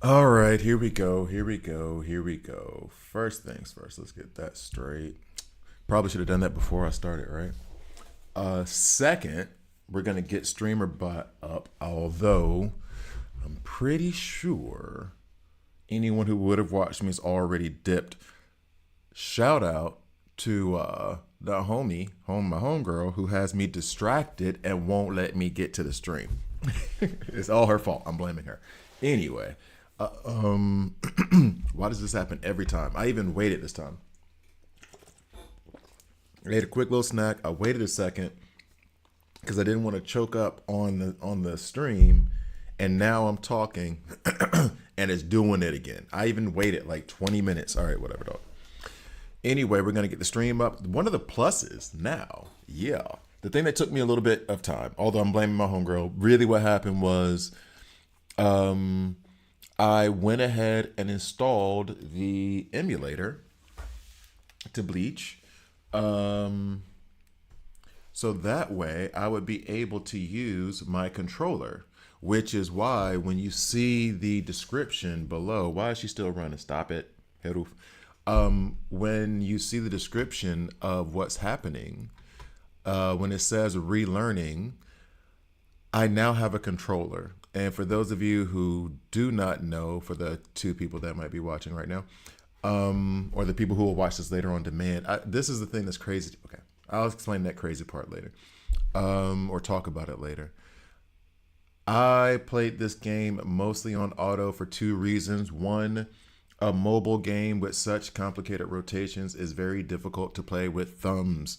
All right, here we go. Here we go. Here we go. First things first, let's get that straight. Probably should have done that before I started, right? Second, we're gonna get streamer bot up, although I'm pretty sure anyone who would have watched me is already dipped. Shout out to the my homegirl who has me distracted and won't let me get to the stream. It's all her fault. I'm blaming her. Anyway, why does this happen every time? I even waited this time. I ate a quick little snack. I waited a second because I didn't want to choke up on the stream, and now I'm talking, and it's doing it again. I even waited like 20 minutes. All right, whatever, dog. Anyway, we're gonna get the stream up. One of the pluses now, yeah, the thing that took me a little bit of time, although I'm blaming my homegirl. Really, what happened was, um, I went ahead and installed the emulator to Bleach. Um, so that way I would be able to use my controller, which is why when you see the description below, why is she still running? Stop it. Heruf. When you see the description of what's happening, when it says relearning, I now have a controller. And for those of you who do not know, for the two people that might be watching right now, or the people who will watch this later on demand, this is the thing that's crazy. Okay, I'll explain that crazy part later, or talk about it later. I played this game mostly on auto for two reasons. One, a mobile game with such complicated rotations is very difficult to play with thumbs.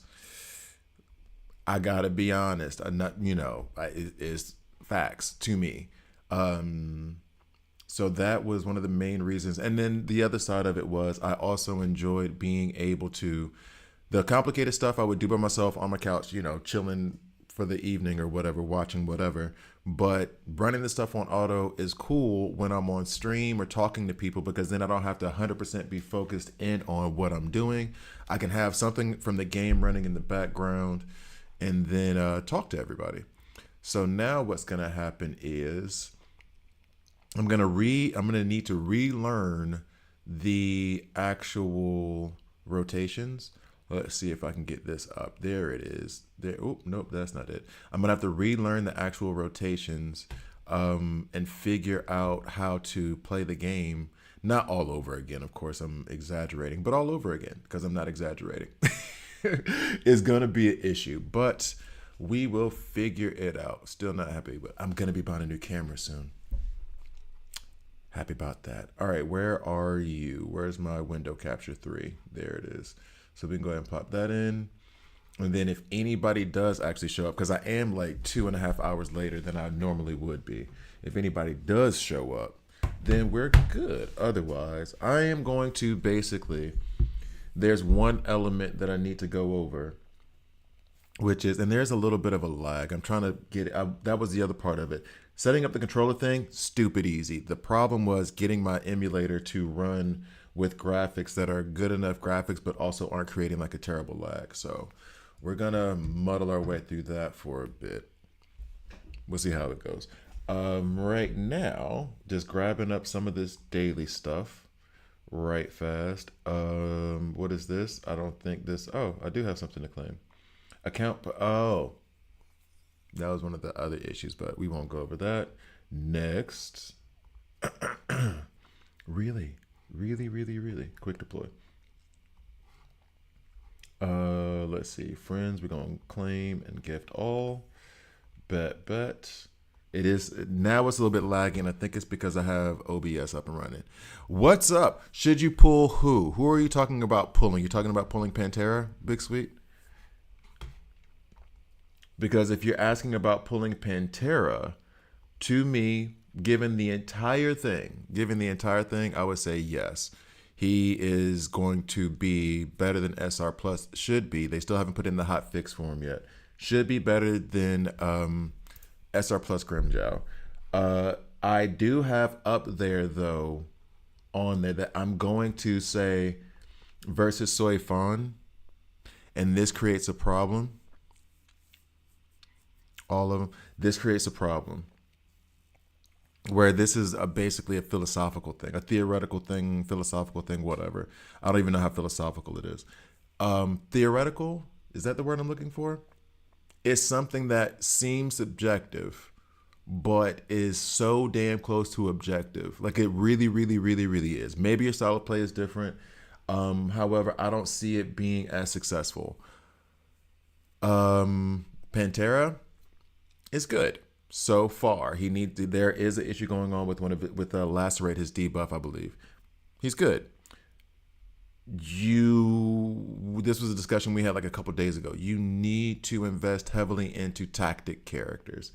I gotta be honest. I'm not, it's facts to me. Um, so that was one of the main reasons. And then the other side of it was I also enjoyed being able to, the complicated stuff I would do by myself on my couch, chilling for the evening or whatever, watching whatever. But running the stuff on auto is cool when I'm on stream or talking to people because then I don't have to 100% be focused in on what I'm doing. I can have something from the game running in the background and then talk to everybody. So now what's gonna happen is I'm gonna need to relearn the actual rotations. Let's see if I can get this up. There it is. There. Oh, nope, that's not it. I'm gonna have to relearn the actual rotations, and figure out how to play the game. Not all over again, of course. I'm exaggerating, but all over again because I'm not exaggerating. Is gonna be an issue, but we will figure it out. Still not happy, but I'm gonna be buying a new camera soon. Happy about that. All right, where are you? Where's my window capture 3? There it is. So we can go ahead and pop that in. And then if anybody does actually show up, because I am like 2.5 hours later than I normally would be. If anybody does show up, then we're good. Otherwise, I am going to basically, there's one element that I need to go over, which is, and there's a little bit of a lag. I'm trying to get it. That was the other part of it. Setting up the controller thing, stupid easy. The problem was getting my emulator to run with graphics that are good enough graphics, but also aren't creating like a terrible lag. So we're gonna muddle our way through that for a bit. We'll see how it goes. Right now, just grabbing up some of this daily stuff right fast. What is this? I don't think this. Oh, I do have something to claim. Oh, that was one of the other issues, but we won't go over that. Next, really, really, really, really quick deploy. Let's see. Friends, we're gonna claim and gift all. Bet. It is now it's a little bit lagging. I think it's because I have OBS up and running. What's up? Should you pull who? Who are you talking about pulling? You talking about pulling Pantera, Big Sweet? Because if you're asking about pulling Pantera, to me, given the entire thing, I would say yes. He is going to be better than SR Plus should be. They still haven't put in the hot fix for him yet. Should be better than SR Plus Grimjow. I do have up there though on there that I'm going to say versus Soi Fon, and this creates a problem. All of them. This creates a problem where this is basically a philosophical thing, a theoretical thing, philosophical thing, whatever. I don't even know how philosophical it is. Theoretical, is that the word I'm looking for? It's something that seems subjective, but is so damn close to objective. Like it really, really, really, really is. Maybe your style of play is different. However, I don't see it being as successful. Pantera is good so far. There is an issue going on with Lacerate, his debuff, I believe. He's good. This was a discussion we had like a couple days ago. You need to invest heavily into tactic characters.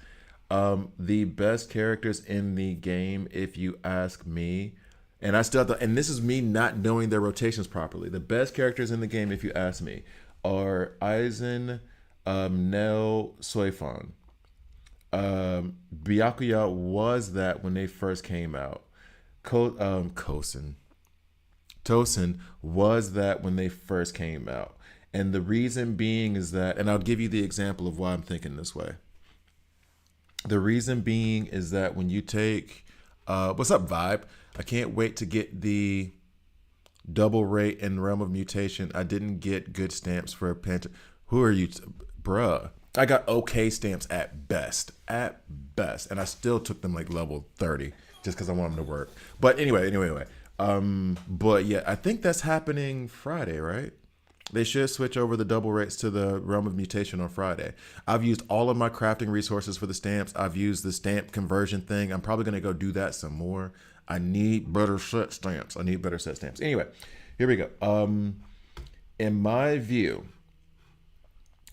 The best characters in the game, if you ask me, and I still have to, and this is me not knowing their rotations properly. The best characters in the game, if you ask me, are Aizen, Nell, Soi Fon. Byakuya was that when they first came out. Tosin was that when they first came out. And the reason being is that, and I'll give you the example of why I'm thinking this way. The reason being is that when you take, what's up, Vibe? I can't wait to get the double rate in Realm of Mutation. I didn't get good stamps for Pantera. Who are you? Bruh. I got okay stamps at best. At best. And I still took them like level 30 just because I want them to work. But anyway. But yeah, I think that's happening Friday, right? They should switch over the double rates to the Realm of Mutation on Friday. I've used all of my crafting resources for the stamps. I've used the stamp conversion thing. I'm probably going to go do that some more. I need better set stamps. Anyway, here we go. In my view,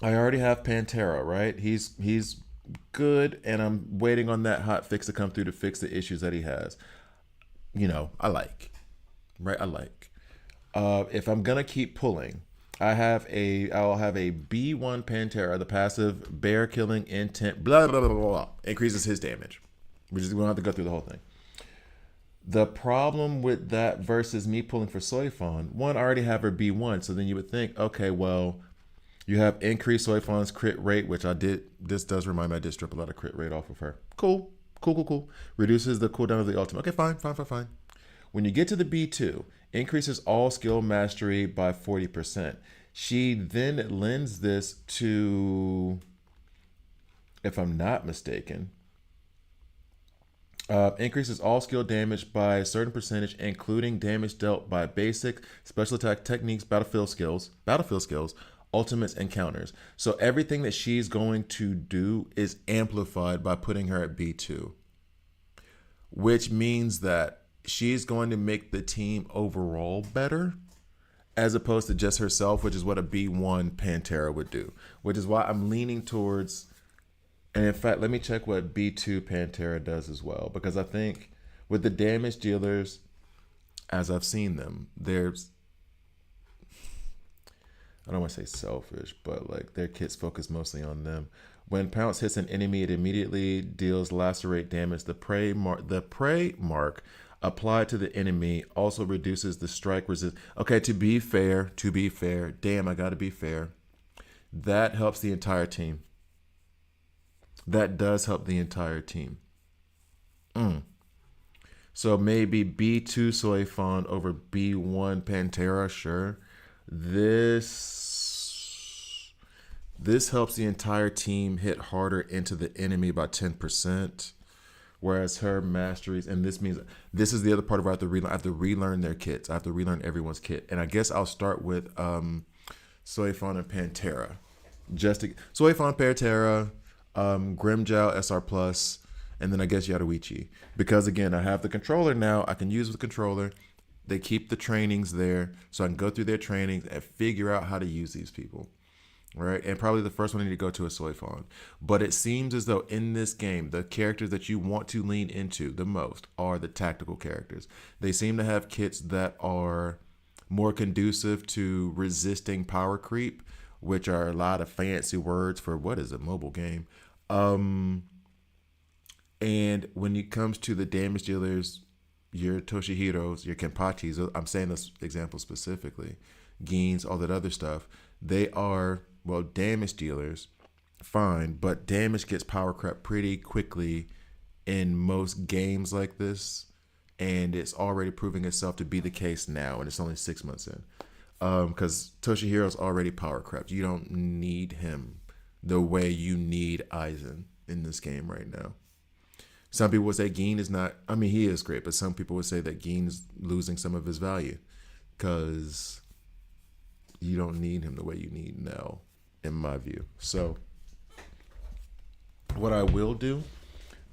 I already have Pantera, right? He's good, and I'm waiting on that hot fix to come through to fix the issues that he has. I like. Right? I like. If I'm going to keep pulling, I'll have a B1 Pantera, the passive bear killing intent, blah, blah, blah, blah, blah, increases his damage. We don't have to go through the whole thing. The problem with that versus me pulling for Soi Fon, one, I already have her B1, so then you would think, okay, well, you have increased Soi Fon's crit rate, which I did. This does remind me I did strip a lot of crit rate off of her. Cool. Reduces the cooldown of the ultimate. Okay, fine. When you get to the B2, increases all skill mastery by 40%. She then lends this to, if I'm not mistaken, increases all skill damage by a certain percentage, including damage dealt by basic, special attack techniques, battlefield skills, ultimates, and counters. So everything that she's going to do is amplified by putting her at B2, which means that she's going to make the team overall better as opposed to just herself, which is what a B1 Pantera would do, which is why I'm leaning towards, and in fact, let me check what B2 Pantera does as well, because I think with the damage dealers, as I've seen them, there's, I don't want to say selfish, but like their kits focus mostly on them. When Pounce hits an enemy, it immediately deals lacerate damage. The prey mark applied to the enemy also reduces the strike resist. Okay, to be fair, damn, I gotta be fair. That helps the entire team. That does help the entire team. So maybe B2 Soi Fon over B1 Pantera, sure. This helps the entire team hit harder into the enemy by 10%. Whereas her masteries, and this means, this is the other part of where I have to relearn their kits. I have to relearn everyone's kit. And I guess I'll start with Soi Fon and Pantera. Soi Fon, Pantera, Grimjow, SR+, and then I guess Yadoichi. Because again, I have the controller now. I can use the controller. They keep the trainings there, so I can go through their trainings and figure out how to use these people. Right, and probably the first one I need to go to is Soi Fon. But it seems as though in this game, the characters that you want to lean into the most are the tactical characters. They seem to have kits that are more conducive to resisting power creep, which are a lot of fancy words for what is a mobile game. And when it comes to the damage dealers, your Toshihiros, your Kenpachis, I'm saying this example specifically, Geens, all that other stuff, they are, well, damage dealers, fine, but damage gets power crept pretty quickly in most games like this, and it's already proving itself to be the case now, and it's only 6 months in. Because Toshihiro's already power crept. You don't need him the way you need Aizen in this game right now. Some people would say Gin is not. I mean, he is great, but some people would say that Gin's losing some of his value because you don't need him the way you need Nell, in my view. So, what I will do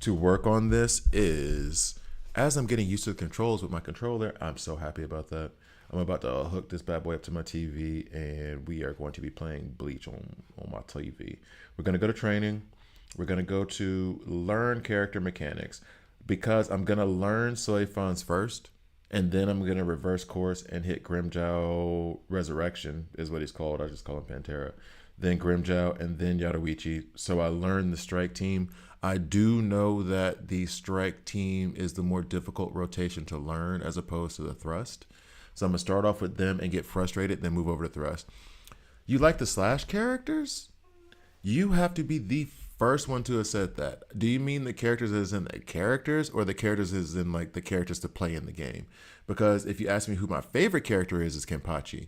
to work on this is, as I'm getting used to the controls with my controller, I'm so happy about that. I'm about to hook this bad boy up to my TV, and we are going to be playing Bleach on my TV. We're going to go to training. We're going to go to learn character mechanics, because I'm going to learn Soi Fon's first, and then I'm going to reverse course and hit Grimmjow Resurrection, is what he's called. I just call him Pantera. Then Grimmjow, and then Yadoichi. So I learned the strike team. I do know that the strike team is the more difficult rotation to learn as opposed to the thrust. So I'm going to start off with them and get frustrated, then move over to thrust. You like the slash characters? You have to be the first one to have said that. Do you mean the characters as in the characters, or the characters as in like the characters to play in the game? Because if you ask me who my favorite character is Kenpachi.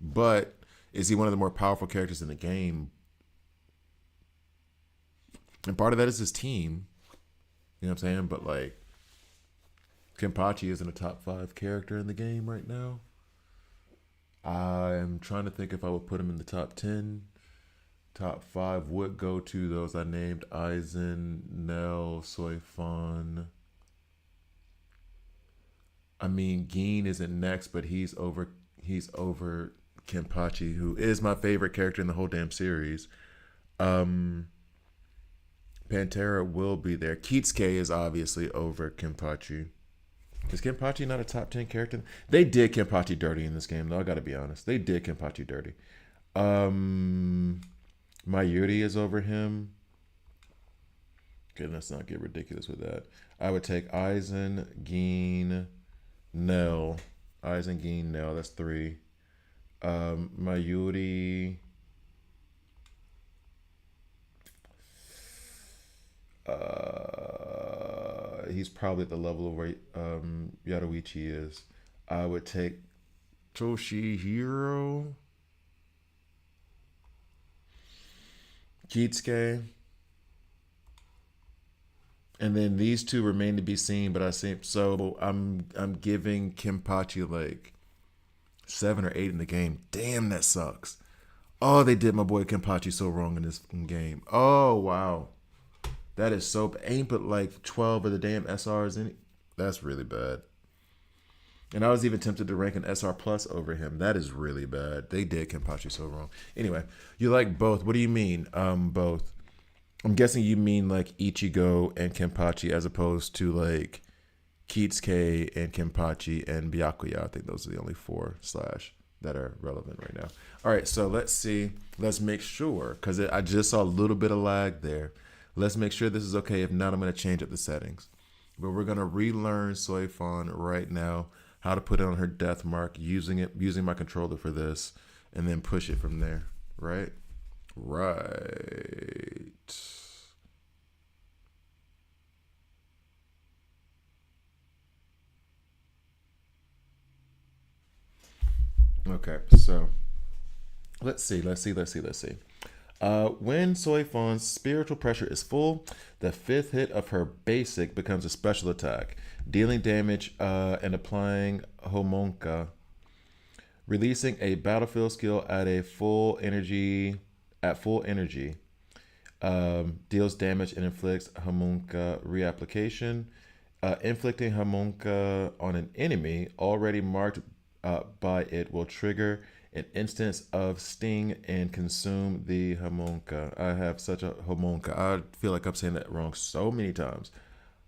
But is he one of the more powerful characters in the game? And part of that is his team. You know what I'm saying? But like, Kenpachi isn't a top 5 character in the game right now. I'm trying to think if I would put him in the top 10. Top 5 would go to those I named: Aizen, Nell, Soi Fon. I mean, Gin isn't next, but he's over Kenpachi, who is my favorite character in the whole damn series. Pantera will be there. Kitsuke is obviously over Kenpachi. Is Kenpachi not a top 10 character? They did Kenpachi dirty in this game, though. I gotta be honest. They did Kenpachi dirty. Mayuri is over him. Okay, let's not get ridiculous with that. I would take Aizen, Gin, Nell. Aizen, Gin, Nell. That's 3. Mayuri. He's probably at the level of where Yadoichi is. I would take Toshihiro, Kitsuke, and then these two remain to be seen. But I'm giving Kenpachi like 7 or 8 in the game. Damn, that sucks. Oh, they did my boy Kenpachi so wrong in this game. Oh wow. That is so bad. Ain't but like 12 of the damn SRs in it. That's really bad. And I was even tempted to rank an SR plus over him. That is really bad. They did Kenpachi so wrong. Anyway, you like both. What do you mean? Both. I'm guessing you mean like Ichigo and Kenpachi as opposed to like Kitsuke and Kenpachi and Byakuya. I think those are the only 4 slash that are relevant right now. All right, so let's see. Let's make sure, because I just saw a little bit of lag there. Let's make sure this is okay. If not, I'm going to change up the settings. But we're going to relearn Soi Fon right now, how to put it on her death mark, using my controller for this, and then push it from there. Right? Right. Okay, so let's see. When Soi Fon's spiritual pressure is full, the 5th hit of her basic becomes a special attack, dealing damage and applying Homonka, releasing a battlefield skill at full energy. Deals damage and inflicts Homonka reapplication. Inflicting Homonka on an enemy already marked by it will trigger an instance of sting and consume the Homonka. I have such a Homonka. I feel like I'm saying that wrong so many times.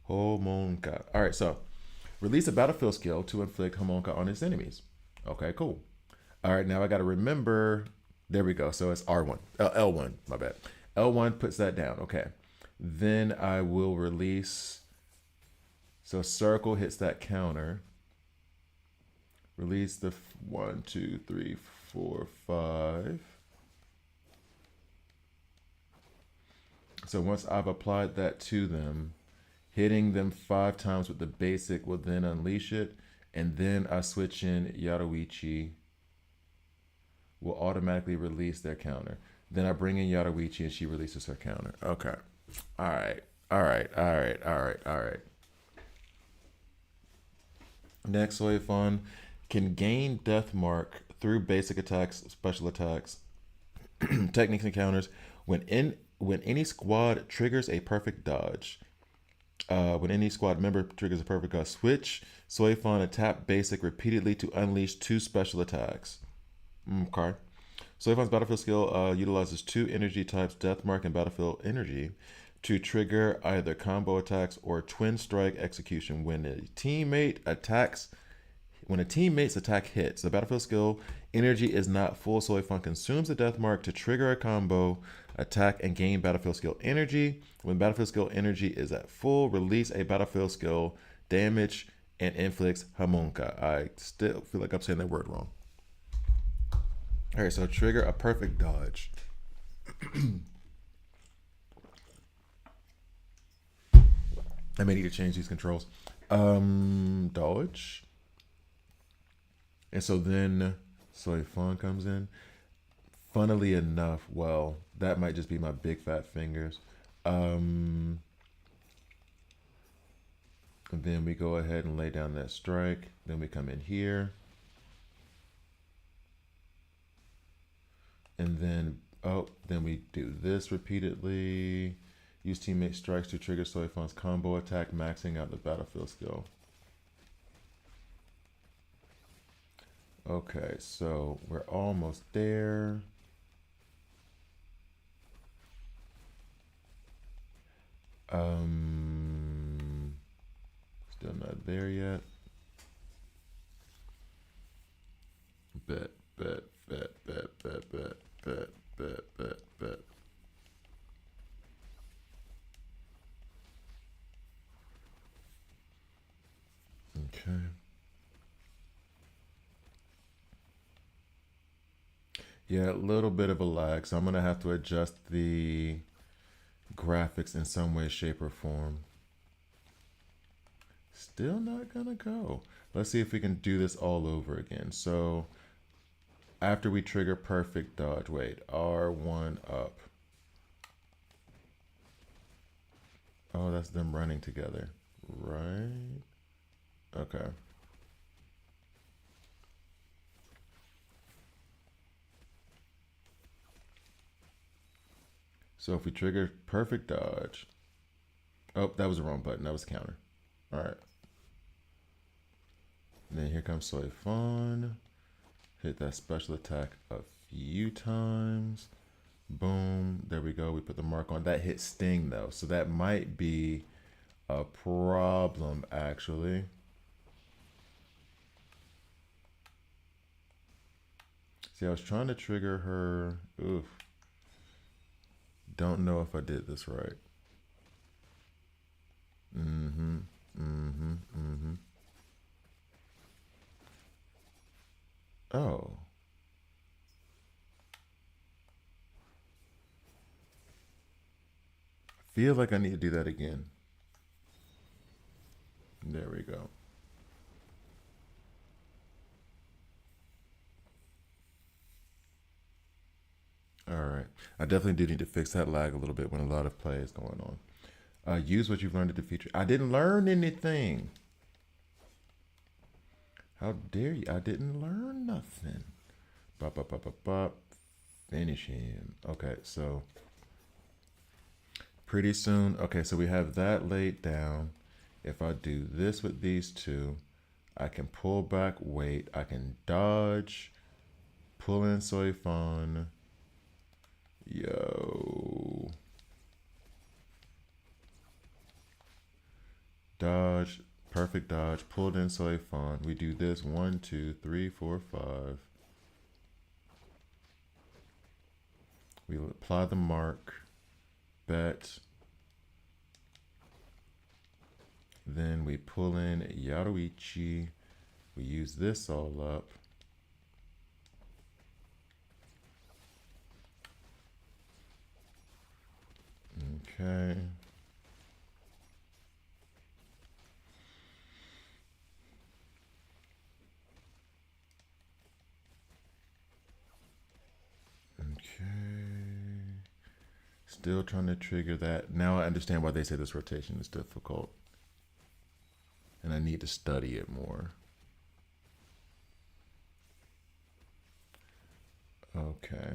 Homonka. All right, so release a battlefield skill to inflict Homonka on its enemies. Okay, cool. All right, now I got to remember. There we go. So it's R1. L1, my bad. L1 puts that down. Okay. Then I will release. So circle hits that counter. Release the 1, 2, 3, 4, 5. So once I've applied that to them, Hitting them 5 times with the basic will then unleash it. And then I switch in Yaruichi will automatically release their counter. Then I bring in Yaruichi and she releases her counter. Okay. All right. All right. All right. All right. All right. Next, Soi Fon can gain Death Mark through basic attacks, special attacks, techniques, and counters when any squad triggers a perfect dodge. When any squad member triggers a perfect dodge, switch Soi Fon and tap basic repeatedly to unleash 2 special attacks. Okay. Soi Fon's battlefield skill utilizes 2 energy types, Death Mark and Battlefield Energy, to trigger either combo attacks or twin strike execution when a teammate's attack hits. The battlefield skill energy is not full. Soi Fon consumes the Death Mark to trigger a combo attack and gain battlefield skill energy. When battlefield skill energy is at full, release a battlefield skill damage and inflicts Hamonka. I still feel like I'm saying that word wrong. All right, so trigger a perfect dodge. I may need to change these controls. Dodge. And so then Soi Fon comes in. Funnily enough, well, that might just be my big fat fingers. And then we go ahead and lay down that strike. Then we come in here. And then, then we do this repeatedly. Use teammate strikes to trigger Soi Fon's combo attack, maxing out the battlefield skill. Okay, so we're almost there. Still not there yet. Bet. Okay. Yeah, a little bit of a lag, so I'm gonna have to adjust the graphics in some way, shape, or form. Still not gonna go. Let's see if we can do this all over again. So after we trigger perfect dodge, wait, R1 up. Oh, that's them running together, right? Okay. So if we trigger perfect dodge, oh, that was the wrong button. That was counter. All right. And then here comes Soi Fon. Hit that special attack a few times. Boom. There we go. We put the mark on. That hit Sting, though. So that might be a problem, actually. See, I was trying to trigger her. Oof. Don't know if I did this right. Oh. I feel like I need to do that again. There we go. All right. I definitely do need to fix that lag a little bit when a lot of play is going on. Use what you've learned to defeat. I didn't learn anything. How dare you? I didn't learn nothing. Bop, bop, bop, bop, bop. Finish him. Okay, so pretty soon. Okay, so we have that laid down. If I do this with these two, I can pull back, wait. I can dodge, pull in Soi Fon. Yo. Dodge, perfect dodge, pulled in Soi Fon. We do this 1, 2, 3, 4, 5. We apply the mark, bet. Then we pull in Yaruichi. We use this all up. Okay. Still trying to trigger that. Now I understand why they say this rotation is difficult. And I need to study it more. Okay.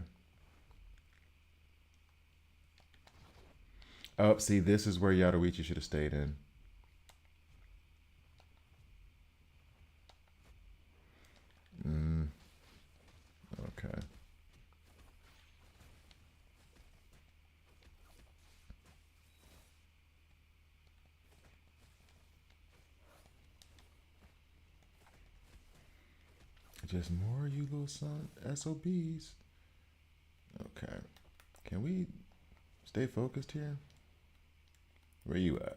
Oh, see, this is where Yadoichi should have stayed in. Okay. Just more you little son SOBs. Okay. Can we stay focused here? Where you at?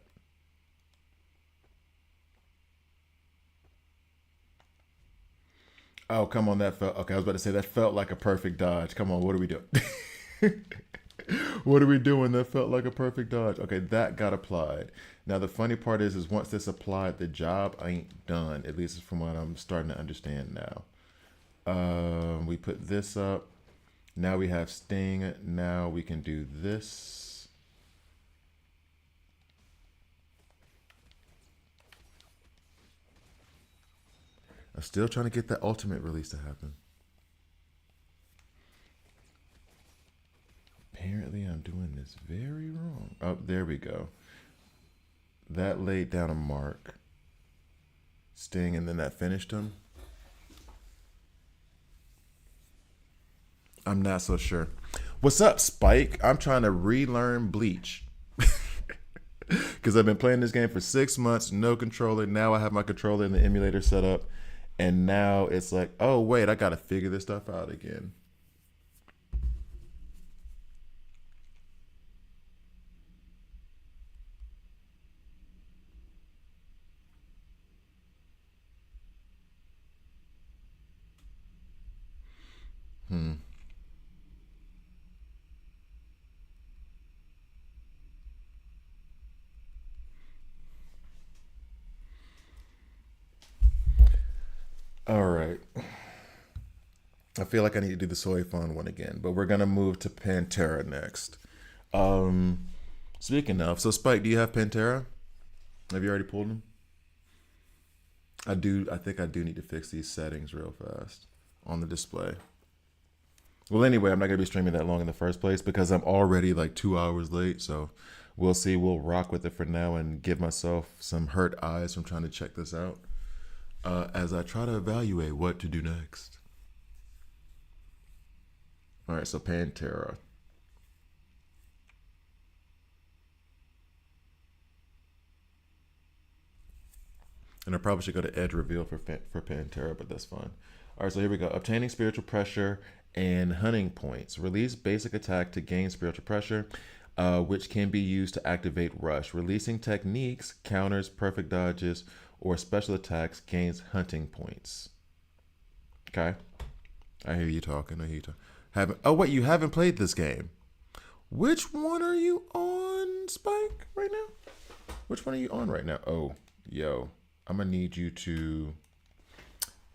Oh, come on, that felt okay. I was about to say that felt like a perfect dodge. Come on, what are we doing? What are we doing? That felt like a perfect dodge. Okay, that got applied. Now the funny part is once this applied, the job ain't done. At least from what I'm starting to understand now. We put this up. Now we have Sting. Now we can do this. I'm still trying to get that ultimate release to happen. Apparently I'm doing this very wrong. Oh, there we go. That laid down a mark. Sting, and then that finished him. I'm not so sure. What's up, Spike? I'm trying to relearn Bleach. Because I've been playing this game for 6 months, no controller. Now I have my controller in the emulator set up. And now it's like, oh, wait, I got to figure this stuff out again. All right. I feel like I need to do the Soi Fon one again, but we're gonna move to Pantera next. Um, Speaking of, so Spike, do you have Pantera? Have you already pulled them? I do. I think I do need to fix these settings real fast on the display. Well, anyway, I'm not gonna be streaming that long in the first place because I'm already like 2 hours late. So we'll see. We'll rock with it for now and give myself some hurt eyes from trying to check this out as I try to evaluate what to do next. All right, so Pantera. And I probably should go to Edge Reveal for Pantera, but that's fine. All right, so here we go. Obtaining spiritual pressure and hunting points. Release basic attack to gain spiritual pressure, which can be used to activate Rush. Releasing techniques, counters, perfect dodges, or special attacks gains hunting points. Okay. I hear you talking. I hear you talking. Oh, wait, you haven't played this game. Which one are you on, Spike, right now? Which one are you on right now? Oh, yo. I'm going to need you to...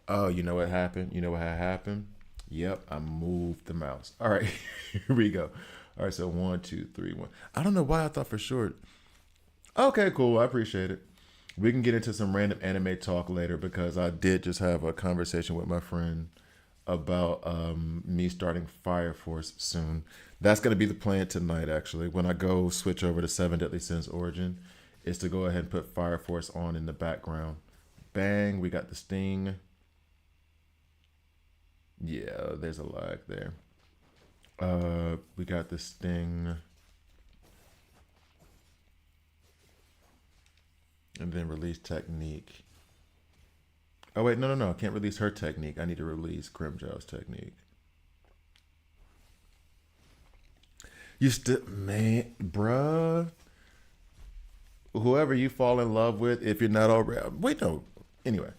Oh, you know what happened? You know what happened? Yep, I moved the mouse. All right, here we go. All right, so 1, 2, 3, 1. I don't know why I thought for sure. Okay, cool. I appreciate it. We can get into some random anime talk later because I did just have a conversation with my friend about me starting Fire Force soon. That's going to be the plan tonight, actually. When I go switch over to 7 Deadly Sins Origin, is to go ahead and put Fire Force on in the background. Bang, we got the Sting. Yeah, there's a lag there. We got the Sting. And then release technique. Oh, wait, no. I can't release her technique. I need to release Grimjow's technique. You still, man, bruh. Whoever you fall in love with, if you're not already, wait, no. Anyway,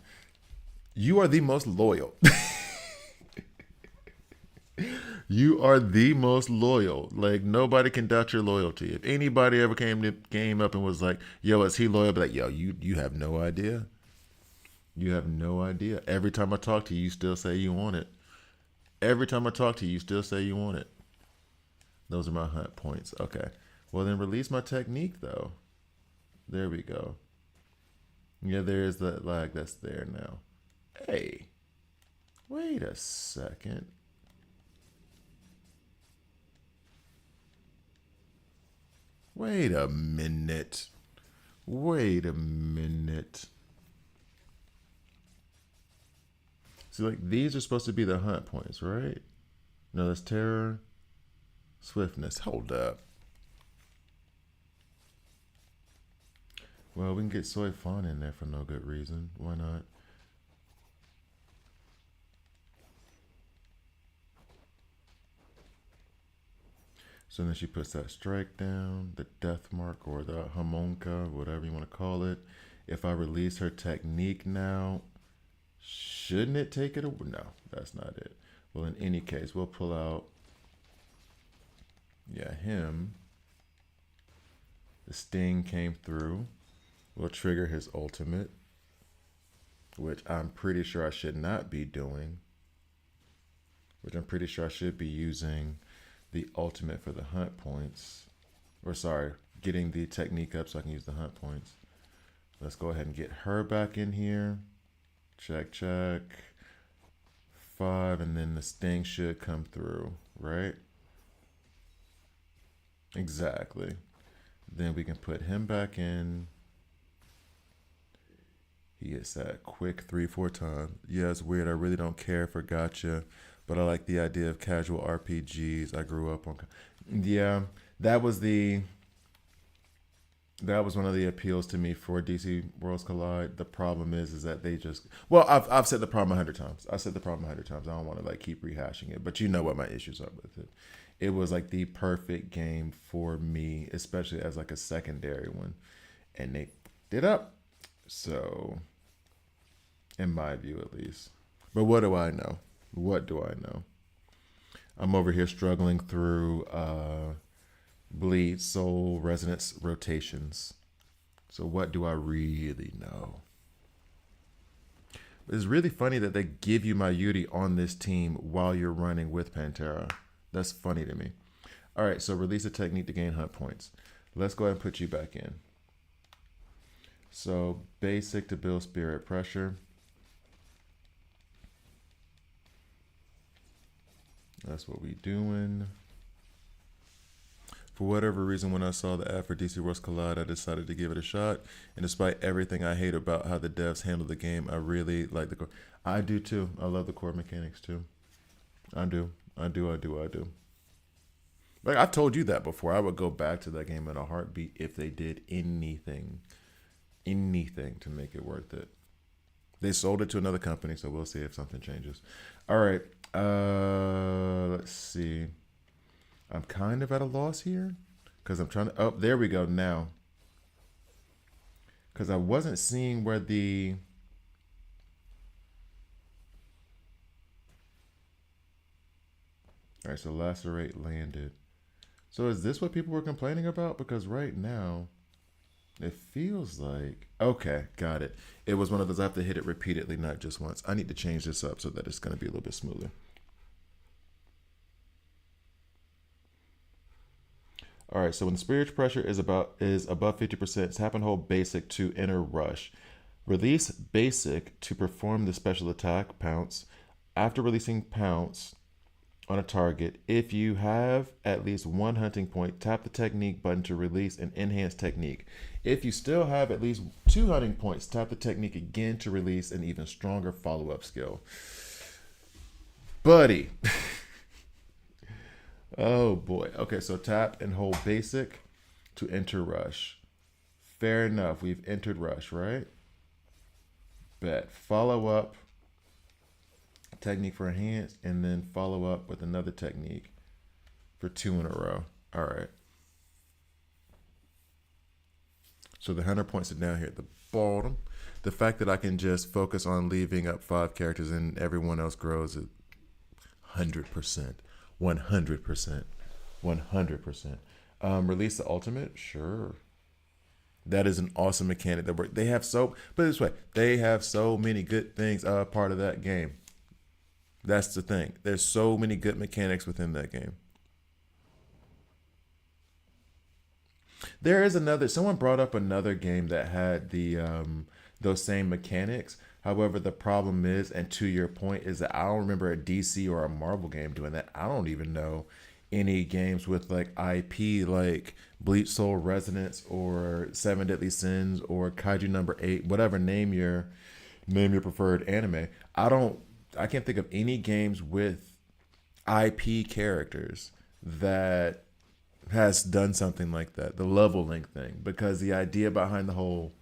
you are the most loyal. You are the most loyal. Like, nobody can doubt your loyalty. If anybody ever came up and was like, yo, is he loyal? But like, yo, you have no idea. You have no idea. Every time I talk to you, you still say you want it. Every time I talk to you, you still say you want it. Those are my hunt points. Okay. Well, then release my technique, though. There we go. Yeah, there's that lag that's there now. Hey, wait a second. Wait a minute. Wait a minute. See, like, these are supposed to be the hunt points, right? No, that's terror, swiftness. Hold up. Well, we can get Soi Fon in there for no good reason. Why not? So then she puts that strike down, the death mark or the harmonica, whatever you want to call it. If I release her technique now, shouldn't it take it away? No, that's not it. Well, in any case, we'll pull out, yeah, him. The sting came through. We'll trigger his ultimate, which I'm pretty sure I should not be doing. Which I'm pretty sure I should be using the ultimate for the hunt points. Or sorry, getting the technique up so I can use the hunt points. Let's go ahead and get her back in here. Check, check. 5, and then the sting should come through, right? Exactly. Then we can put him back in. He gets that quick 3-4 times. Yeah, it's weird. I really don't care for gotcha, but I like the idea of casual RPGs. I grew up on. Yeah, that was one of the appeals to me for DC Worlds Collide. The problem is that they just, well, I've said the problem 100 times. I said the problem 100 times. I don't want to like keep rehashing it, but you know what my issues are with it. It was like the perfect game for me, especially as like a secondary one, and they fucked it up. So, in my view at least. But what do I know? What do I know? I'm over here struggling through Bleach Soul Resonance rotations. So what do I really know? It's really funny that they give you my Yuri on this team while you're running with Pantera. That's funny to me. All right, so release a technique to gain hunt points. Let's go ahead and put you back in. So basic to build spirit pressure. That's what we doing. For whatever reason, when I saw the ad for DC Worlds Collide, I decided to give it a shot. And despite everything I hate about how the devs handle the game, I really like the core. I do too. I love the core mechanics too. I do. Like I've told you that before. I would go back to that game in a heartbeat if they did anything to make it worth it. They sold it to another company, so we'll see if something changes. All right. Let's see. I'm kind of at a loss here because I'm trying to. Oh, there we go now. Because I wasn't seeing where the. All right, so lacerate landed. So is this what people were complaining about? Because right now, it feels like. Okay, got it. It was one of those I have to hit it repeatedly, not just once. I need to change this up so that it's going to be a little bit smoother. All right, so when the spirit pressure is above 50%, tap and hold basic to enter rush. Release basic to perform the special attack pounce. After releasing pounce on a target, if you have at least one hunting point, tap the technique button to release an enhanced technique. If you still have at least 2 hunting points, tap the technique again to release an even stronger follow-up skill. Buddy. Oh boy. Okay, so tap and hold basic to enter rush. Fair enough. We've entered rush, right? Bet. Follow up. Technique for enhanced, and then follow up with another technique for 2 in a row. All right. So the 100 points are down here at the bottom. The fact that I can just focus on leaving up 5 characters and everyone else grows is 100%. 100%. 100%. Release the ultimate? Sure. That is an awesome mechanic that works. They have put it this way, they have so many good things part of that game. That's the thing. There's so many good mechanics within that game. There is another. Someone brought up another game that had the those same mechanics. However, the problem is, and to your point, is that I don't remember a DC or a Marvel game doing that. I don't even know any games with like IP like Bleach Soul Resonance or Seven Deadly Sins or Kaiju Number Eight, whatever name your preferred anime. I don't. I can't think of any games with IP characters that has done something like that, the level link thing, because the idea behind the whole,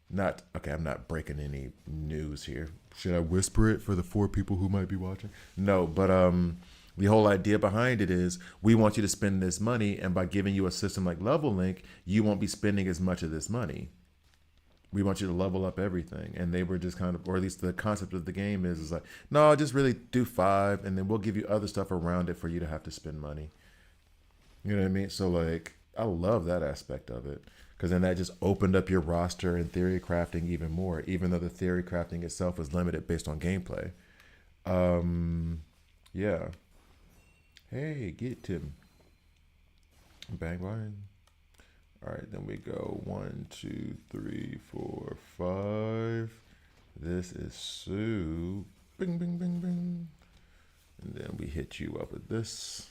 not okay, I'm not breaking any news here. Should I whisper it for the 4 people who might be watching? No, but the whole idea behind it is we want you to spend this money, and by giving you a system like level link, you won't be spending as much of this money. We want you to level up everything. And they were just kind of, or at least the concept of the game is like, no, just really do 5, and then we'll give you other stuff around it for you to have to spend money. You know what I mean? So like, I love that aspect of it, because then that just opened up your roster and theory crafting even more, even though the theory crafting itself was limited based on gameplay. Yeah. Hey, get Tim. Bang bang. All right, then we go 1, 2, 3, 4, 5. This is Sue. Bing, bing, bing, bing. And then we hit you up with this.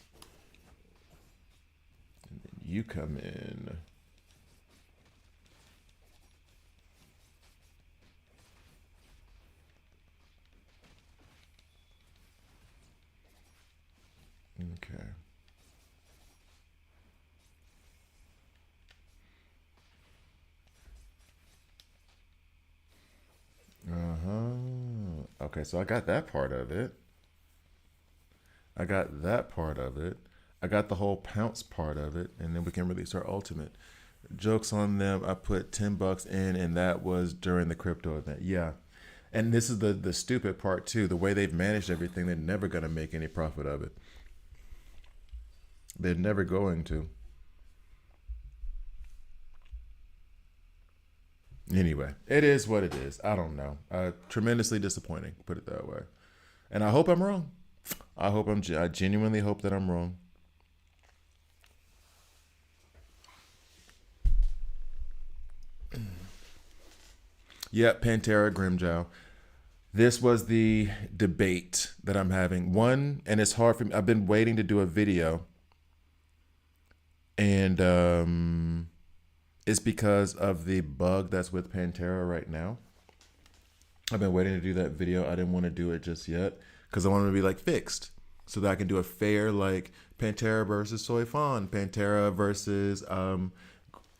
And then you come in. Okay. Okay, so I got that part of it. I got that part of it. I got the whole pounce part of it, and then we can release our ultimate. Jokes on them. I put $10 in, and that was during the crypto event. Yeah, and this is the stupid part too. The way they've managed everything, they're never gonna make any profit of it. They're never going to. Anyway, it is what it is. I don't know. Tremendously disappointing. Put it that way. And I hope I'm wrong. I genuinely hope that I'm wrong. Yep, Pantera Grimjow. This was the debate that I'm having. One, and it's hard for me. I've been waiting to do a video, and it's because of the bug that's with Pantera right now. I've been waiting to do that video. I didn't want to do it just yet because I wanted to be like fixed so that I can do a fair like Pantera versus Soi Fon, Pantera versus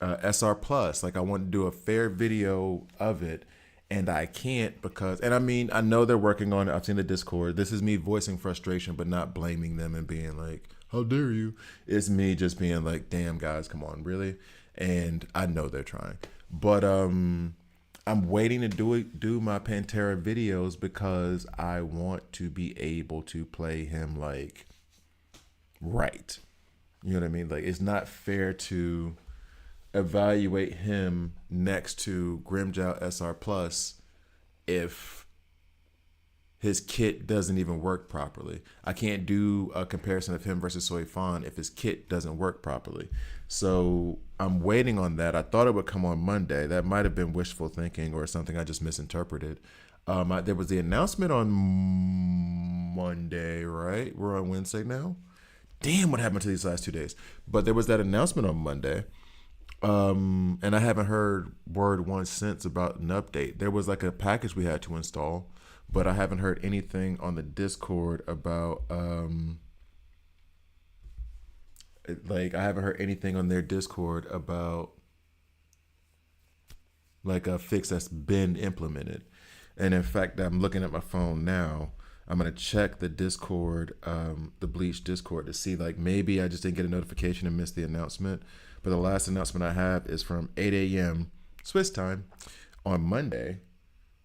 SR Plus. Like I want to do a fair video of it, and I can't because, and I mean, I know they're working on it. I've seen the Discord. This is me voicing frustration, but not blaming them and being like, "How dare you?" It's me just being like, "Damn guys, come on, really?" And I know they're trying, but I'm waiting to do my Pantera videos because I want to be able to play him like right. You know what I mean? Like it's not fair to evaluate him next to Grimjow SR Plus if his kit doesn't even work properly. I can't do a comparison of him versus Soi Fon if his kit doesn't work properly. So I'm waiting on that. I thought it would come on Monday. That might have been wishful thinking or something I just misinterpreted. There was the announcement on Monday, right? We're on Wednesday now. Damn, what happened to these last 2 days? But there was that announcement on Monday. And I haven't heard word once since about an update. There was like a package we had to install, but I haven't heard anything on the Discord about like I haven't heard anything on their Discord about like a fix that's been implemented. And in fact, I'm looking at my phone now. I'm gonna check the Discord, the Bleach Discord, to see like maybe I just didn't get a notification and missed the announcement. But the last announcement I have is from 8 a.m. Swiss time on Monday,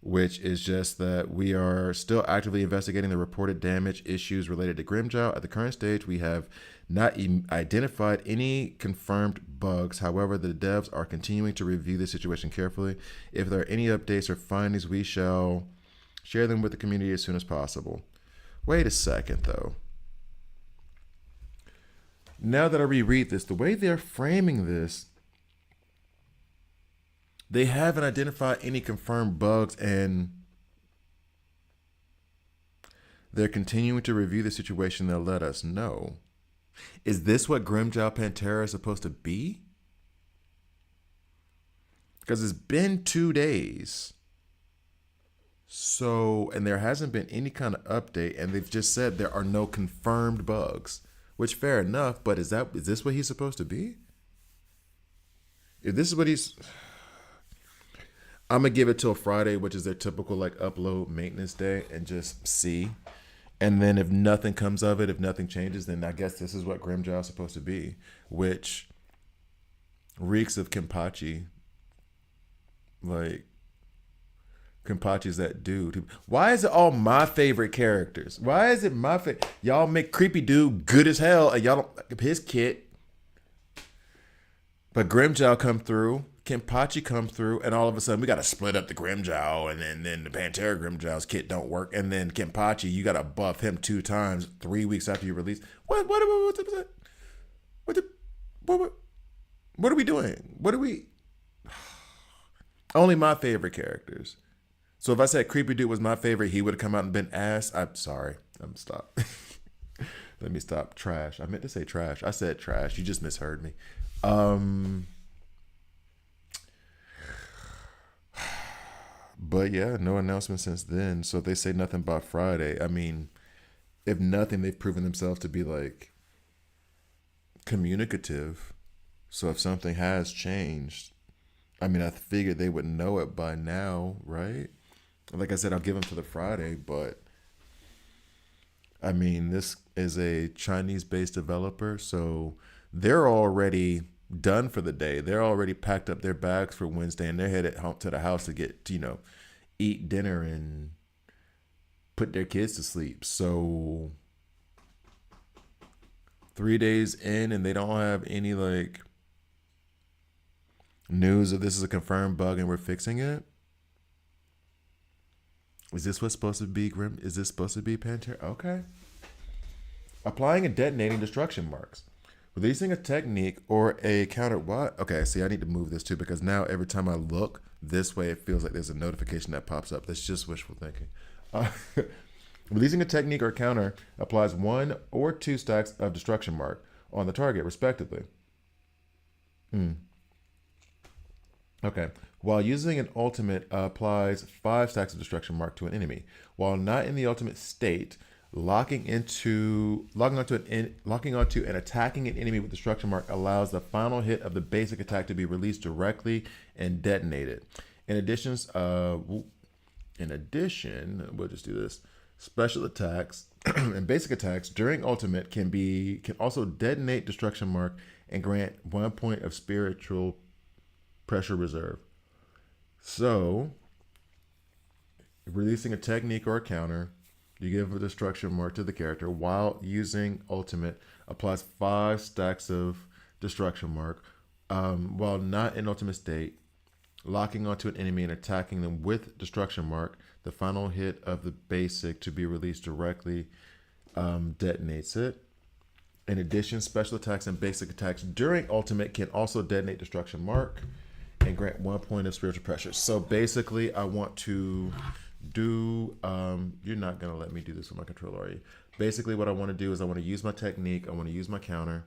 which is just that we are still actively investigating the reported damage issues related to Grimjow. At the current stage, we have not identified any confirmed bugs. However, the devs are continuing to review the situation carefully. If there are any updates or findings, we shall share them with the community as soon as possible. Wait a second, though. Now that I reread this, the way they're framing this, they haven't identified any confirmed bugs, and they're continuing to review the situation. They'll let us know. Is this what Grimmjow Pantera is supposed to be? Because it's been 2 days. So, and there hasn't been any kind of update, and they've just said there are no confirmed bugs. Which, fair enough, but is this what he's supposed to be? If this is what he's, I'm gonna give it till Friday, which is their typical like upload maintenance day, and just see. And then if nothing comes of it, if nothing changes, then I guess this is what Grimmjow is supposed to be, which reeks of Kenpachi. Like, Kenpachi's that dude. Why is it all my favorite characters? Why is it my favorite? Y'all make Creepy Dude good as hell, and y'all don't his kit. But Grimmjow come through, Kenpachi come through, and all of a sudden we got to split up the Grimmjow, and then the Pantera Grimmjow's kit don't work, and then Kenpachi, you got to buff him 2 times 3 weeks after you release. What are we doing? What are we? Only my favorite characters. So if I said Creepy Dude was my favorite, he would have come out and been ass. I'm sorry. I'm stop. Let me stop. Trash. I meant to say trash. I said trash. You just misheard me. But yeah, no announcement since then. So if they say nothing by Friday, I mean, if nothing, they've proven themselves to be like communicative. So if something has changed, I mean, I figured they would know it by now, right? Like I said, I'll give them to the Friday, but I mean, this is a Chinese-based developer, so they're already done for the day. They're already packed up their bags for Wednesday, and they're headed home to the house to get, eat dinner and put their kids to sleep. So 3 days in, and they don't have any like news of this is a confirmed bug and we're fixing it. Is this what's supposed to be Grim? Is this supposed to be Pantera? Okay. Applying and detonating destruction marks. Releasing a technique or a counter. What? Okay, see, I need to move this too, because now every time I look this way, it feels like there's a notification that pops up. That's just wishful thinking. Releasing a technique or counter applies 1 or 2 stacks of destruction mark on the target, respectively. Okay. While using an ultimate, applies 5 stacks of destruction mark to an enemy. While not in the ultimate state, locking onto and attacking an enemy with destruction mark allows the final hit of the basic attack to be released directly and detonated. In addition, we'll just do this. Special attacks and basic attacks during ultimate can also detonate destruction mark and grant 1 point of spiritual pressure reserve. So, releasing a technique or a counter, you give a destruction mark to the character while using ultimate, applies 5 stacks of destruction mark. While not in ultimate state, locking onto an enemy and attacking them with destruction mark, the final hit of the basic to be released directly detonates it. In addition, special attacks and basic attacks during ultimate can also detonate destruction mark and grant 1 point of spiritual pressure. So basically, I want to do, you're not going to let me do this with my controller, are you? Basically, what I want to do is I want to use my technique, I want to use my counter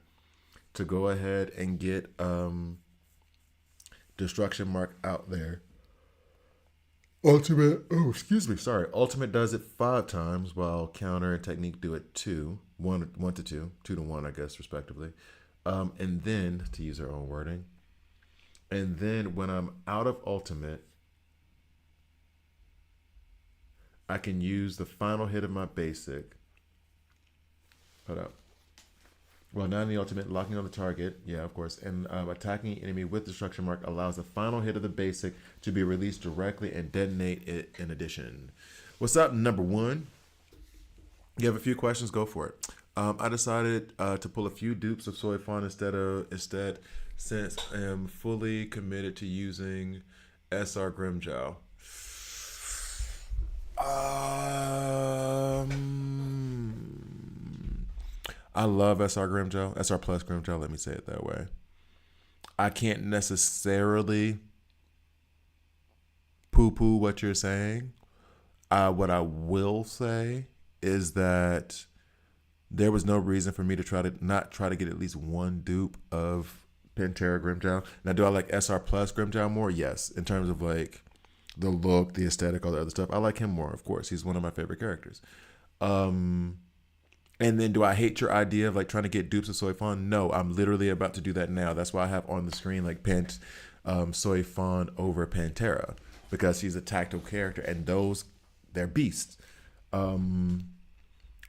to go ahead and get destruction mark out there. Ultimate does it 5 times, while counter and technique do it 2 to 1, I guess, respectively. And then, to use our own wording, and then when I'm out of ultimate, I can use the final hit of my basic. Hold up. Well, not in the ultimate, locking on the target, yeah, of course, and attacking an enemy with destruction mark allows the final hit of the basic to be released directly and detonate it in addition. What's up, number 1? You have a few questions, go for it. I decided to pull a few dupes of Soi Fon instead, since I am fully committed to using SR Grimmjow. I love SR Grimjaw, SR Plus Grimjaw. Let me say it that way. I can't necessarily poo-poo what you're saying. What I will say is that there was no reason for me to try to get at least one dupe of Pantera Grimjow. Now, do I like SR Plus Grimjow more? Yes. In terms of like the look, the aesthetic, all the other stuff, I like him more. Of course, he's one of my favorite characters. Um, and then, do I hate your idea of like trying to get dupes of Soi Fon? No, I'm literally about to do that now. That's why I have on the screen like Soi Fon over Pantera, because he's a tactile character, and they're beasts. Um,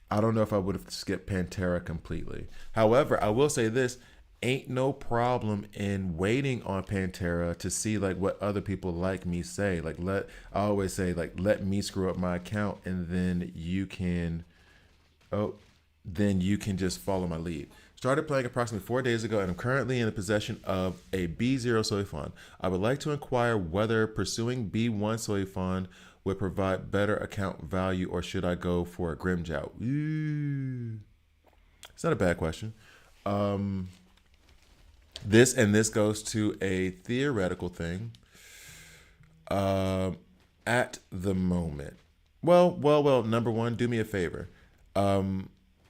I don't know if I would have skipped Pantera completely. However, I will say this: ain't no problem in waiting on Pantera to see like what other people like me say. Like I always say like let me screw up my account, and then you can just follow my lead. Started playing approximately 4 days ago, and I'm currently in the possession of a B0 Soi Fon. I would like to inquire whether pursuing B1 Soi Fon would provide better account value, or should I go for a Grimjow? Ooh. It's not a bad question. This goes to a theoretical thing. At the moment, well. Number one, do me a favor.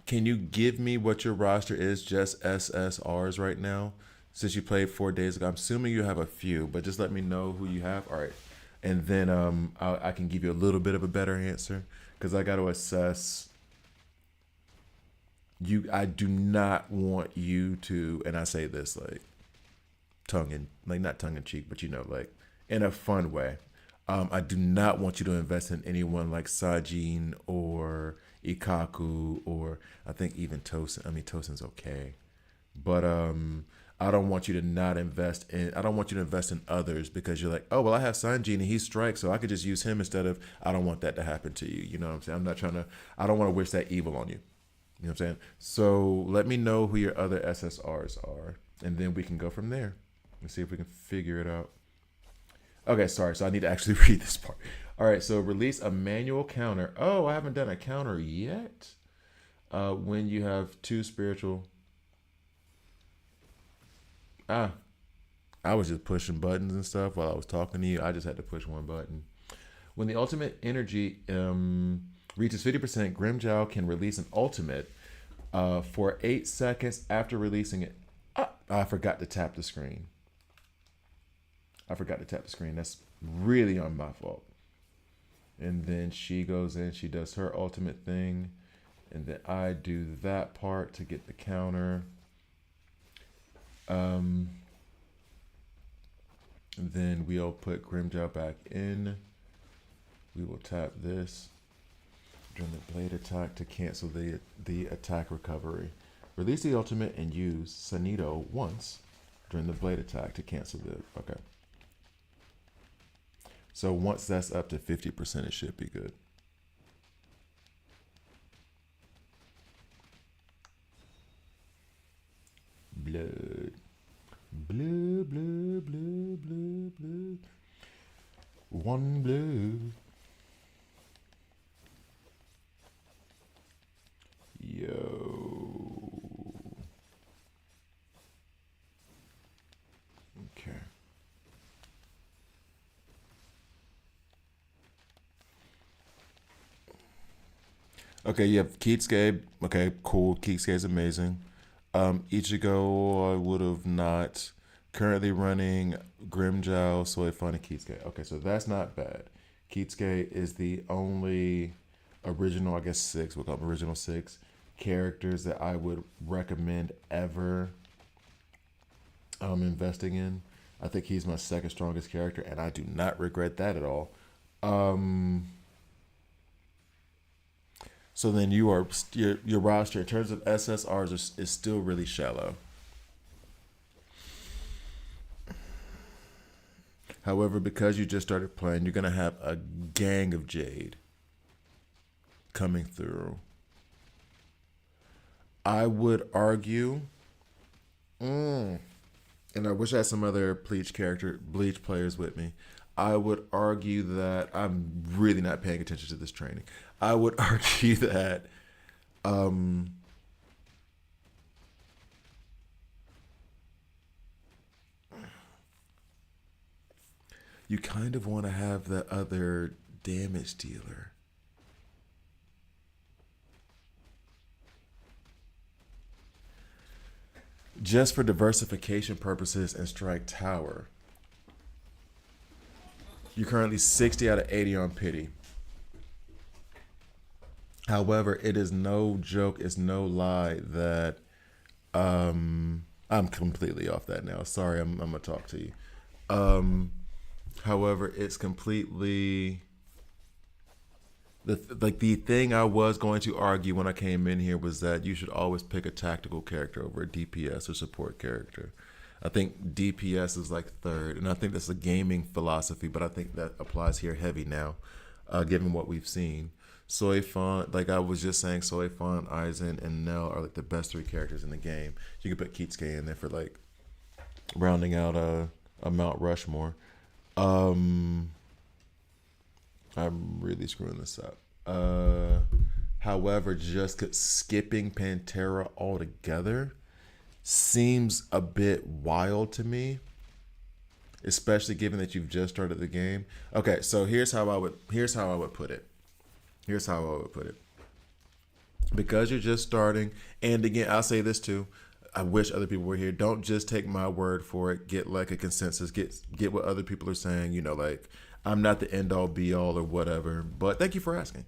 Can you give me what your roster is, just SSRs right now? Since you played 4 days ago, I'm assuming you have a few, but just let me know who you have. All right, and then I can give you a little bit of a better answer, because I got to assess you. I do not want you to, and I say this like not tongue in cheek, but like in a fun way. I do not want you to invest in anyone like Sajin or Ikaku, or I think even Tosin. I mean, Tosin's okay, but I don't want you to not invest in. I don't want you to invest in others because you're like, oh well, I have Sanjin and he's strike, so I could just use him instead of. I don't want that to happen to you. You know what I'm saying? I'm not trying to. I don't want to wish that evil on you. You know what I'm saying? So let me know who your other SSRs are, and then we can go from there and see if we can figure it out. Okay, sorry. So I need to actually read this part. All right. So release a manual counter. Oh, I haven't done a counter yet. When you have two spiritual. Ah, I was just pushing buttons and stuff while I was talking to you. I just had to push one button. When the ultimate energy reaches 50%, Grimjow can release an ultimate for 8 seconds after releasing it. I forgot to tap the screen. That's really on my fault. And then she goes in, she does her ultimate thing, and then I do that part to get the counter. Then we'll put Grimjow back in. We will tap this during the blade attack to cancel the attack recovery. Release the ultimate and use Sanito once during the blade attack to cancel the. Okay. So once that's up to 50%, it should be good. Blood. Blood, blood, blood, blood, blood. One blood. Yo. Okay. Okay, you have Keatsuke. Okay, cool. Keatsuke is amazing. Ichigo, I would have not. Currently running Grimjow, Soi Fon, and Keatsuke. Okay, so that's not bad. Keatsuke is the only original, I guess six, we'll call them original six characters that I would recommend ever investing in. I think he's my second strongest character, and I do not regret that at all. So then your roster in terms of SSRs is still really shallow. However, because you just started playing, you're gonna have a gang of Jade coming through. I would argue, and I wish I had some other Bleach players with me. I would argue that I'm really not paying attention to this training. I would argue that You kind of want to have the other damage dealer. Just for diversification purposes and strike tower. You're currently 60 out of 80 on pity. However, it is no joke, it's no lie that I'm completely off that now. Sorry, I'm gonna talk to you. Um, However, it's completely the thing I was going to argue when I came in here was that you should always pick a tactical character over a DPS or support character. I think DPS is like third, and I think that's a gaming philosophy, but I think that applies here heavy now, given what we've seen. Soi Fon, like I was just saying, Soi Fon, Aizen, and Nell are like the best three characters in the game. You could put Kitsuke in there for like rounding out a Mount Rushmore. Um, I'm really screwing this up. However, just skipping Pantera altogether seems a bit wild to me, especially given that you've just started the game. Okay, so here's how I would put it. Here's how I would put it. Because you're just starting, and again, I'll say this too. I wish other people were here. Don't just take my word for it. Get like a consensus. Get what other people are saying. Like I'm not the end all be all or whatever. But thank you for asking.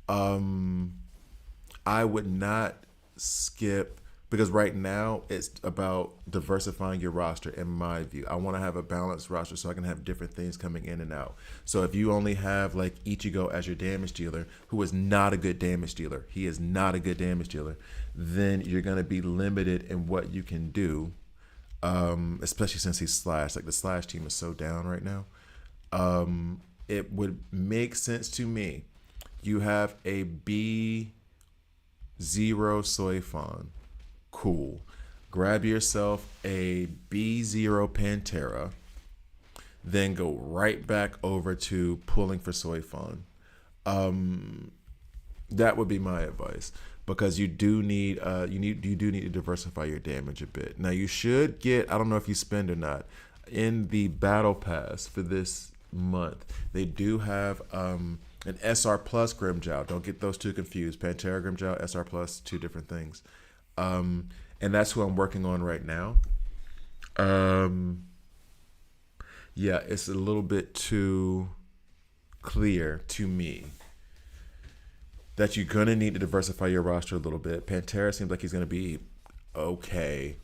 I would not skip because right now it's about diversifying your roster. In my view, I want to have a balanced roster so I can have different things coming in and out. So if you only have like Ichigo as your damage dealer, who is not a good damage dealer, he is not a good damage dealer, then you're going to be limited in what you can do, especially since he's Slash. Like the Slash team is so down right now. It would make sense to me. You have a B0 Soi Fon. Cool. Grab yourself a B0 Pantera, then go right back over to pulling for Soi Fon. That would be my advice because you do need to diversify your damage a bit. Now you should get, I don't know if you spend or not, in the battle pass for this month they do have an SR plus Grimjow. Don't get those two confused. Pantera Grimjow, SR plus, two different things. And that's who I'm working on right now. Yeah, it's a little bit too clear to me that you're gonna need to diversify your roster a little bit. Pantera seems like he's gonna be okay,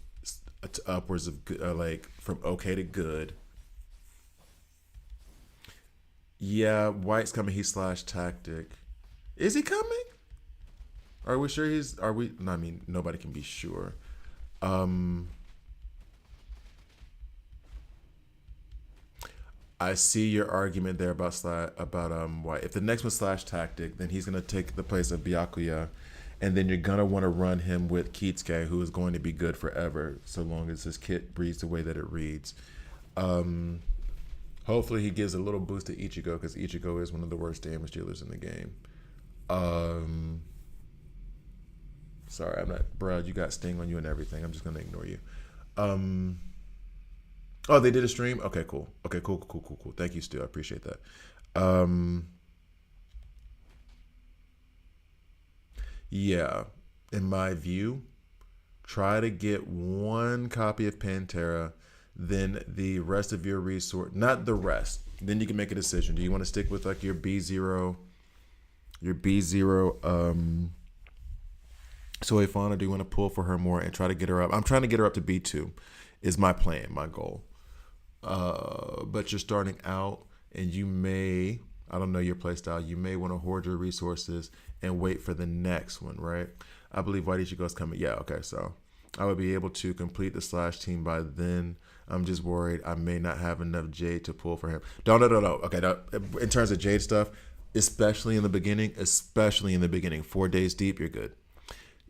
upwards of like from okay to good. Yeah, White's coming. He's Slash tactic. Is he coming? Are we sure he's? Are we? No, I mean, nobody can be sure. I see your argument there about White. If the next one's Slash tactic, then he's gonna take the place of Byakuya, and then you're gonna want to run him with Kitsuke, who is going to be good forever, so long as his kit reads the way that it reads. Hopefully, he gives a little boost to Ichigo because Ichigo is one of the worst damage dealers in the game. Sorry, I'm not, bro. You got Sting on you and everything. I'm just gonna ignore you. Oh, they did a stream. Okay, cool. Okay, cool. Thank you, Stu. I appreciate that. Yeah, in my view, try to get one copy of Pantera, then the rest of your resource. Not the rest. Then you can make a decision. Do you want to stick with like your B0, Soi Fon, or do you want to pull for her more and try to get her up? I'm trying to get her up to B2 is my plan, my goal. But you're starting out and you may, I don't know your play style, you may want to hoard your resources and wait for the next one, right? I believe White Ichigo is coming. Yeah, okay, so I would be able to complete the Slash team by then. I'm just worried I may not have enough Jade to pull for him. No. Okay, in terms of Jade stuff, especially in the beginning, 4 days deep, you're good.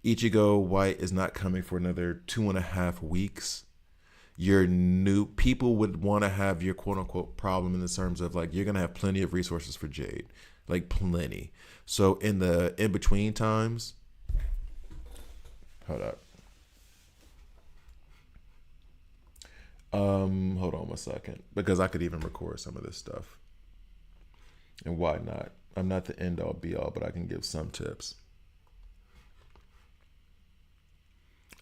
Ichigo White is not coming for another 2.5 weeks. Your new people would want to have your quote unquote problem in the terms of like you're gonna have plenty of resources for Jade, like plenty. So in the in between times, hold up. Hold on one second, because I could even record some of this stuff. And why not? I'm not the end all be all, but I can give some tips.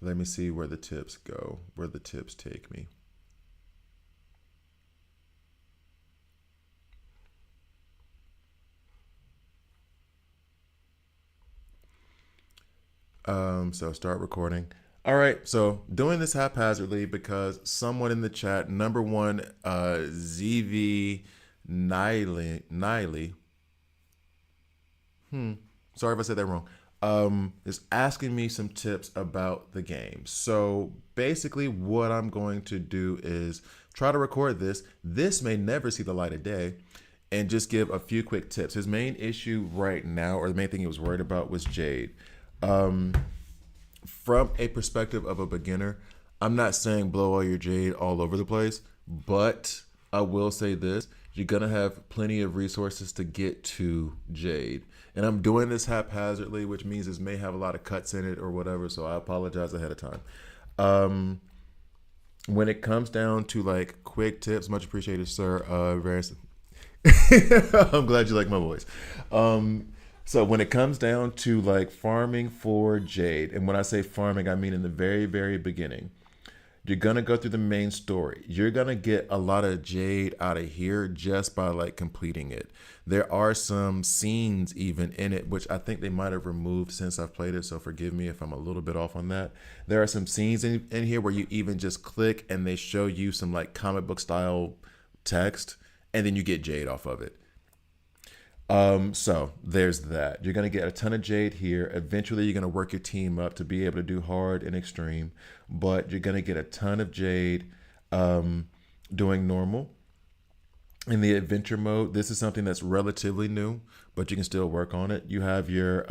Let me see where the tips go, where the tips take me. So start recording. All right, so doing this haphazardly because someone in the chat, number one, ZV Niley, sorry if I said that wrong, is asking me some tips about the game. So basically, what I'm going to do is try to record this. This may never see the light of day, and just give a few quick tips. His main issue right now, or the main thing he was worried about, was Jade. From a perspective of a beginner, I'm not saying blow all your Jade all over the place, but I will say this: you're gonna have plenty of resources to get to Jade. And I'm doing this haphazardly, which means this may have a lot of cuts in it or whatever, so I apologize ahead of time. When it comes down to like quick tips, much appreciated, sir. I'm glad you like my voice. So when it comes down to like farming for Jade, and when I say farming, I mean in the very, very beginning, you're gonna go through the main story. You're gonna get a lot of Jade out of here just by like completing it. There are some scenes even in it, which I think they might have removed since I've played it, so forgive me if I'm a little bit off on that. There are some scenes in here where you even just click and they show you some like comic book style text, and then you get Jade off of it. So there's that. You're gonna get a ton of Jade here. Eventually, you're gonna work your team up to be able to do hard and extreme, but you're gonna get a ton of Jade doing normal. In the adventure mode, this is something that's relatively new, but you can still work on it. You have your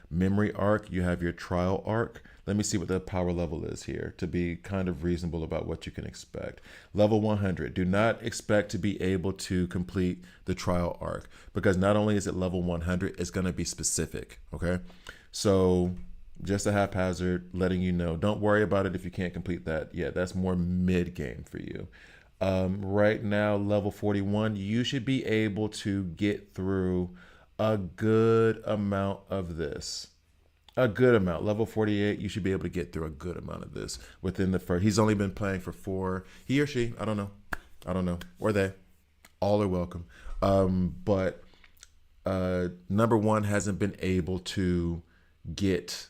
memory arc, you have your trial arc. Let me see what the power level is here to be kind of reasonable about what you can expect. Level 100. Do not expect to be able to complete the trial arc, because not only is it level 100, it's going to be specific. Okay. So just a haphazard letting you know, don't worry about it if you can't complete that yet. That's more mid game for you. Right now, level 41, you should be able to get through a good amount of this. A good amount. Level 48, you should be able to get through a good amount of this within the first. He's only been playing for 4. He or she, I don't know. I don't know. Or they. All are welcome. But number one hasn't been able to get,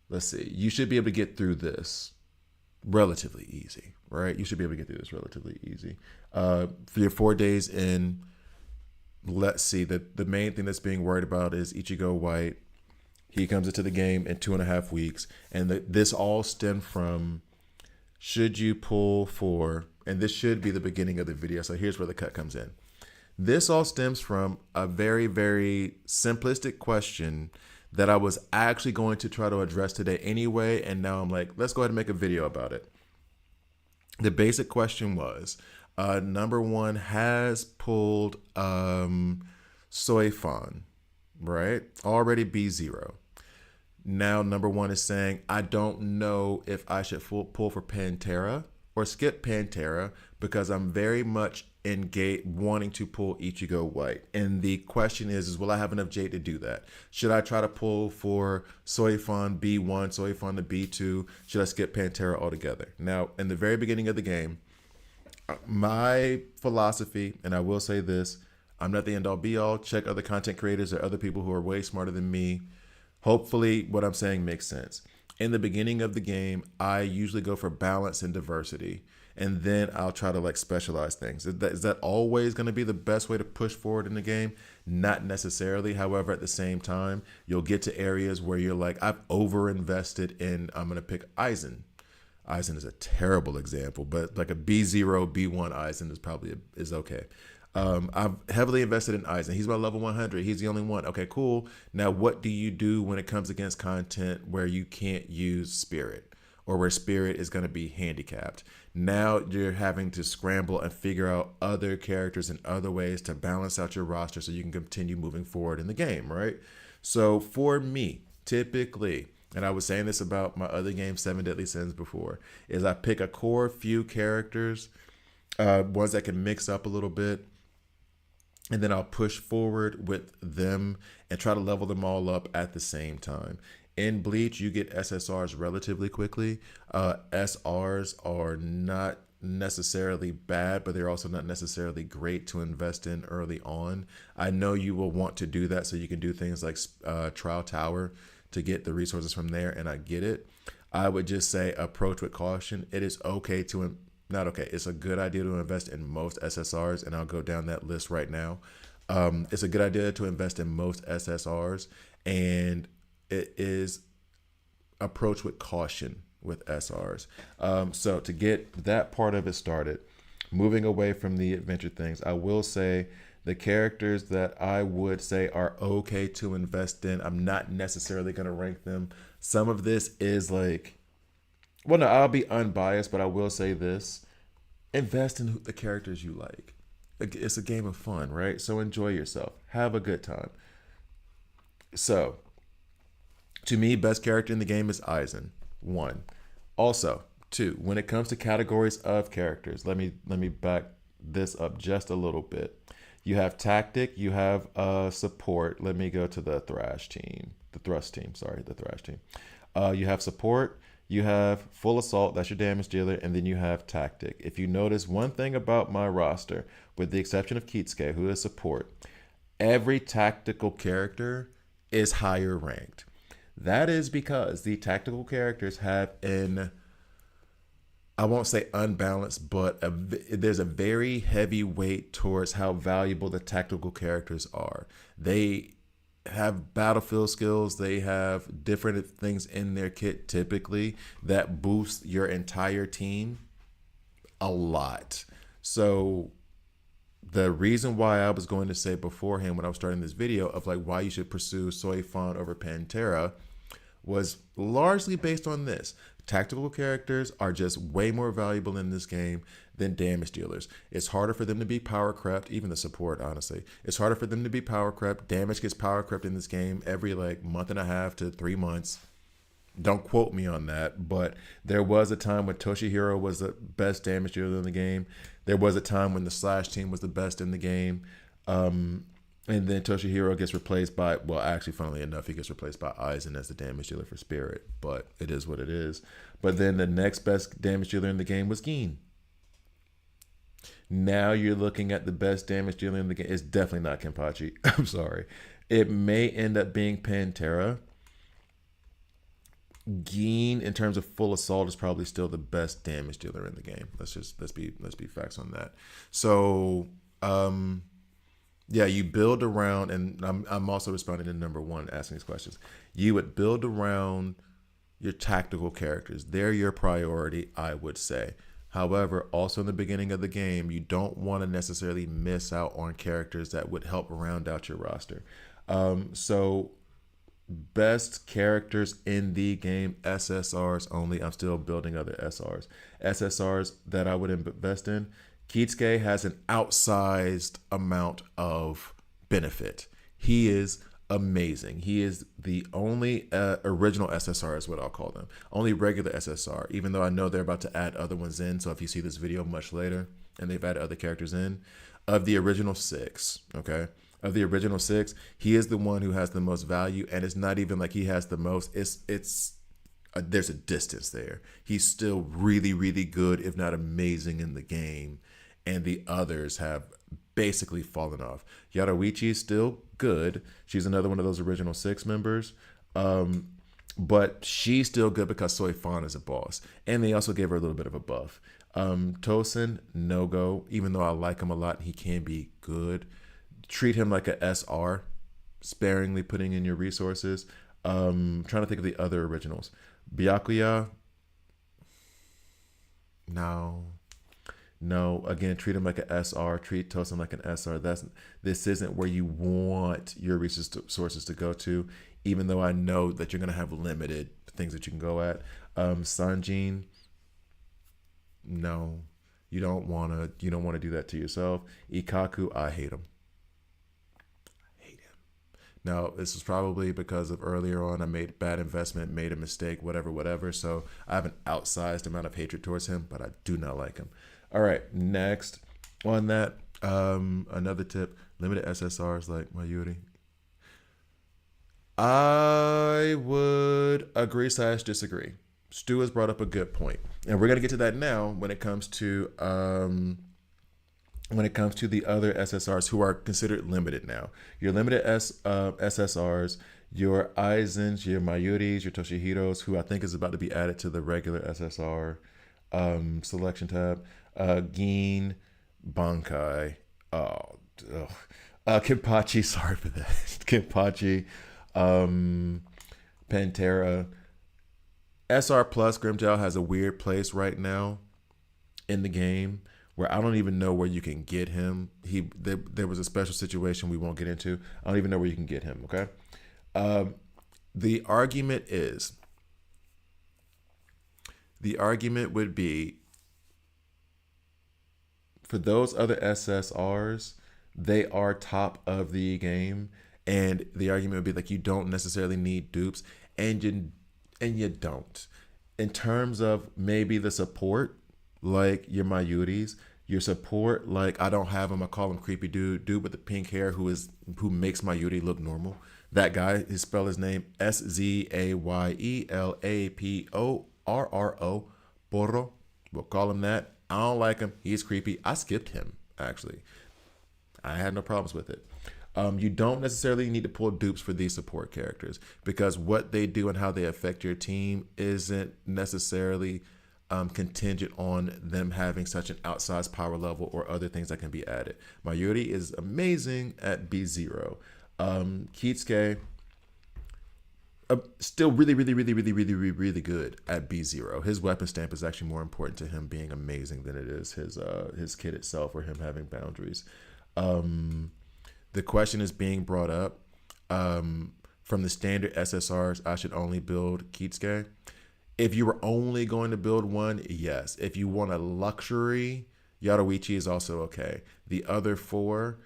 let's see, you should be able to get through this relatively easy, right? You should be able to get through this relatively easy. For your 4 days in, let's see, the main thing that's being worried about is Ichigo White. He comes into the game in 2.5 weeks, and this all stemmed from, should you pull for, and this should be the beginning of the video, so here's where the cut comes in. This all stems from a very, very simplistic question that I was actually going to try to address today anyway, and now I'm like, let's go ahead and make a video about it. The basic question was, number one has pulled Soi Fon, right? Already B0. Now number one is saying, I don't know if I should pull for Pantera or skip Pantera, because I'm very much engaged wanting to pull Ichigo White. And the question is will I have enough Jade to do that? Should I try to pull for Soi Fon B1, Soi Fon to B2? Should I skip Pantera altogether? Now, in the very beginning of the game, my philosophy, and I will say this, I'm not the end all be all. Check other content creators or other people who are way smarter than me. Hopefully what I'm saying makes sense. In the beginning of the game, I usually go for balance and diversity, and then I'll try to like specialize things. Is that always going to be the best way to push forward in the game? Not necessarily. However, at the same time, you'll get to areas where you're like, I've over-invested in, I'm going to pick Aizen. Aizen is a terrible example, but like a B0, B1 Aizen is probably is okay. I've heavily invested in Aizen. He's about level 100. He's the only one. Okay, cool. Now, what do you do when it comes against content where you can't use Spirit, or where Spirit is going to be handicapped? Now you're having to scramble and figure out other characters and other ways to balance out your roster so you can continue moving forward in the game, right? So for me, typically, and I was saying this about my other game, Seven Deadly Sins, before, is I pick a core few characters, ones that can mix up a little bit, and then I'll push forward with them and try to level them all up at the same time. In Bleach, you get SSRs relatively quickly. SRs are not necessarily bad, but they're also not necessarily great to invest in early on. I know you will want to do that so you can do things like Trial Tower to get the resources from there, and I get it. I would just say approach with caution. It is okay to not okay. It's a good idea to invest in most SSRs, and I'll go down that list right now. It's a good idea to invest in most SSRs, and it is approach with caution with SRs. So to get that part of it started, moving away from the adventure things, I will say the characters that I would say are okay to invest in, I'm not necessarily going to rank them. Some of this is like, well, no, I'll be unbiased, but I will say this: invest in the characters you like. It's a game of fun, right? So enjoy yourself, have a good time. So, to me, best character in the game is Aizen. One. Also, two. When it comes to categories of characters, let me back this up just a little bit. You have tactic, you have support. Let me go to the thrash team, the thrust team. Sorry, the thrash team. You have support, you have full assault, that's your damage dealer, and then you have tactic. If you notice one thing about my roster, with the exception of Kitsuke, who is support, every tactical character is higher ranked. That is because the tactical characters have an, I won't say unbalanced, but there's a very heavy weight towards how valuable the tactical characters are. They have battlefield skills. They have different things in their kit typically that boost your entire team a lot. So the reason why I was going to say beforehand when I was starting this video of like why you should pursue Soi Fon over Pantera was largely based on this. Tactical characters are just way more valuable in this game than damage dealers. It's harder for them to be power crept, even the support, honestly. It's harder for them to be power crept. Damage gets power crept in this game every like month and a half to 3 months. Don't quote me on that, but there was a time when Toshihiro was the best damage dealer in the game. There was a time when the Slash team was the best in the game. And then Toshihiro gets replaced by, well, actually, funnily enough, he gets replaced by Aizen as the damage dealer for Spirit, but it is what it is. But then the next best damage dealer in the game was Gin. Now you're looking at the best damage dealer in the game. It's definitely not Kenpachi. I'm sorry. It may end up being Pantera. Gin, in terms of full assault, is probably still the best damage dealer in the game. Let's be facts on that. So, yeah, you build around, and I'm also responding to number one, asking these questions. You would build around your tactical characters. They're your priority, I would say. However, also in the beginning of the game, you don't want to necessarily miss out on characters that would help round out your roster. So best characters in the game, SSRs only. I'm still building other SRs. SSRs that I would invest in. Kitsuke has an outsized amount of benefit. He is amazing. He is the only original SSR is what I'll call them. Only regular SSR, even though I know they're about to add other ones in. So if you see this video much later and they've added other characters in, of the original six, okay? Of the original six, he is the one who has the most value, and it's not even like he has the most. There's a distance there. He's still really, really good, if not amazing in the game, and the others have basically fallen off. Yadoichi is still good. She's another one of those original six members. But she's still good because Soi Fon is a boss. And they also gave her a little bit of a buff. Tosin, no go. Even though I like him a lot, he can be good. Treat him like a SR, sparingly putting in your resources. Trying to think of the other originals. Byakuya, no. Again, treat him like an SR. Treat Tosin like an SR. This isn't where you want your resources to go to. Even though I know that you're gonna have limited things that you can go at. Sanjin, no, you don't wanna do that to yourself. Ikaku, I hate him. Now, this is probably because of earlier on I made bad investment, made a mistake, whatever, whatever. So I have an outsized amount of hatred towards him, but I do not like him. All right, next on that, another tip: limited SSRs like Mayuri. I would agree slash disagree. Stu has brought up a good point, and we're gonna get to that now when it comes to the other SSRs who are considered limited now. Your limited SSRs, your Aizens, your Mayuris, your Toshihiros, who I think is about to be added to the regular SSR selection tab. Gin, Bankai, oh, Kenpachi, sorry for that. Kenpachi, um, Pantera. SR Plus Grimjow has a weird place right now in the game where I don't even know where you can get him. There was a special situation we won't get into. I don't even know where you can get him. Okay, um, the argument is the argument would be for those other SSRs, they are top of the game, and the argument would be like you don't necessarily need dupes, and you don't. In terms of maybe the support, like your Mayuris, your support, like I don't have him. I call him creepy dude with the pink hair who makes Mayuri look normal. That guy, he spell his name Zayelaporo. Porro. We'll call him that. I don't like him. He's creepy. I skipped him actually. I had no problems with it. You don't necessarily need to pull dupes for these support characters because what they do and how they affect your team isn't necessarily contingent on them having such an outsized power level or other things that can be added. Mayuri is amazing at B0. Kitsuke, still really, really, really, really, really, really, really good at B0. His weapon stamp is actually more important to him being amazing than it is his kit itself or him having boundaries. The question is being brought up from the standard SSRs. I should only build Kitsuke. If you were only going to build one, yes. If you want a luxury, Yadoichi is also okay. The other four,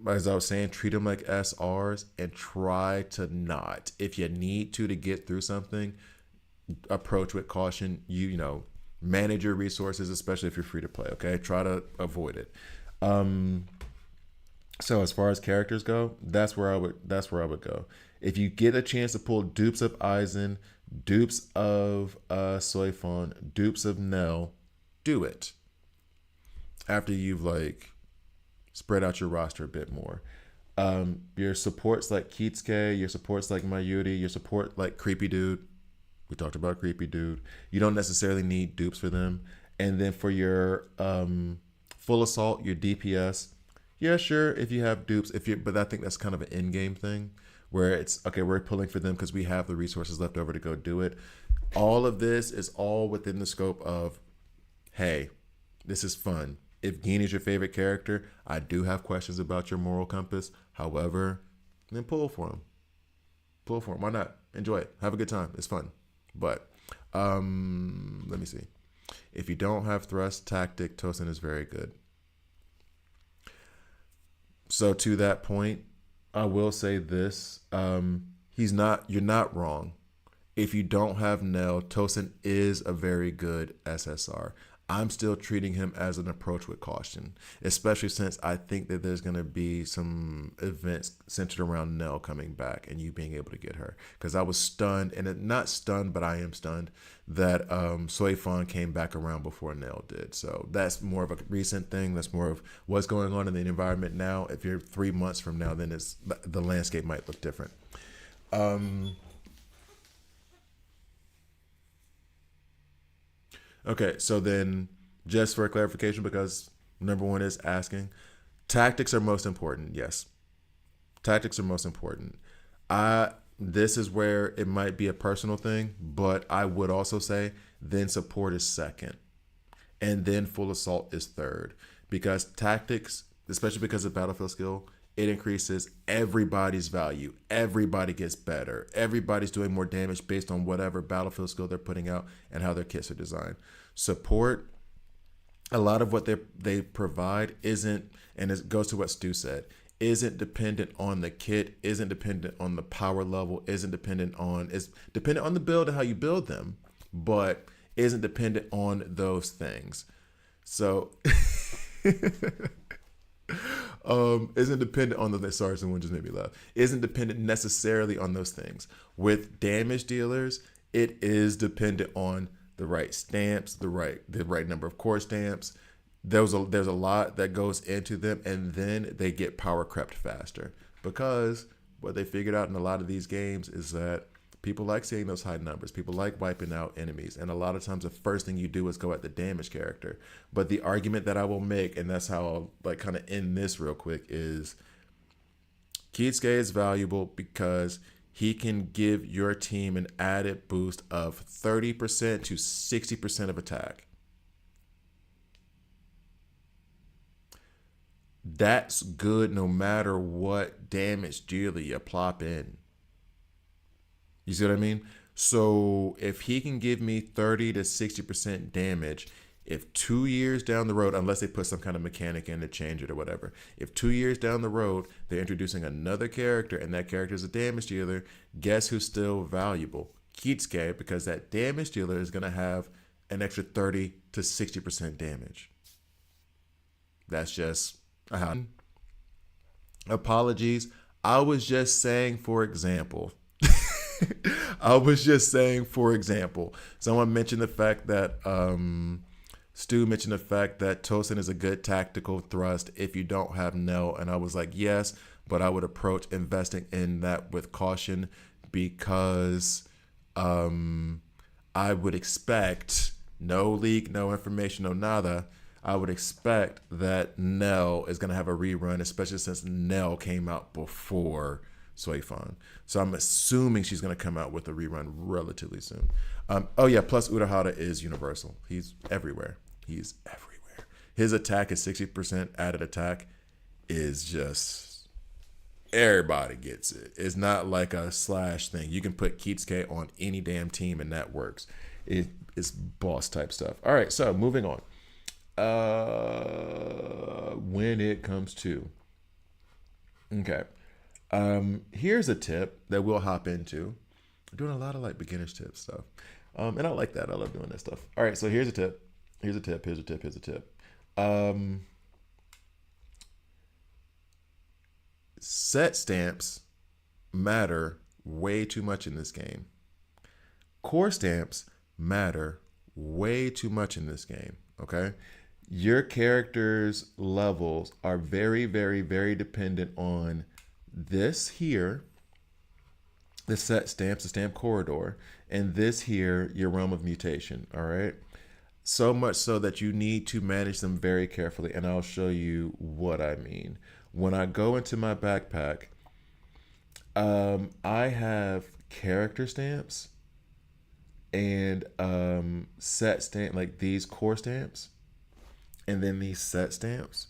as I was saying, treat them like SRs and try to not. If you need to get through something, approach with caution. Manage your resources, especially if you're free to play. Okay, try to avoid it. So as far as characters go, that's where I would go. If you get a chance to pull dupes of Aizen, dupes of Soi Fon, dupes of Nell, do it. After you've spread out your roster a bit more. Your supports like Kitsuke, your supports like Mayuri, your support like Creepy Dude. We talked about Creepy Dude. You don't necessarily need dupes for them. And then for your full assault, your DPS, yeah, sure, if you have dupes, but I think that's kind of an in-game thing where it's okay, we're pulling for them because we have the resources left over to go do it. All of this is all within the scope of, hey, this is fun. If Gin is your favorite character, I do have questions about your moral compass. However, then pull for him. Pull for him. Why not? Enjoy it. Have a good time. It's fun. But let me see. If you don't have thrust tactic, Tosin is very good. So to that point, I will say this: you're not wrong. If you don't have Nell, Tosin is a very good SSR. I'm still treating him as an approach with caution, especially since I think that there's going to be some events centered around Nell coming back and you being able to get her. Because I was stunned, and not stunned, but I am stunned that Soi Fon came back around before Nell did. So that's more of a recent thing. That's more of what's going on in the environment now. If you're 3 months from now, then the landscape might look different. Okay, so then just for clarification, because number one is asking, tactics are most important. Yes, tactics are most important. This is where it might be a personal thing, but I would also say then support is second, and then full assault is third, because tactics, especially because of battlefield skill, it increases everybody's value. Everybody gets better. Everybody's doing more damage based on whatever battlefield skill they're putting out and how their kits are designed. Support, a lot of what they provide isn't, and it goes to what Stu said, isn't dependent on the kit, isn't dependent on the power level, isn't dependent on, is dependent on the build and how you build them, but isn't dependent on those things. So isn't dependent on the, sorry, someone just made me laugh. Isn't dependent necessarily on those things. With damage dealers, it is dependent on the right stamps, the right number of core stamps. There's a lot that goes into them, and then they get power crept faster, because what they figured out in a lot of these games is that people like seeing those high numbers. People like wiping out enemies, and a lot of times the first thing you do is go at the damage character. But the argument that I will make, and that's how I'll like kind of end this real quick, is Kitsuke is valuable because he can give your team an added boost of 30% to 60% of attack. That's good no matter what damage dealer you plop in. You see what I mean? So if he can give me 30 to 60% damage, if 2 years down the road, unless they put some kind of mechanic in to change it or whatever, if 2 years down the road they're introducing another character and that character is a damage dealer, guess who's still valuable? Kitsuke, because that damage dealer is going to have an extra 30 to 60% damage. That's just how. Apologies. I was just saying, for example. I was just saying, for example, someone mentioned the fact that Stu mentioned the fact that Tosin is a good tactical thrust if you don't have Nell, and I was like, yes, but I would approach investing in that with caution, because I would expect no leak, no information, no nada. I would expect that Nell is going to have a rerun, especially since Nell came out before Soi Fon. So I'm assuming she's going to come out with a rerun relatively soon. Oh yeah, plus Urahara is universal. He's everywhere. He's everywhere. His attack is 60% added attack is just, everybody gets it. It's not like a slash thing. You can put Kitsuke on any damn team and that works. It's boss type stuff. All right, so moving on. When it comes to, okay. Here's a tip that we'll hop into. I'm doing a lot of like beginner's tip stuff. And I like that. I love doing that stuff. All right, so here's a tip. Here's a tip. Here's a tip. Here's a tip. Set stamps matter way too much in this game. Core stamps matter way too much in this game. Okay? Your character's levels are very, very, very dependent on this here, the set stamps, the stamp corridor, and this here, your realm of mutation. All right. So much so that you need to manage them very carefully. And I'll show you what I mean. When I go into my backpack, I have character stamps and set stamp, like these core stamps, and then these set stamps.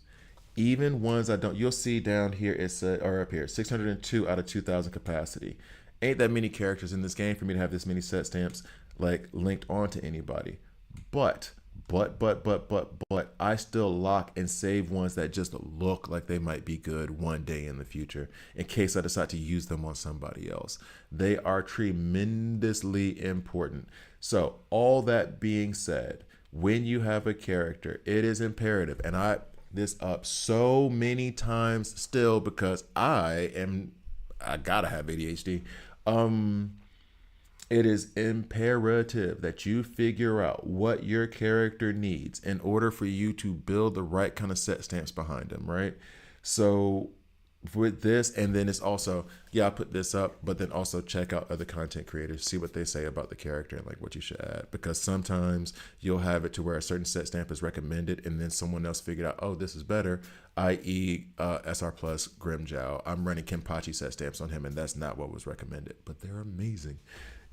Even ones I don't, you'll see down here, it's or up here, 602 out of 2,000 capacity. Ain't that many characters in this game for me to have this many set stamps like linked onto anybody. But I still lock and save ones that just look like they might be good one day in the future in case I decide to use them on somebody else. They are tremendously important. So all that being said, when you have a character, it is imperative, and I this up so many times still because I gotta have ADHD. It is imperative that you figure out what your character needs in order for you to build the right kind of set stamps behind them, right? So with this, and then it's also, I put this up, but then also check out other content creators, see what they say about the character and like what you should add, because sometimes you'll have it to where a certain set stamp is recommended and then someone else figured out, oh, this is better, i.e. SR plus Grimjow. I'm running Kenpachi set stamps on him and that's not what was recommended, but they're amazing.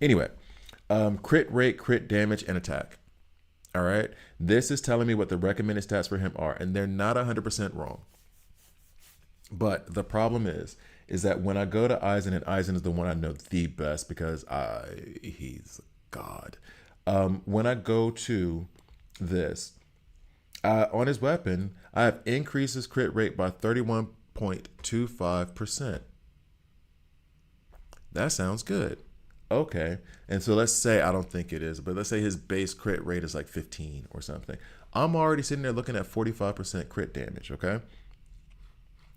Anyway, crit rate, crit damage, and attack. All right, this is telling me what the recommended stats for him are, and they're not 100% wrong. But the problem is that when I go to Aizen, and Aizen is the one I know the best because he's God. When I go to this, on his weapon, I have increased his crit rate by 31 31.25%. That sounds good. Okay. And so let's say, I don't think it is, but let's say his base crit rate is like 15 or something. I'm already sitting there looking at 45% crit damage, okay?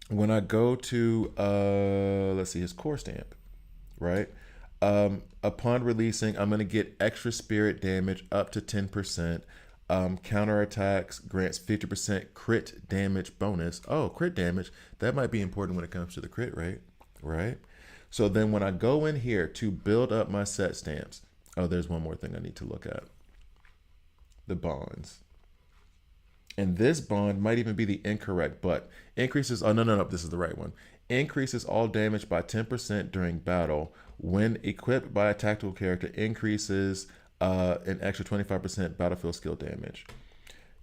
When I go to, let's see, his core stamp, right? Upon releasing, I'm going to get extra spirit damage up to 10%. Counterattacks grants 50% crit damage bonus. Oh, crit damage. That might be important when it comes to the crit rate, right? So then when I go in here to build up my set stamps, oh, there's one more thing I need to look at. The bonds. And this bond might even be the incorrect, but increases, oh, no, this is the right one. Increases all damage by 10% during battle. When equipped by a tactical character, increases an extra 25% battlefield skill damage.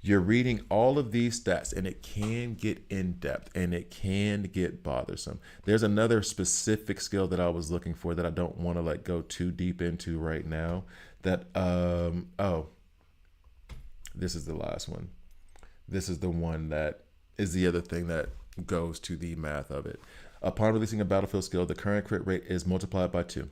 You're reading all of these stats, and it can get in depth, and it can get bothersome. There's another specific skill that I was looking for that I don't want to like go too deep into right now. That oh, this is the last one. This is the one that is the other thing that goes to the math of it. Upon releasing a battlefield skill, the current crit rate is multiplied by 2.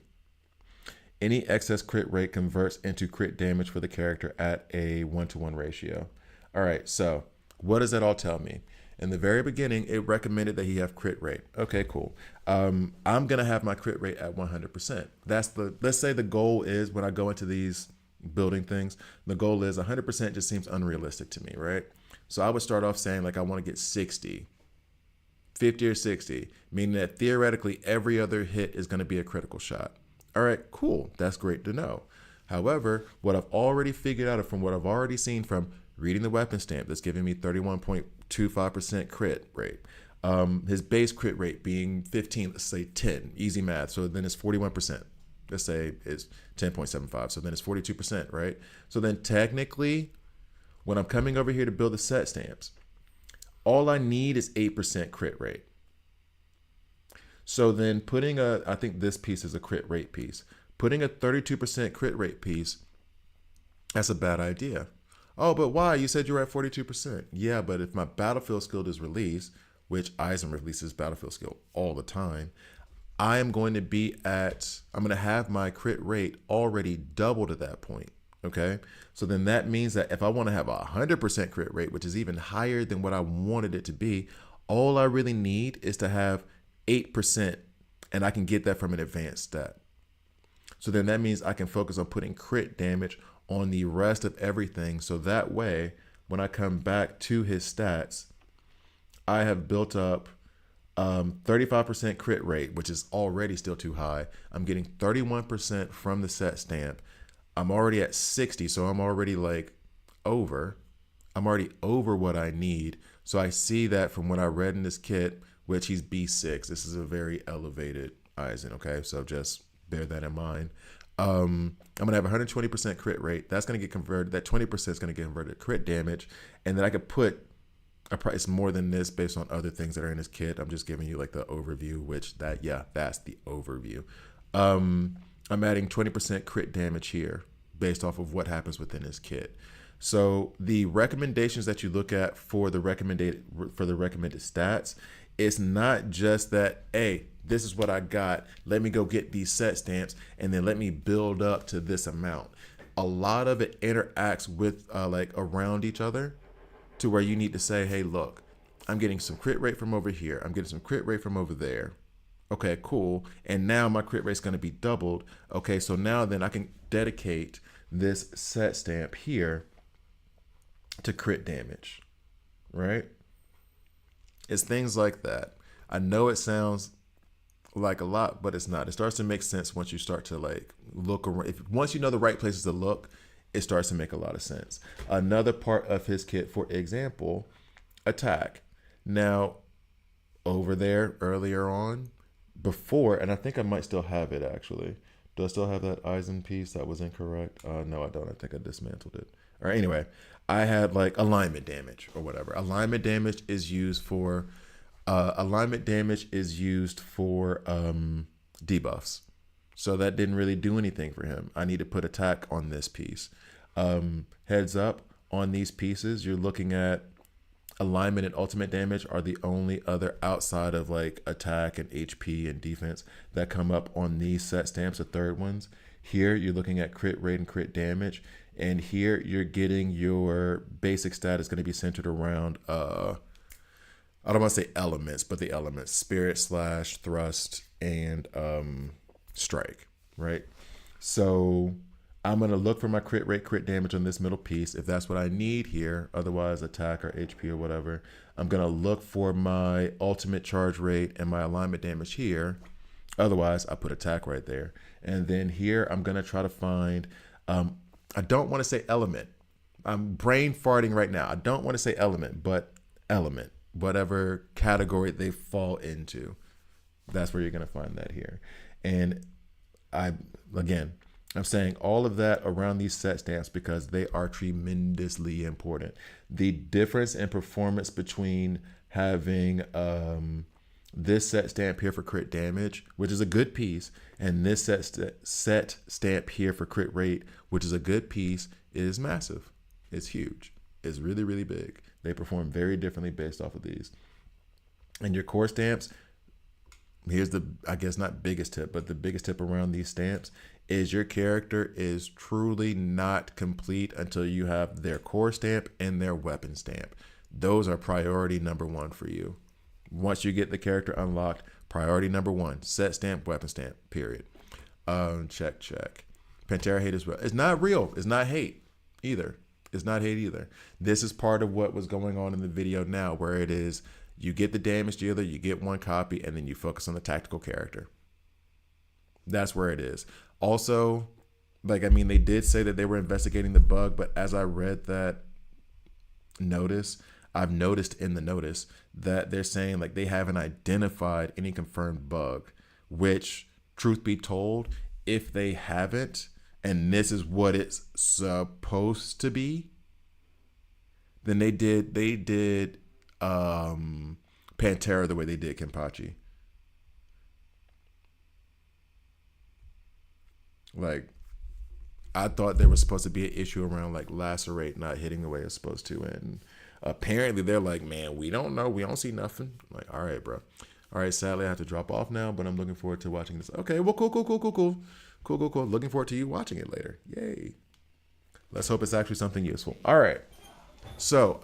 Any excess crit rate converts into crit damage for the character at a 1-to-1 ratio. All right, so what does that all tell me? In the very beginning, it recommended that he have crit rate. Okay, cool. I'm gonna have my crit rate at 100%. Let's say the goal is when I go into these building things, the goal is 100% just seems unrealistic to me, right? So I would start off saying like I want to get 60, 50 or 60, meaning that theoretically every other hit is going to be a critical shot. All right, cool. That's great to know. However, what I've already figured out from what I've already seen from reading the weapon stamp that's giving me 31.25% crit rate, his base crit rate being 15, let's say 10, easy math. So then it's 41%. Let's say it's 10.75. So then it's 42%, right? So then technically, when I'm coming over here to build the set stamps, all I need is 8% crit rate. So then putting I think this piece is a crit rate piece. Putting a 32% crit rate piece, that's a bad idea. Oh, but why? You said you were at 42%. Yeah, but if my battlefield skill is released, which Eisen releases battlefield skill all the time, I'm going to have my crit rate already doubled at that point. Okay, so then that means that if I want to have a 100% crit rate, which is even higher than what I wanted it to be, all I really need is to have 8%, and I can get that from an advanced stat. So then that means I can focus on putting crit damage on the rest of everything. So that way, when I come back to his stats, I have built up 35% crit rate, which is already still too high. I'm getting 31% from the set stamp. I'm already at 60, so I'm already like over. I'm already over what I need. So I see that from what I read in this kit, which he's B6. This is a very elevated Eisen, okay? So just bear that in mind. I'm going to have 120% crit rate. That's going to get converted. That 20% is going to get converted to crit damage. And then I could put a price more than this based on other things that are in this kit. I'm just giving you like the overview, that's the overview. I'm adding 20% crit damage here based off of what happens within this kit. So the recommendations that you look at for the recommended stats, it's not just that, hey, this is what I got. Let me go get these set stamps and then let me build up to this amount. A lot of it interacts with like around each other to where you need to say, hey, look, I'm getting some crit rate from over here. I'm getting some crit rate from over there. Okay, cool. And now my crit rate is going to be doubled. Okay, so now then I can dedicate this set stamp here to crit damage, right? It's things like that. I know it sounds like a lot, but it's not. It starts to make sense once you start to like look around. Once you know the right places to look, it starts to make a lot of sense. Another part of his kit, for example, attack. Now, over there earlier on, before, and I think I might still have it actually. Do I still have that Eisen piece that was incorrect? No, I don't. I think I dismantled it. All right, anyway, I had like alignment damage or whatever. Alignment damage is used for debuffs. So that didn't really do anything for him. I need to put attack on this piece. Heads up on these pieces, you're looking at alignment and ultimate damage are the only other outside of like attack and HP and defense that come up on these set stamps, the third ones. Here you're looking at crit rate and crit damage, and here you're getting your basic stat is going to be centered around I don't want to say elements, but the elements spirit, slash, thrust, and strike, right? So I'm going to look for my crit rate, crit damage on this middle piece if that's what I need here. Otherwise, attack or HP or whatever. I'm going to look for my ultimate charge rate and my alignment damage here. Otherwise, I put attack right there. And then here, I'm going to try to find, I don't want to say element. I'm brain farting right now. I don't want to say element, but element. Whatever category they fall into. That's where you're going to find that here. And I'm saying all of that around these set stamps because they are tremendously important. The difference in performance between having this set stamp here for crit damage, which is a good piece, and this set stamp here for crit rate, which is a good piece, is massive. It's huge. It's really, really big. They perform very differently based off of these. And your core stamps, here's the, I guess not biggest tip, but the biggest tip around these stamps is your character is truly not complete until you have their core stamp and their weapon stamp. Those are priority number one for you. Once you get the character unlocked, priority number one, set stamp, weapon stamp, period. Check. Pantera hate is real. It's not real. It's not hate either. It's not hate either. This is part of what was going on in the video now, where it is you get the damage dealer, you get one copy, and then you focus on the tactical character. That's where it is. Also, they did say that they were investigating the bug, but as I read that notice, I've noticed in the notice that they're saying like they haven't identified any confirmed bug, which, truth be told, if they haven't, and this is what it's supposed to be, then they did Pantera the way they did Kenpachi. Like, I thought there was supposed to be an issue around like lacerate not hitting the way it's supposed to, and apparently they're like, man, we don't know, we don't see nothing. I'm like, all right, bro. All right, sadly I have to drop off now, but I'm looking forward to watching this. Okay, well, cool. Looking forward to you watching it later. Yay. Let's hope it's actually something useful. All right. So,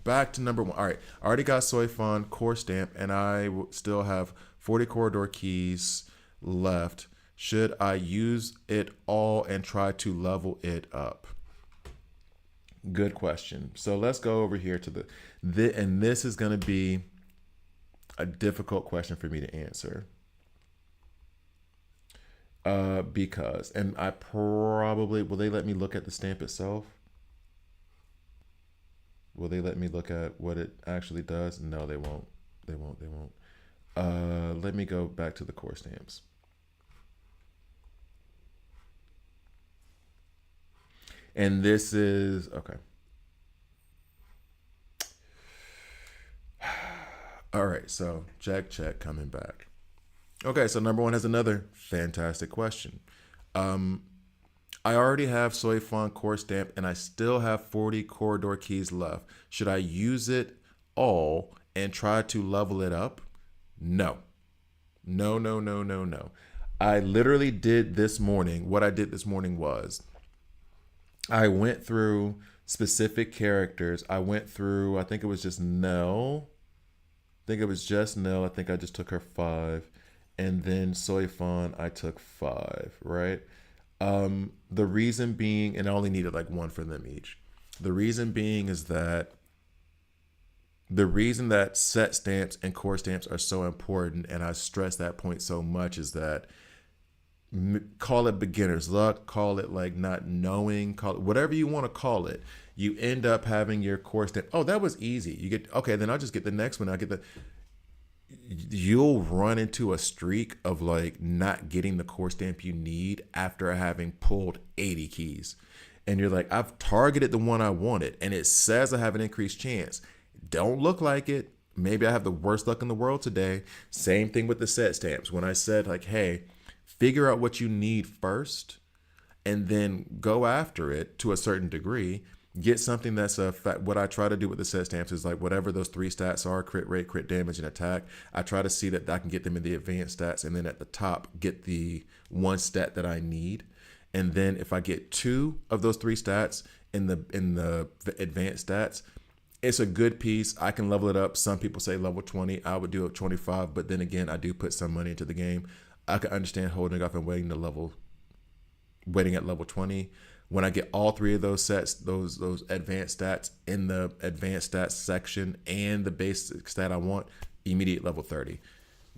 back to number one. All right. I already got Soi Fon core stamp, and I still have 40 corridor keys left. Should I use it all and try to level it up? Good question. So let's go over here to and this is going to be a difficult question for me to answer. Because, and I probably, will they let me look at the stamp itself? Will they let me look at what it actually does? No, they won't. They won't. Let me go back to the core stamps. And this is, okay. All right, so check, coming back. Okay, so number one has another fantastic question. I already have Soi Fon core stamp and I still have 40 corridor keys left. Should I use it all and try to level it up? No. I literally did this morning. What I did this morning was I went through specific characters. I went through, I think it was just Nell. I think I just took her 5. And then Soi Fon, I took 5, right? The reason being, and I only needed like 1 for them each. The reason being is that the reason that set stamps and core stamps are so important, and I stress that point so much, is that call it beginner's luck, call it like not knowing, call it whatever you want to call it. You end up having your core stamp. Oh, that was easy. You get, okay, then I'll just get the next one. You'll run into a streak of like not getting the core stamp you need after having pulled 80 keys. And you're like, I've targeted the one I wanted and it says I have an increased chance. Don't look like it. Maybe I have the worst luck in the world today. Same thing with the set stamps. When I said like, hey, figure out what you need first and then go after it to a certain degree. Get something that's a fact. What I try to do with the set stamps is like whatever those three stats are: crit rate, crit damage, and attack. I try to see that I can get them in the advanced stats, and then at the top get the one stat that I need. And then if I get two of those three stats in the advanced stats, it's a good piece. I can level it up. Some people say level 20. I would do it 25, but then again, I do put some money into the game. I can understand holding off and waiting at level 20. When I get all three of those sets, those advanced stats in the advanced stats section and the basic stat I want, immediate level 30.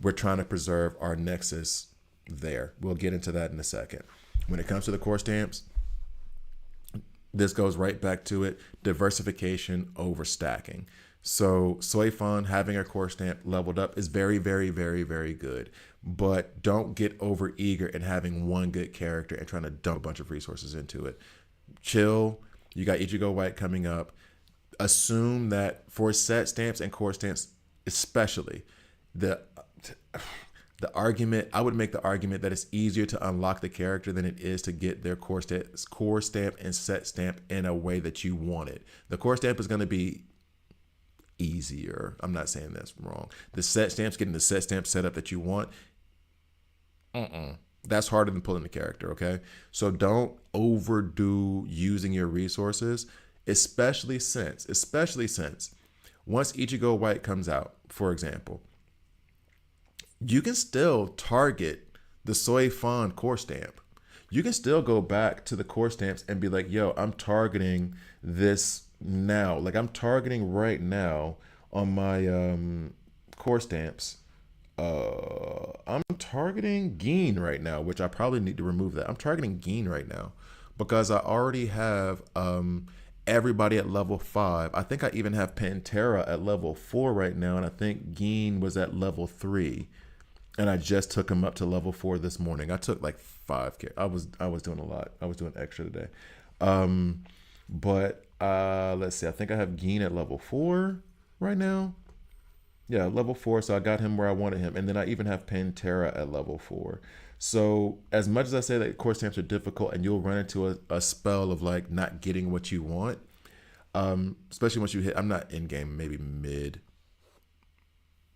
We're trying to preserve our nexus there. We'll get into that in a second. When it comes to the core stamps, this goes right back to it: diversification over stacking. So Soi Fon having a core stamp leveled up is very, very, very, very good. But don't get over eager in having one good character and trying to dump a bunch of resources into it. Chill. You got Ichigo White coming up. Assume that for set stamps and core stamps, especially, the argument, I would make the argument that it's easier to unlock the character than it is to get their core stamp and set stamp in a way that you want it. The core stamp is going to be easier. I'm not saying that's wrong. The set stamps, getting the set stamp set up that you want, that's harder than pulling the character, okay? So don't overdo using your resources, especially since once Ichigo White comes out, for example, you can still target the Soi Fon core stamp. You can still go back to the core stamps and be like, yo, I'm targeting this now. Like I'm targeting right now on my core stamps. I'm targeting Geen right now, which I probably need to remove that. I'm targeting Geen right now because I already have everybody at level 5. I think I even have Pantera at level 4 right now, and I think Geen was at level 3. And I just took him up to level 4 this morning. I took like 5K. I was doing a lot. I was doing extra today. But let's see. I think I have Geen at level 4 right now. Yeah, level 4. So I got him where I wanted him. And then I even have Pantera at level 4. So as much as I say that core stamps are difficult and you'll run into a spell of like not getting what you want, especially once you hit, I'm not in game, maybe mid,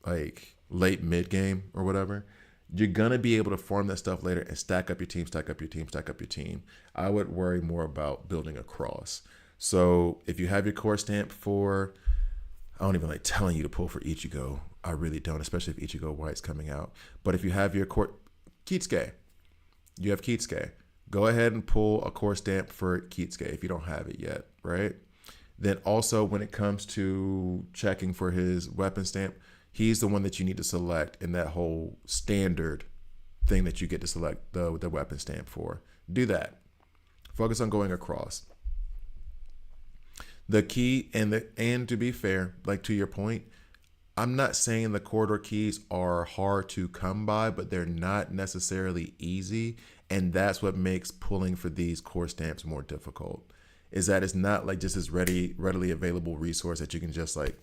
like late mid game or whatever, you're going to be able to farm that stuff later and stack up your team, stack up your team, stack up your team. I would worry more about building across. So if you have your core stamp for, I don't even like telling you to pull for Ichigo. I really don't, especially if Ichigo White's coming out. But if you have your core, Kitsuke, you have Kitsuke, go ahead and pull a core stamp for Kitsuke if you don't have it yet, right? Then also when it comes to checking for his weapon stamp, he's the one that you need to select in that whole standard thing that you get to select the weapon stamp for. Do that. Focus on going across. The key and to be fair, like to your point, I'm not saying the corridor keys are hard to come by, but they're not necessarily easy. And that's what makes pulling for these core stamps more difficult, is that it's not like just this readily available resource that you can just like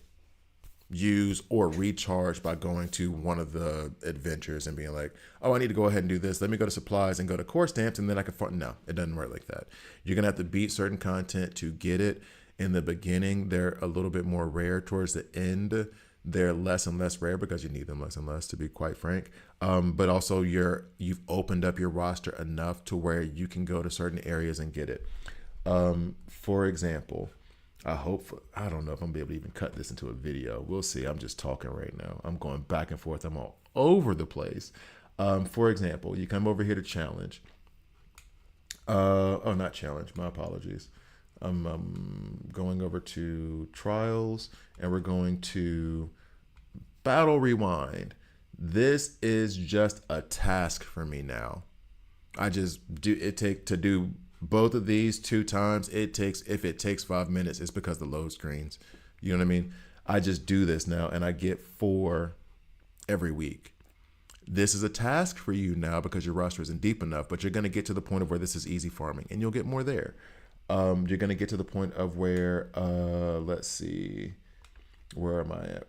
use or recharge by going to one of the adventures and being like, oh, I need to go ahead and do this. Let me go to supplies and go to core stamps and then I can find. No, it doesn't work like that. You're going to have to beat certain content to get it. In the beginning, they're a little bit more rare. Towards the end, they're less and less rare because you need them less and less, to be quite frank. But also you've opened up your roster enough to where you can go to certain areas and get it. For example, I don't know if I'm gonna be able to even cut this into a video. We'll see. I'm just talking right now. I'm going back and forth. I'm all over the place. For example, you come over here to challenge. Not challenge. My apologies. I'm going over to trials and we're going to battle rewind. This is just a task for me now. I just to do both of these 2 times. If it takes 5 minutes, it's because the load screens. You know what I mean? I just do this now and I get 4 every week. This is a task for you now because your roster isn't deep enough, but you're going to get to the point of where this is easy farming and you'll get more there. You're going to get to the point of where, let's see, where am I at?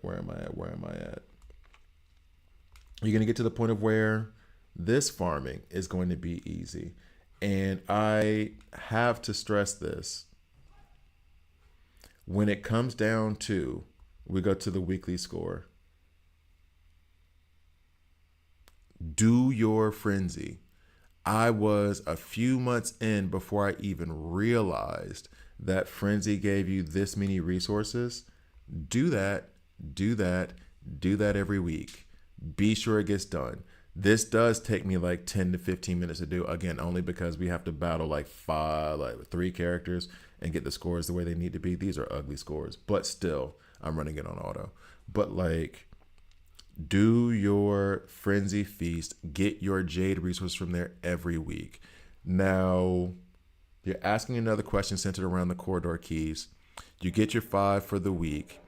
You're going to get to the point of where this farming is going to be easy. And I have to stress this. When it comes down to, we go to the weekly score. Do your frenzy. I was a few months in before I even realized that frenzy gave you this many resources. Do that, do that, do that every week. Be sure it gets done. This does take me like 10 to 15 minutes to do, again, only because we have to battle like three characters and get the scores the way they need to be. These are ugly scores, but still, I'm running it on auto. But like, do your frenzy feast, get your jade resource from there every week. Now, you're asking another question centered around the corridor keys. You get your 5 for the week.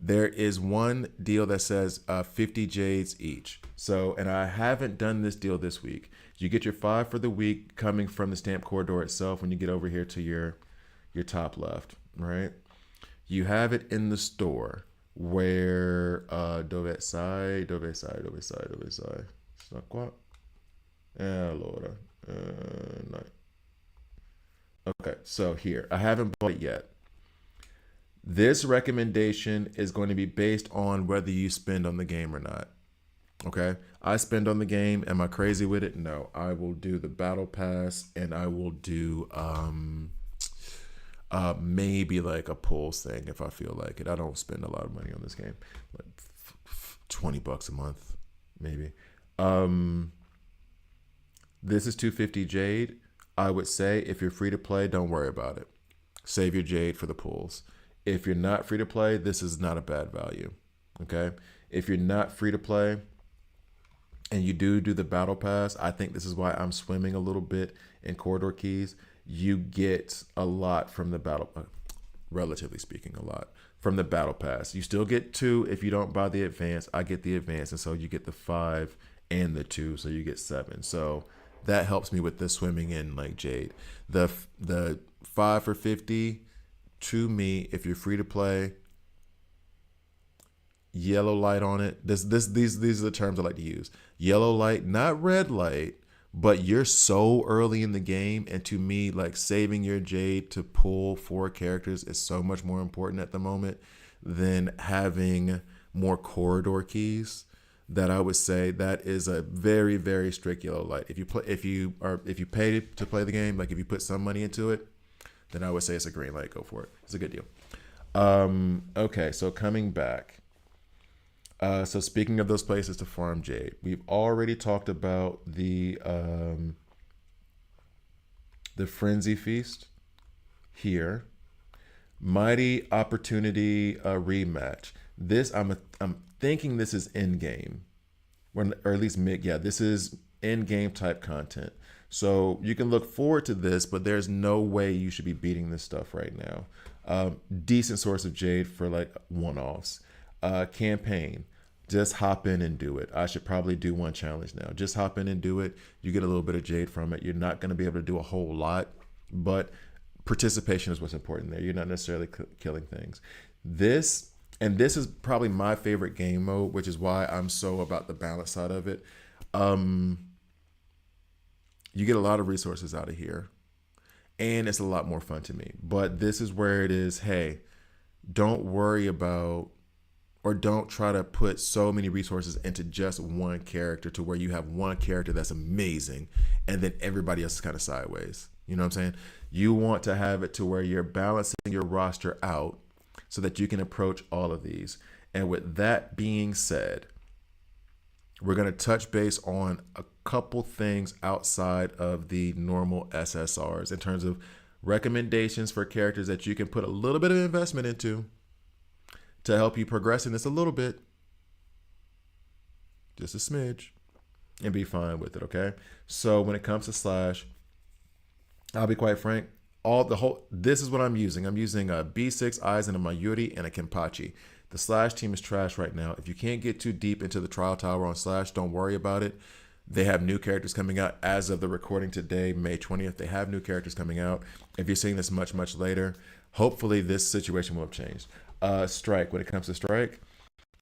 There is one deal that says 50 jades each. So, and I haven't done this deal this week. You get your 5 for the week coming from the stamp corridor itself when you get over here to your top left, right? You have it in the store where dove sai. Sta qua. Allora. No. Okay, so here. I haven't bought it yet. This recommendation is going to be based on whether you spend on the game or not. Okay, I spend on the game. Am I crazy with it? No, I will do the battle pass and I will do maybe like a pulls thing if I feel like it. I don't spend a lot of money on this game, like $20 a month, maybe. This is 250 jade. I would say if you're free to play, don't worry about it. Save your jade for the pulls. If you're not free to play, this is not a bad value. Okay. If you're not free to play and you do the battle pass, I think this is why I'm swimming a little bit in corridor keys. You get a lot from the battle, relatively speaking, a lot from the battle pass. You still get 2 if you don't buy the advance. I get the advance, and so you get the 5 and the 2, so you get 7. So that helps me with the swimming in like jade. The 5 for 50 to me, if you're free to play, yellow light on it. These are the terms I like to use. Yellow light, not red light, but you're so early in the game, and to me, like saving your jade to pull 4 characters is so much more important at the moment than having more corridor keys. That I would say that is a very, very strict yellow light. If you pay to play the game, like if you put some money into it, then I would say it's a green light. Go for it. It's a good deal. Okay, so coming back. So speaking of those places to farm jade, we've already talked about the frenzy feast here. Mighty opportunity rematch. This I'm thinking this is in game, or at least mid. Yeah, this is in game type content. So you can look forward to this, but there's no way you should be beating this stuff right now. Decent source of jade for like one-offs. Campaign. Just hop in and do it. I should probably do one challenge now. Just hop in and do it. You get a little bit of jade from it. You're not going to be able to do a whole lot, but participation is what's important there. You're not necessarily killing things. This is probably my favorite game mode, which is why I'm so about the balance side of it. You get a lot of resources out of here, and it's a lot more fun to me. But this is where it is, hey, don't worry about, or don't try to put so many resources into just one character to where you have one character that's amazing and then everybody else is kind of sideways. You know what I'm saying? You want to have it to where you're balancing your roster out so that you can approach all of these. And with that being said, we're going to touch base on a couple things outside of the normal SSRs in terms of recommendations for characters that you can put a little bit of investment into to help you progress in this a little bit, just a smidge, and be fine with it, okay? So when it comes to Slash, I'll be quite frank, this is what I'm using. I'm using a B6 Aizen, a Mayuri, and a Kenpachi. The Slash team is trash right now. If you can't get too deep into the Trial Tower on Slash, don't worry about it. They have new characters coming out as of the recording today, May 20th. They have new characters coming out. If you're seeing this much, much later, hopefully this situation will have changed. Strike, when it comes to Strike,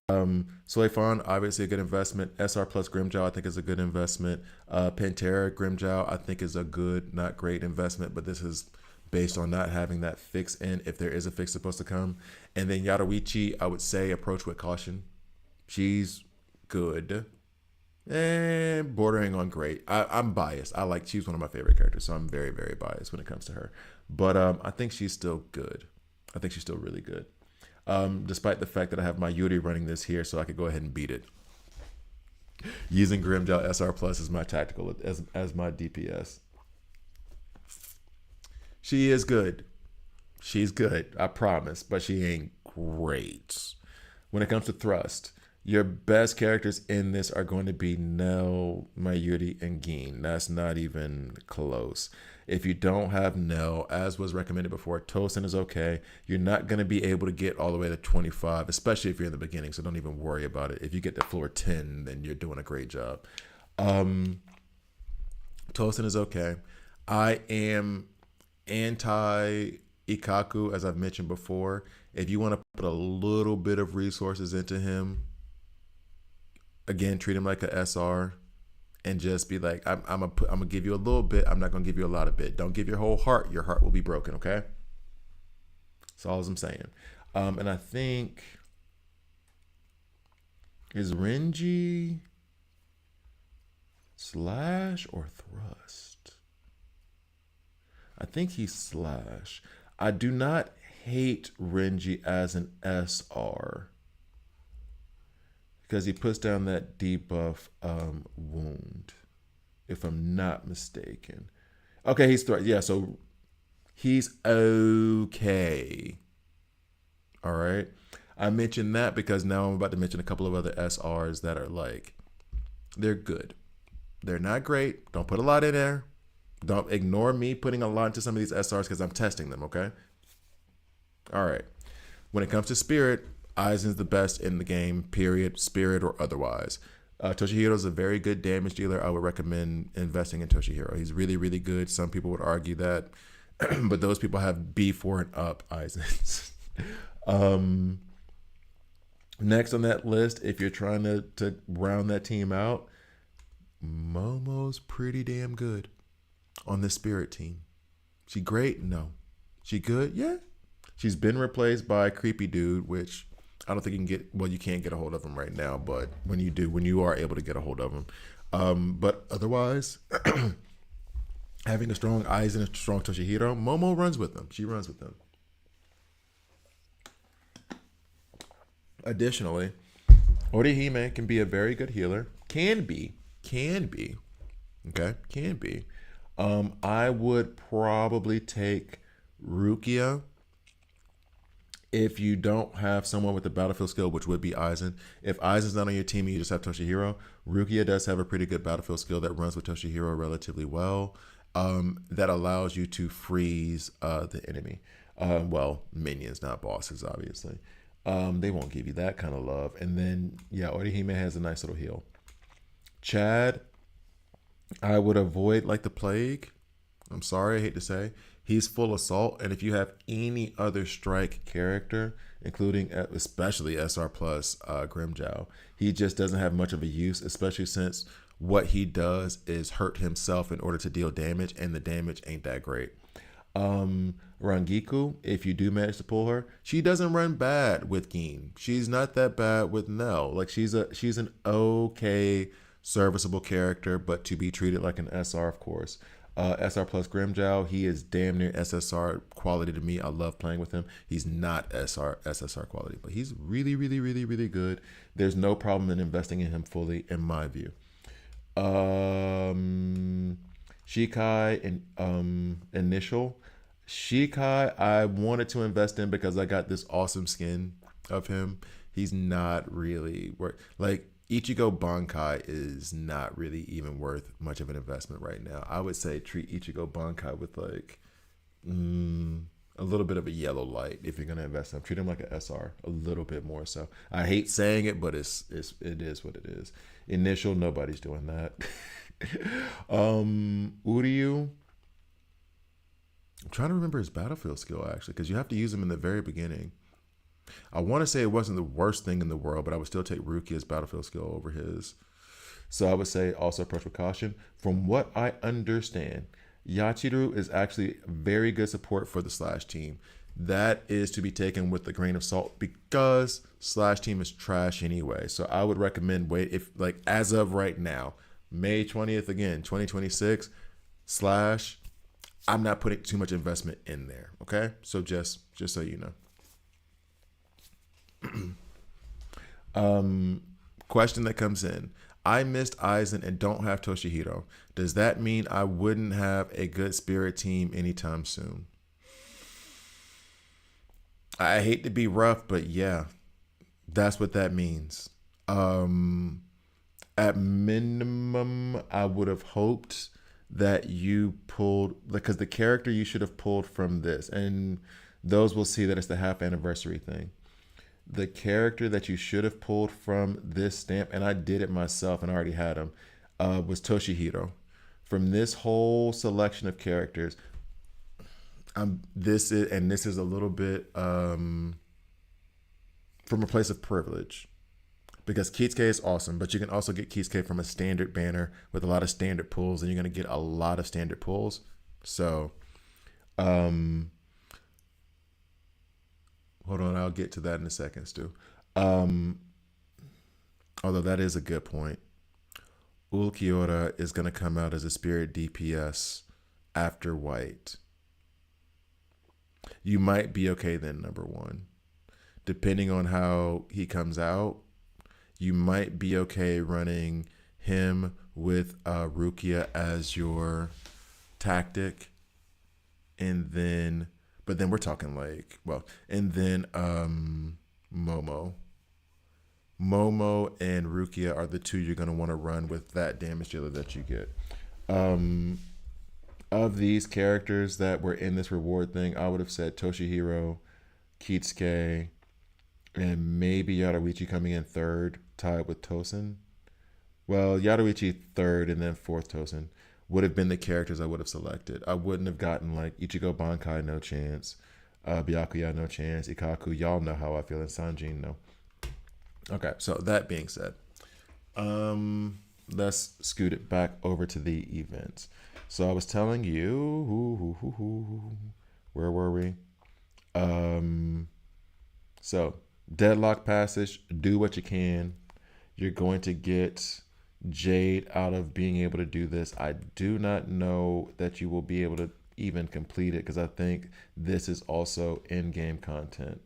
Soi Fon, obviously a good investment. SR plus Grimmjow, I think is a good investment. Pantera, Grimmjow, I think is a good, not great investment, but this is based on not having that fix in, if there is a fix supposed to come. And then Yadoichi, I would say approach with caution. She's good and bordering on great. I'm biased. She's one of my favorite characters, so I'm very, very biased when it comes to her. But I think she's still good. I think she's still really good. Despite the fact that I have my Yuri running this here, so I could go ahead and beat it. Using Grimjow SR Plus as my tactical, as my DPS. She is good. She's good, I promise, but she ain't great. When it comes to thrust, your best characters in this are going to be Nell, Mayuri, and Gin. That's not even close. If you don't have Nell, as was recommended before, Tosin is okay. You're not going to be able to get all the way to 25, especially if you're in the beginning, so don't even worry about it. If you get to floor 10, then you're doing a great job. Tosin is okay. I am anti Ikaku, as I've mentioned before. If you want to put a little bit of resources into him, again, treat him like a SR and just be like, I'm gonna give you a little bit. I'm not gonna give you a lot of bit. Don't give your whole heart. Your heart will be broken. Okay. That's all I'm saying. And I think, is Renji slash or thrust? I think he's slash. I do not hate Renji as an SR because he puts down that debuff wound, if I'm not mistaken. Okay, he's thrust. Yeah, so he's okay. All right. I mentioned that because now I'm about to mention a couple of other SRs that are like, they're good. They're not great. Don't put a lot in there. Don't ignore me putting a lot into some of these SRs because I'm testing them, okay? All right. When it comes to Spirit, Aizen's the best in the game, period, Spirit or otherwise. Toshihiro is a very good damage dealer. I would recommend investing in Toshihiro. He's really, really good. Some people would argue that, but those people have B4 and up Aizen's. Next on that list, if you're trying to round that team out, Momo's pretty damn good on the Spirit team. She great? No. She good? Yeah. She's been replaced by Creepy Dude, which I don't think you can get. Well, you can't get a hold of him right now, but when you are able to get a hold of him. But otherwise, having a strong Aizen and a strong Toshihiro, Momo runs with them. She runs with them. Additionally, Orihime can be a very good healer. Can be. Okay, can be. I would probably take Rukia if you don't have someone with the battlefield skill, which would be Aizen. If Aizen's not on your team and you just have Toshihiro, Rukia does have a pretty good battlefield skill that runs with Toshihiro relatively well, that allows you to freeze the enemy. Well, minions, not bosses, obviously. They won't give you that kind of love. And then, yeah, Orihime has a nice little heal. Chad, I would avoid like the plague. I'm sorry, I hate to say. He's full assault, and if you have any other strike character, including especially SR plus Grimjow, he just doesn't have much of a use, especially since what he does is hurt himself in order to deal damage, and the damage ain't that great. Rangiku, if you do manage to pull her, she doesn't run bad with Gin. She's not that bad with Nell. Like she's an okay serviceable character, but to be treated like an SR, of course. SR plus Grimjow, he is damn near SSR quality to me. I love playing with him. He's not SSR quality, but he's really, really, really, really good. There's no problem in investing in him fully, in my view. Shikai and Initial. Shikai, I wanted to invest in because I got this awesome skin of him. He's not really worth, like, Ichigo Bankai is not really even worth much of an investment right now. I would say treat Ichigo Bankai with like a little bit of a yellow light if you're gonna invest in him. Treat him like an SR a little bit more so. I hate saying it, but it is what it is. Initial, nobody's doing that. Uryu, I'm trying to remember his battlefield skill actually, because you have to use him in the very beginning. I want to say it wasn't the worst thing in the world, but I would still take Rukia's battlefield skill over his. So I would say also approach with caution. From what I understand, Yachiru is actually very good support for the Slash team. That is to be taken with a grain of salt because Slash team is trash anyway. So I would recommend wait if like as of right now, May 20th again, 2026, Slash. I'm not putting too much investment in there. Okay, so just so you know. Question that comes in. I missed Aizen and don't have Toshihiro. Does that mean I wouldn't have a good spirit team anytime soon? I hate to be rough, but yeah, that's what that means. Um, at minimum, I would have hoped that you pulled because the character you should have pulled from this, and those will see that it's the half anniversary thing. The character that you should have pulled from this stamp, and I did it myself and I already had him, was Toshihiro. From this whole selection of characters, this is a little bit from a place of privilege because Kitsuke is awesome, but you can also get Kitsuke from a standard banner with a lot of standard pulls, and you're gonna get a lot of standard pulls. So, um, hold on, I'll get to that in a second, Stu. Um, although that is a good point. Ulquiorra is gonna come out as a spirit DPS after White. You might be okay then, number one. Depending on how he comes out, you might be okay running him with Rukia as your tactic, and then, but then we're talking like, well, and then Momo. Momo and Rukia are the two you're going to want to run with that damage dealer that you get. Um, of these characters that were in this reward thing, I would have said Toshihiro, Kitsuke, and maybe Yadoichi coming in third, tied with Tosin. Well, Yadoichi third and then fourth Tosin would have been the characters I would have selected. I wouldn't have gotten like Ichigo Bankai, no chance. Byakuya, no chance. Ikaku, y'all know how I feel. And Sanjin, no. Okay, so that being said, let's scoot it back over to the events. So I was telling you, where were we? So Deadlock Passage, do what you can. You're going to get Jade out of being able to do this. I do not know that you will be able to even complete it because I think this is also in-game content.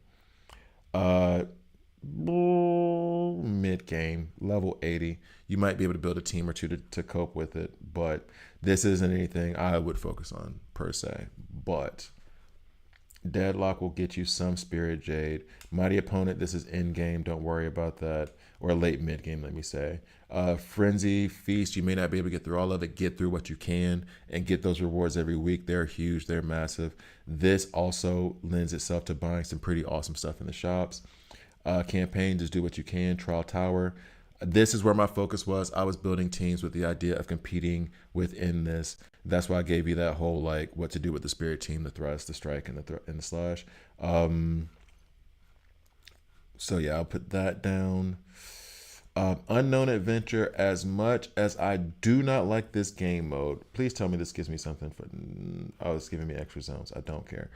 Mid-game, level 80. You might be able to build a team or two to cope with it, but this isn't anything I would focus on per se. But Deadlock will get you some Spirit Jade. Mighty Opponent, this is in-game. Don't worry about that. Or late mid-game, let me say. Frenzy, Feast, you may not be able to get through all of it. Get through what you can and get those rewards every week. They're huge. They're massive. This also lends itself to buying some pretty awesome stuff in the shops. Campaign, just do what you can. Trial Tower. This is where my focus was. I was building teams with the idea of competing within this. That's why I gave you that whole like what to do with the spirit team, the thrust, the strike, and the slash. So yeah, I'll put that down. Unknown Adventure. As much as I do not like this game mode, please tell me this gives me something for. Oh, it's giving me extra zones. I don't care.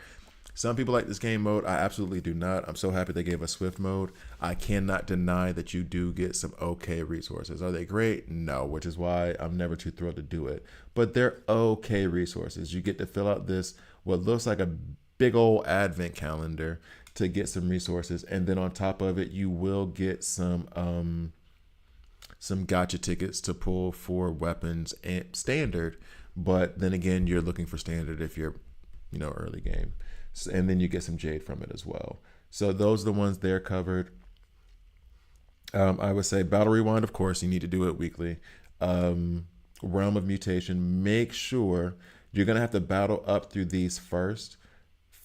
Some people like this game mode. I absolutely do not. I'm so happy they gave us Swift mode. I cannot deny that you do get some okay resources. Are they great? No, which is why I'm never too thrilled to do it. But they're okay resources. You get to fill out this, what looks like a big old advent calendar to get some resources. And then on top of it, you will get some gotcha tickets to pull for weapons and standard. But then again, you're looking for standard if you're, early game. And then you get some Jade from it as well. So those are the ones they're covered. I would say Battle Rewind, of course, you need to do it weekly. Realm of Mutation, make sure you're going to have to battle up through these first.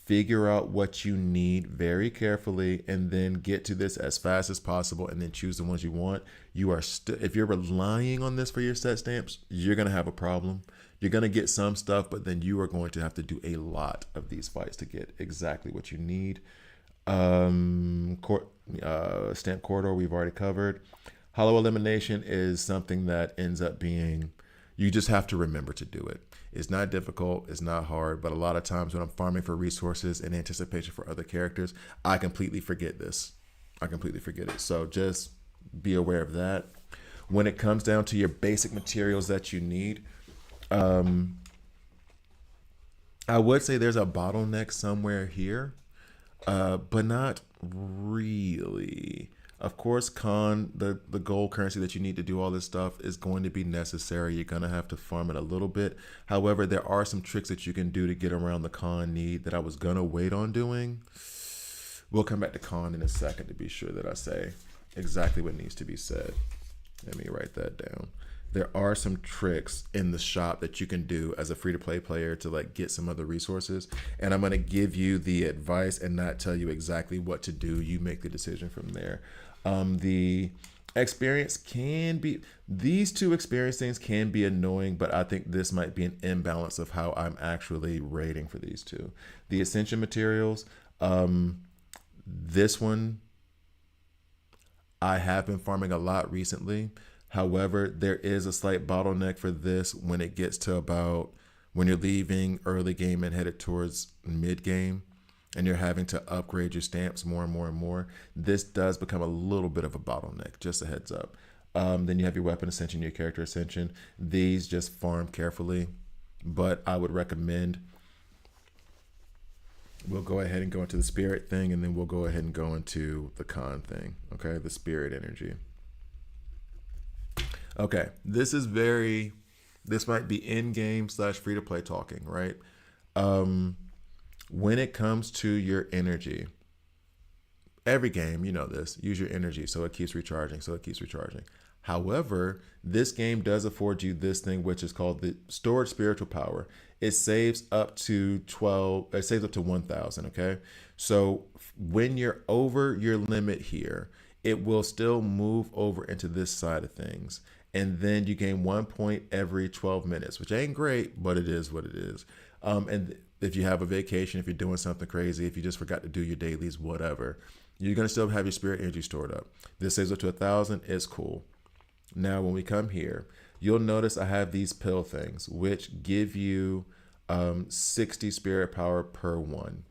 Figure out what you need very carefully and then get to this as fast as possible and then choose the ones you want. You are if you're relying on this for your set stamps, you're going to have a problem. You're going to get some stuff, but then you are going to have to do a lot of these fights to get exactly what you need. Stamp Corridor, we've already covered. Hollow Elimination is something that ends up being, You just have to remember to do it. It's not difficult, it's not hard, but a lot of times when I'm farming for resources in anticipation for other characters, I completely forget this. I completely forget it. So just be aware of that. When it comes down to your basic materials that you need, I would say there's a bottleneck somewhere here, but not really. Of course, the gold currency that you need to do all this stuff is going to be necessary. You're going to have to farm it a little bit. However, there are some tricks that you can do to get around the con need that I was going to wait on doing. We'll come back to con in a second to be sure that I say exactly what needs to be said. Let me write that down. There are some tricks in the shop that you can do as a free-to-play player to like get some other resources. And I'm going to give you the advice and not tell you exactly what to do. You make the decision from there. The experience can be, these two experience things can be annoying, but I think this might be an imbalance of how I'm actually rating for these two. The Ascension materials, this one, I have been farming a lot recently. However, there is a slight bottleneck for this when it gets to about when you're leaving early game and headed towards mid game and you're having to upgrade your stamps more and more and more. This does become a little bit of a bottleneck, just a heads up. Then you have your weapon ascension, your character ascension. These just farm carefully, but I would recommend we'll go ahead and go into the spirit thing, and then we'll go ahead and go into the con thing, okay? The spirit energy. Okay, this might be in-game / free-to-play talking, right? When it comes to your energy, every game, you know this, use your energy so it keeps recharging, However, this game does afford you this thing, which is called the stored spiritual power. It saves up to 1,000, okay? So when you're over your limit here, it will still move over into this side of things. And then you gain 1 point every 12 minutes, which ain't great, but it is what it is. And if you have a vacation, if you're doing something crazy, if you just forgot to do your dailies, whatever, you're going to still have your spirit energy stored up. This saves up to 1,000. It's cool. Now, when we come here, you'll notice I have these pill things, which give you 60 spirit power per one.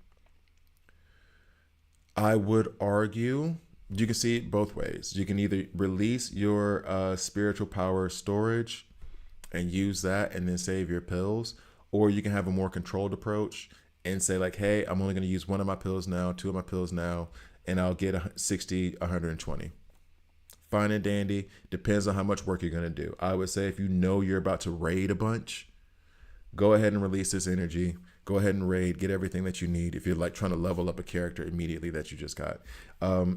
I would argue you can see it both ways. You can either release your spiritual power storage and use that and then save your pills, or you can have a more controlled approach and say like, hey, I'm only going to use one of my pills now, two of my pills now, and I'll get 60, 120. Fine and dandy. Depends on how much work you're going to do. I would say if you know you're about to raid a bunch, go ahead and release this energy. Go ahead and raid, get everything that you need. If you're like trying to level up a character immediately that you just got.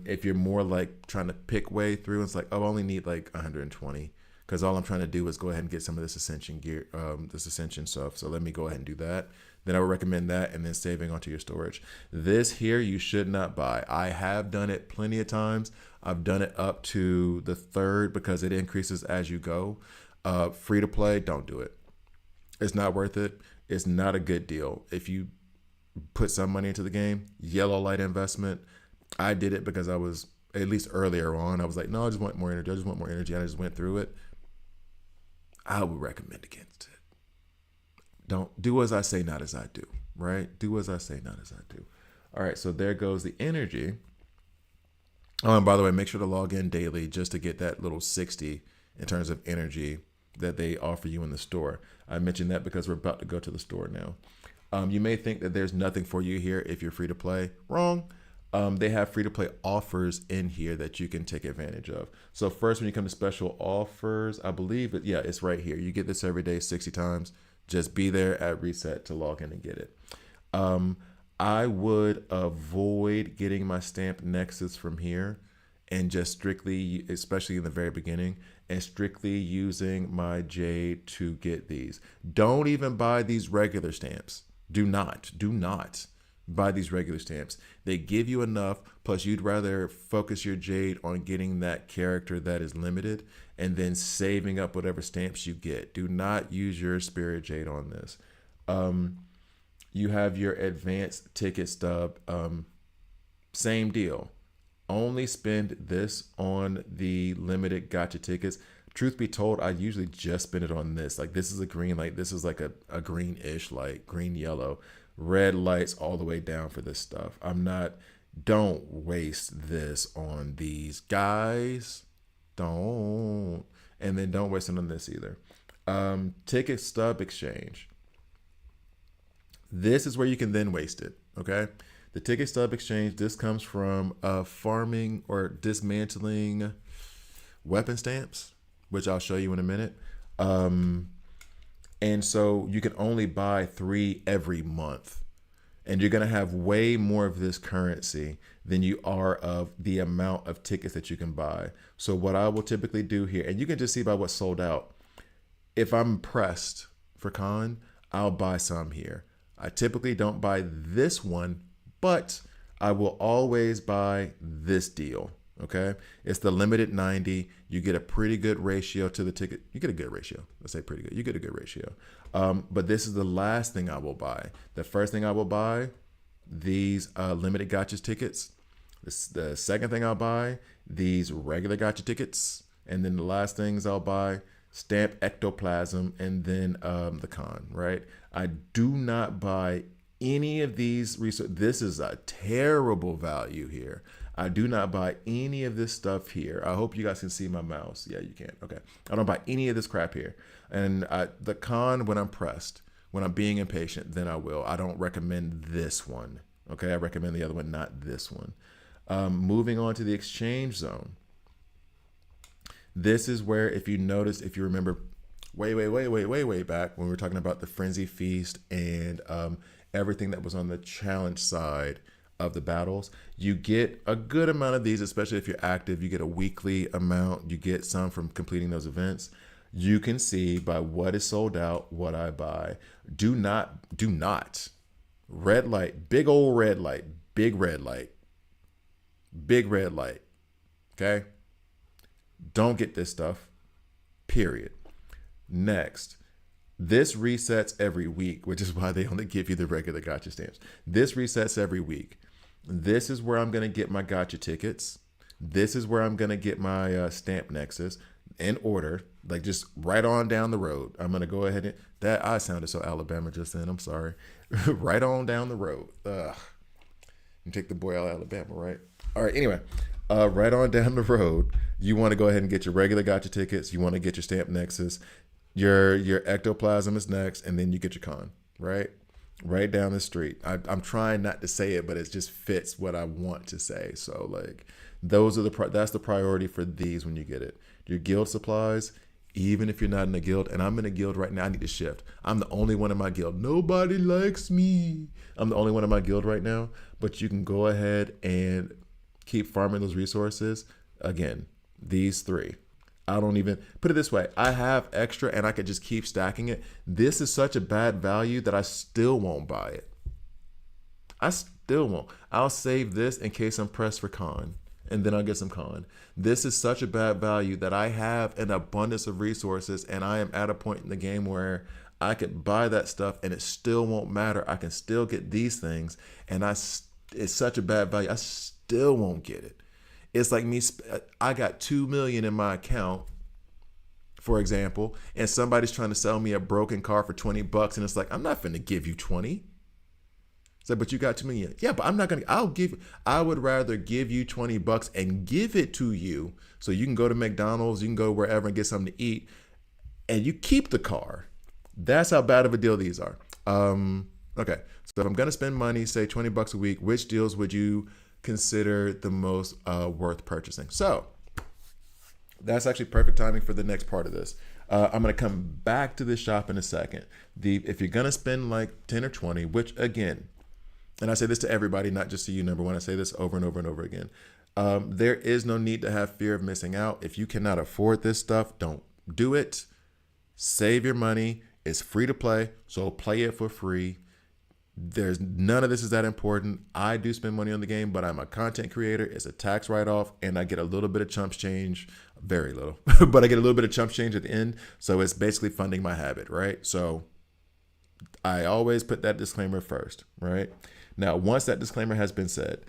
If you're more like trying to pick way through, it's like, oh, I only need like 120 because all I'm trying to do is go ahead and get some of this ascension gear, this ascension stuff. So let me go ahead and do that. Then I would recommend that and then saving onto your storage. This here you should not buy. I have done it plenty of times. I've done it up to the 3rd because it increases as you go. Free to play, don't do it. It's not worth it. It's not a good deal. If you put some money into the game, yellow light investment. I did it because I was, at least earlier on, I was like, no, I just want more energy. And I just went through it. I would recommend against it. Don't do as I say, not as I do, right? Do as I say, not as I do. All right, so there goes the energy. Oh, and by the way, make sure to log in daily just to get that little 60 in terms of energy that they offer you in the store. I mentioned that because we're about to go to the store now. You may think that there's nothing for you here if you're free to play. Wrong. They have free to play offers in here that you can take advantage of. So first, when you come to special offers, I believe it's right here. You get this every day 60 times. Just be there at reset to log in and get it. I would avoid getting my stamped nexus from here and just strictly, especially in the very beginning, and strictly using my jade to get these. Don't even buy these regular stamps. Do not buy these regular stamps. They give you enough, plus you'd rather focus your jade on getting that character that is limited and then saving up whatever stamps you get. Do not use your spirit jade on this. You have your advanced ticket stub. Same deal. Only spend this on the limited gotcha tickets. truth be told, I usually just spend it on this. Like this is a green light. This is like a greenish light, green, yellow, red lights all the way down for this stuff. Don't waste this on these guys. Don't. And then don't waste it on this either. Ticket stub exchange. This is where you can then waste it. Okay. The ticket stub exchange, this comes from farming or dismantling weapon stamps, which I'll show you in a minute. And so you can only buy 3 every month. And you're going to have way more of this currency than you are of the amount of tickets that you can buy. So what I will typically do here, and you can just see by what's sold out, if I'm pressed for con, I'll buy some here. I typically don't buy this one, but I will always buy this deal. Okay. It's the limited 90. You get a pretty good ratio to the ticket. You get a good ratio. Let's say pretty good. You get a good ratio. But this is the last thing I will buy. The first thing I will buy, these limited gotcha tickets. The second thing I'll buy, these regular gotcha tickets. And then the last things I'll buy, stamp ectoplasm, and then the con, right? I do not buy any of these resources. This is a terrible value here. I do not buy any of this stuff here. I hope you guys can see my mouse. Yeah, you can. Okay. I don't buy any of this crap here. And the con, when I'm pressed, when I'm being impatient, then I will. I don't recommend this one. Okay. I recommend the other one, not this one. Moving on to the exchange zone. This is where, if you notice, if you remember way back when we were talking about the Frenzy Feast and everything that was on the challenge side of the battles, you get a good amount of these, especially if you're active. You get a weekly amount. You get some from completing those events. You can see by what is sold out, what I buy. Do not, red light, big old red light, big red light, big red light. Okay. Don't get this stuff, period. Next, this resets every week, which is why they only give you the regular gotcha stamps. This resets every week. This is where I'm going to get my gotcha tickets. This is where I'm going to get my stamp nexus in order, like just right on down the road. I'm going to go ahead and, that I sounded so Alabama just then. I'm sorry. Right on down the road. Ugh. You take the boy out of Alabama, right? All right. Anyway, right on down the road, you want to go ahead and get your regular gotcha tickets. You want to get your stamp nexus. Your ectoplasm is next, and then you get your con, right? Right down the street. I'm trying not to say it, but it just fits what I want to say. So like those are that's the priority for these when you get it. Your guild supplies, even if you're not in a guild, and I'm in a guild right now, I need to shift. I'm the only one in my guild. Nobody likes me. I'm the only one in my guild right now, but you can go ahead and keep farming those resources. Again, these 3. I don't even put it this way. I have extra and I could just keep stacking it. This is such a bad value that I still won't buy it. I still won't. I'll save this in case I'm pressed for con, and then I'll get some con. This is such a bad value that I have an abundance of resources, and I am at a point in the game where I could buy that stuff and it still won't matter. I can still get these things, and it's such a bad value. I still won't get it. It's like me, I got 2 million in my account, for example, and somebody's trying to sell me a broken car for $20, and it's like, I'm not finna give you 20. It's like, but you got 2 million. Yeah, but I'm not gonna, I would rather give you $20 and give it to you so you can go to McDonald's, you can go wherever and get something to eat, and you keep the car. That's how bad of a deal these are. Okay, so if I'm gonna spend money, say $20 a week, which deals would you consider the most worth purchasing? So that's actually perfect timing for the next part of this. I'm going to come back to this shop in a second. If you're going to spend like 10 or 20, which again, and I say this to everybody, not just to you, number one, I say this over and over and over again. There is no need to have fear of missing out. If you cannot afford this stuff, don't do it. Save your money. It's free to play, so play it for free. There's none of this is that important. I do spend money on the game, but I'm a content creator. It's a tax write-off, and I get a little bit of chump change, very little, but I get a little bit of chump change at the end. So it's basically funding my habit, right? So I always put that disclaimer first, right? Now, once that disclaimer has been said,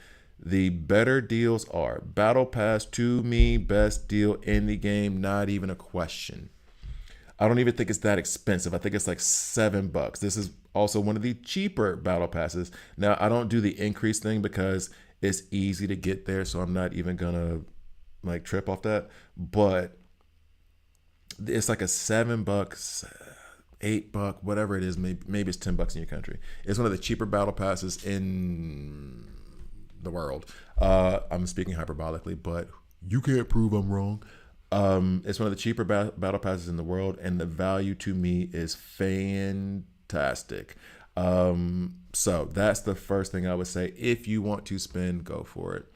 The better deals are Battle Pass to me, best deal in the game, not even a question. I don't even think it's that expensive. I think it's like $7. This is also one of the cheaper battle passes. Now I don't do the increase thing because it's easy to get there, so I'm not even gonna like trip off that. But it's like a $7, $8, whatever it is. Maybe it's $10 in your country. It's one of the cheaper battle passes in the world. I'm speaking hyperbolically, but you can't prove I'm wrong. It's one of the cheaper battle passes in the world, and the value to me is fantastic. So that's the first thing I would say. If you want to spend, go for it.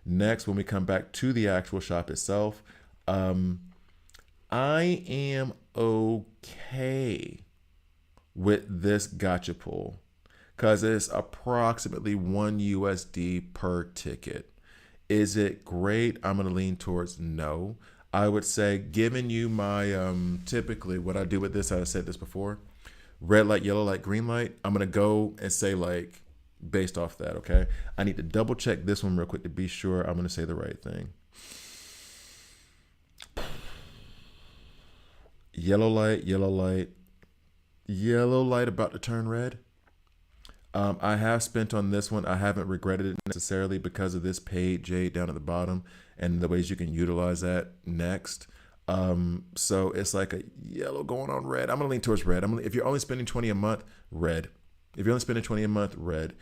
Next, when we come back to the actual shop itself, I am okay with this gacha pull because it's approximately $1 per ticket. Is it great? I'm going to lean towards no. I would say, giving you my typically what I do with this, I said this before, red light, yellow light, green light. I'm going to go and say like based off that, okay? I need to double check this one real quick to be sure I'm going to say the right thing. Yellow light, yellow light, yellow light about to turn red. I have spent on this one. I haven't regretted it necessarily because of this paid jade down at the bottom and the ways you can utilize that next. So it's like a yellow going on red. I'm gonna lean towards red. If you're only spending 20 a month, red. If you're only spending 20 a month, red.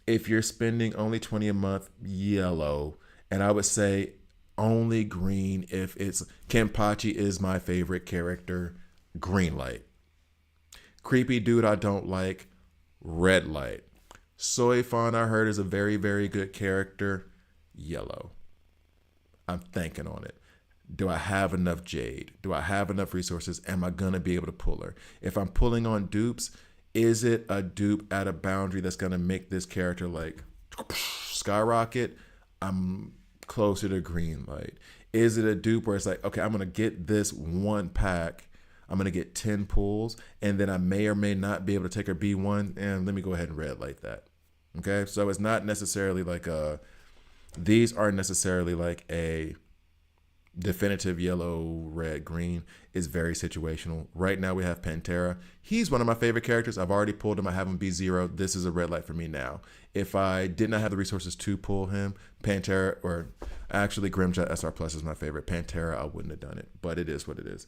If you're spending only 20 a month, yellow. And I would say only green if it's Kenpachi is my favorite character. Green light. Creepy dude I don't like. Red light. Soi Fon I heard is a very, very good character. Yellow. I'm thinking on it. Do I have enough jade? Do I have enough resources? Am I going to be able to pull her? If I'm pulling on dupes, is it a dupe at a boundary that's going to make this character like skyrocket? I'm closer to green light. Is it a dupe where it's like, okay, I'm going to get this one pack. I'm going to get 10 pulls, and then I may or may not be able to take her B1, and let me go ahead and red light that. Okay, so it's not necessarily like these aren't necessarily like a definitive yellow, red, green. Is very situational. Right now we have Pantera. He's one of my favorite characters. I've already pulled him. I have him B0. This is a red light for me now. If I did not have the resources to pull him, Pantera, or actually Grimjaw SR Plus is my favorite. Pantera, I wouldn't have done it, but it is what it is.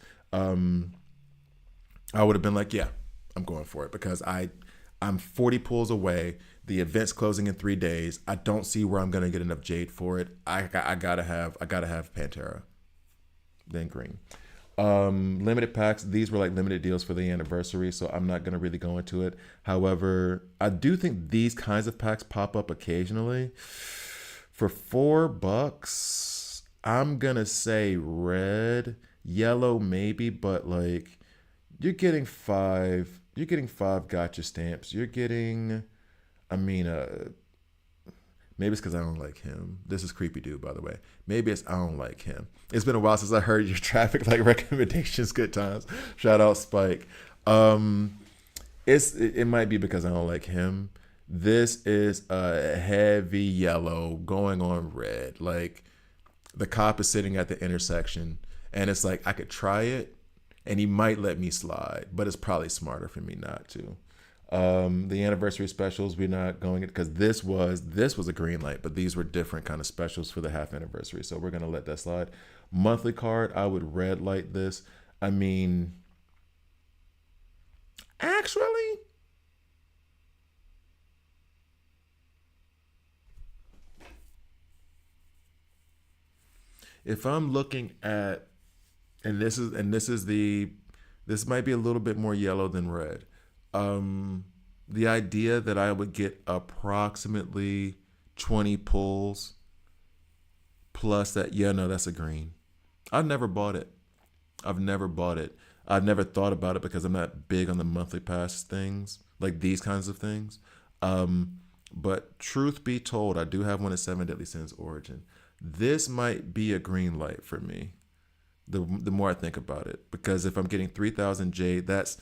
I would have been like, yeah, I'm going for it because I'm 40 pulls away. The event's closing in 3 days. I don't see where I'm gonna get enough jade for it. I gotta have Pantera. Then green. Limited packs. These were like limited deals for the anniversary, so I'm not gonna really go into it. However, I do think these kinds of packs pop up occasionally. For $4, I'm gonna say red, yellow maybe, but like. You're getting five gotcha stamps. You're getting, maybe it's because I don't like him. This is creepy dude, by the way. Maybe it's I don't like him. It's been a while since I heard your traffic like recommendations. Good times. Shout out Spike. It might be because I don't like him. This is a heavy yellow going on red. Like the cop is sitting at the intersection, and it's like I could try it. And he might let me slide, but it's probably smarter for me not to. The anniversary specials, we're not going because this was a green light, but these were different kind of specials for the half anniversary. So we're gonna let that slide. Monthly card, I would red light this. Actually, if I'm looking at this might be a little bit more yellow than red. The idea that I would get approximately 20 pulls plus that, that's a green. I've never bought it. I've never thought about it because I'm not big on the monthly pass things, like these kinds of things. But truth be told, I do have one at 7 Deadly Sins Origin. This might be a green light for me. The more I think about it, because if I'm getting 3,000 jade, that's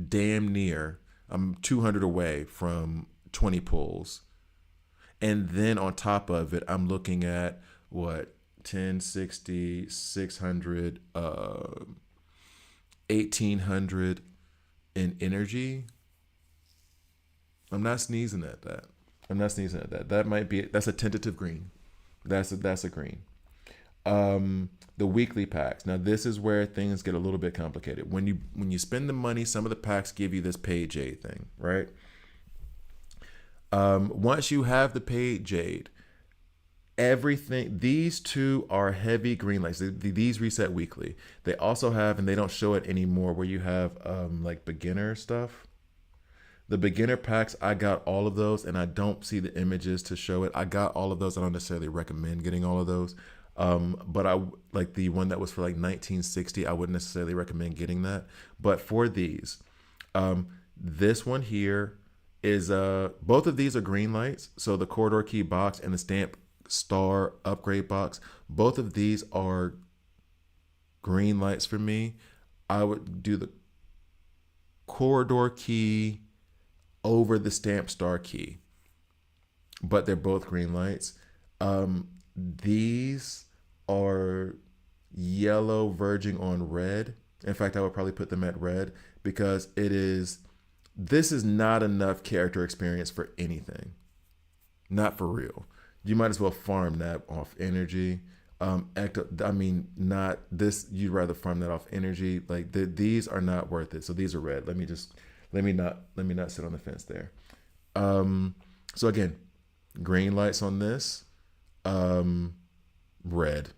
damn near. I'm 200 away from 20 pulls, And then on top of it, I'm looking at what 1060, 600, 1800 in energy. I'm not sneezing at that. I'm not sneezing at that. That might be, that's a tentative green. That's a green. The weekly packs. Now this is where things get a little bit complicated. When you spend the money, some of the packs give you this paid jade thing, right? Once you have the paid jade, everything, these two are heavy green lights. These reset weekly. They also have, and they don't show it anymore, where you have like beginner stuff. The beginner packs, I got all of those, and I don't see the images to show it. I got all of those. I don't necessarily recommend getting all of those. But I like the one that was for like 1960. I wouldn't necessarily recommend getting that. But for these, this one here is both of these are green lights. So the corridor key box and the stamp star upgrade box, both of these are green lights for me. I would do the corridor key over the stamp star key, but they're both green lights. These are yellow verging on red. In fact, I would probably put them at red because this is not enough character experience for anything. Not for real. You might as well farm that off energy. Not this. You'd rather farm that off energy. Like these are not worth it. So these are red. Let me not sit on the fence there. So again, green lights on this, red.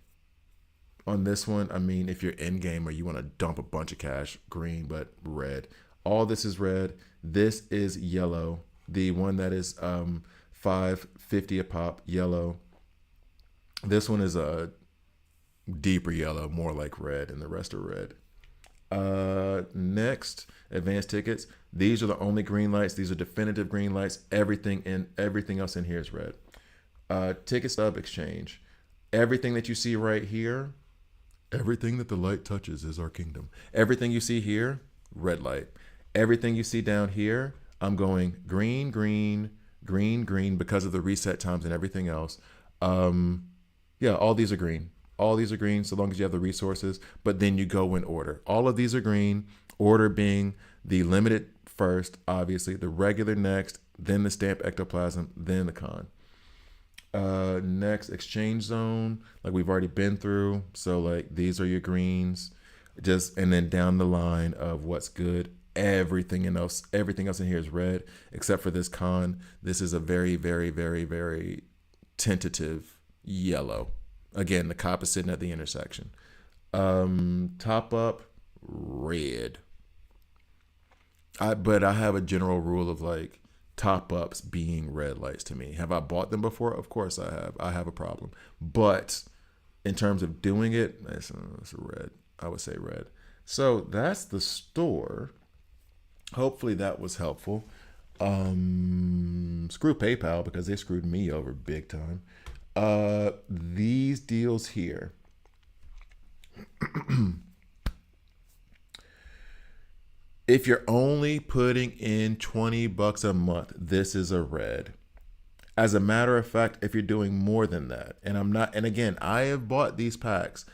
On this one, I mean, if you're in game or you want to dump a bunch of cash, green, but red. All this is red. This is yellow. The one that is $5.50 a pop, yellow. This one is a deeper yellow, more like red, and the rest are red. Next, advanced tickets. These are the only green lights. These are definitive green lights. Everything else in here is red. Ticket stub exchange. Everything that you see right here, everything that the light touches is our kingdom. Everything you see here, red light. Everything you see down here, I'm going green, green, green, green because of the reset times and everything else. Yeah, all these are green. All these are green so long as you have the resources, but then you go in order. All of these are green, order being the limited first, obviously, the regular next, then the stamp ectoplasm, then the con. Next, exchange zone, like we've already been through. So like these are your greens, and then down the line of what's good. Everything else in here is red, except for this con. This is a very, very, very, very tentative yellow. Again, the cop is sitting at the intersection. Top up, red. But I have a general rule of like top ups being red lights to me. Have I bought them before? Of course I have. I have a problem. But in terms of doing it, it's red. I would say red. So that's the store. Hopefully that was helpful. Screw PayPal because they screwed me over big time. These deals here. If you're only putting in $20 a month, this is a red. As a matter of fact, if you're doing more than that, and again, I have bought these packs,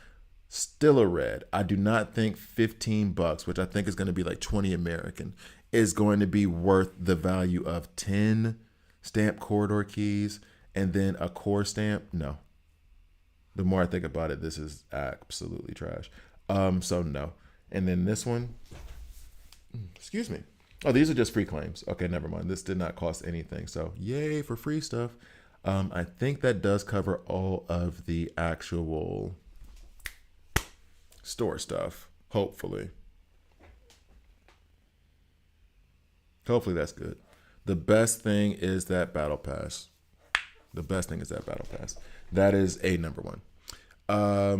still a red. I do not think $15, which I think is going to be like 20 American, is going to be worth the value of 10 stamp corridor keys and then a core stamp. No. The more I think about it, this is absolutely trash. So no. And then this one, excuse me. Oh, these are just free claims. Okay, never mind. This did not cost anything. So yay for free stuff. I think that does cover all of the actual store stuff. Hopefully that's good. The best thing is that battle pass. That is a number one. Oh,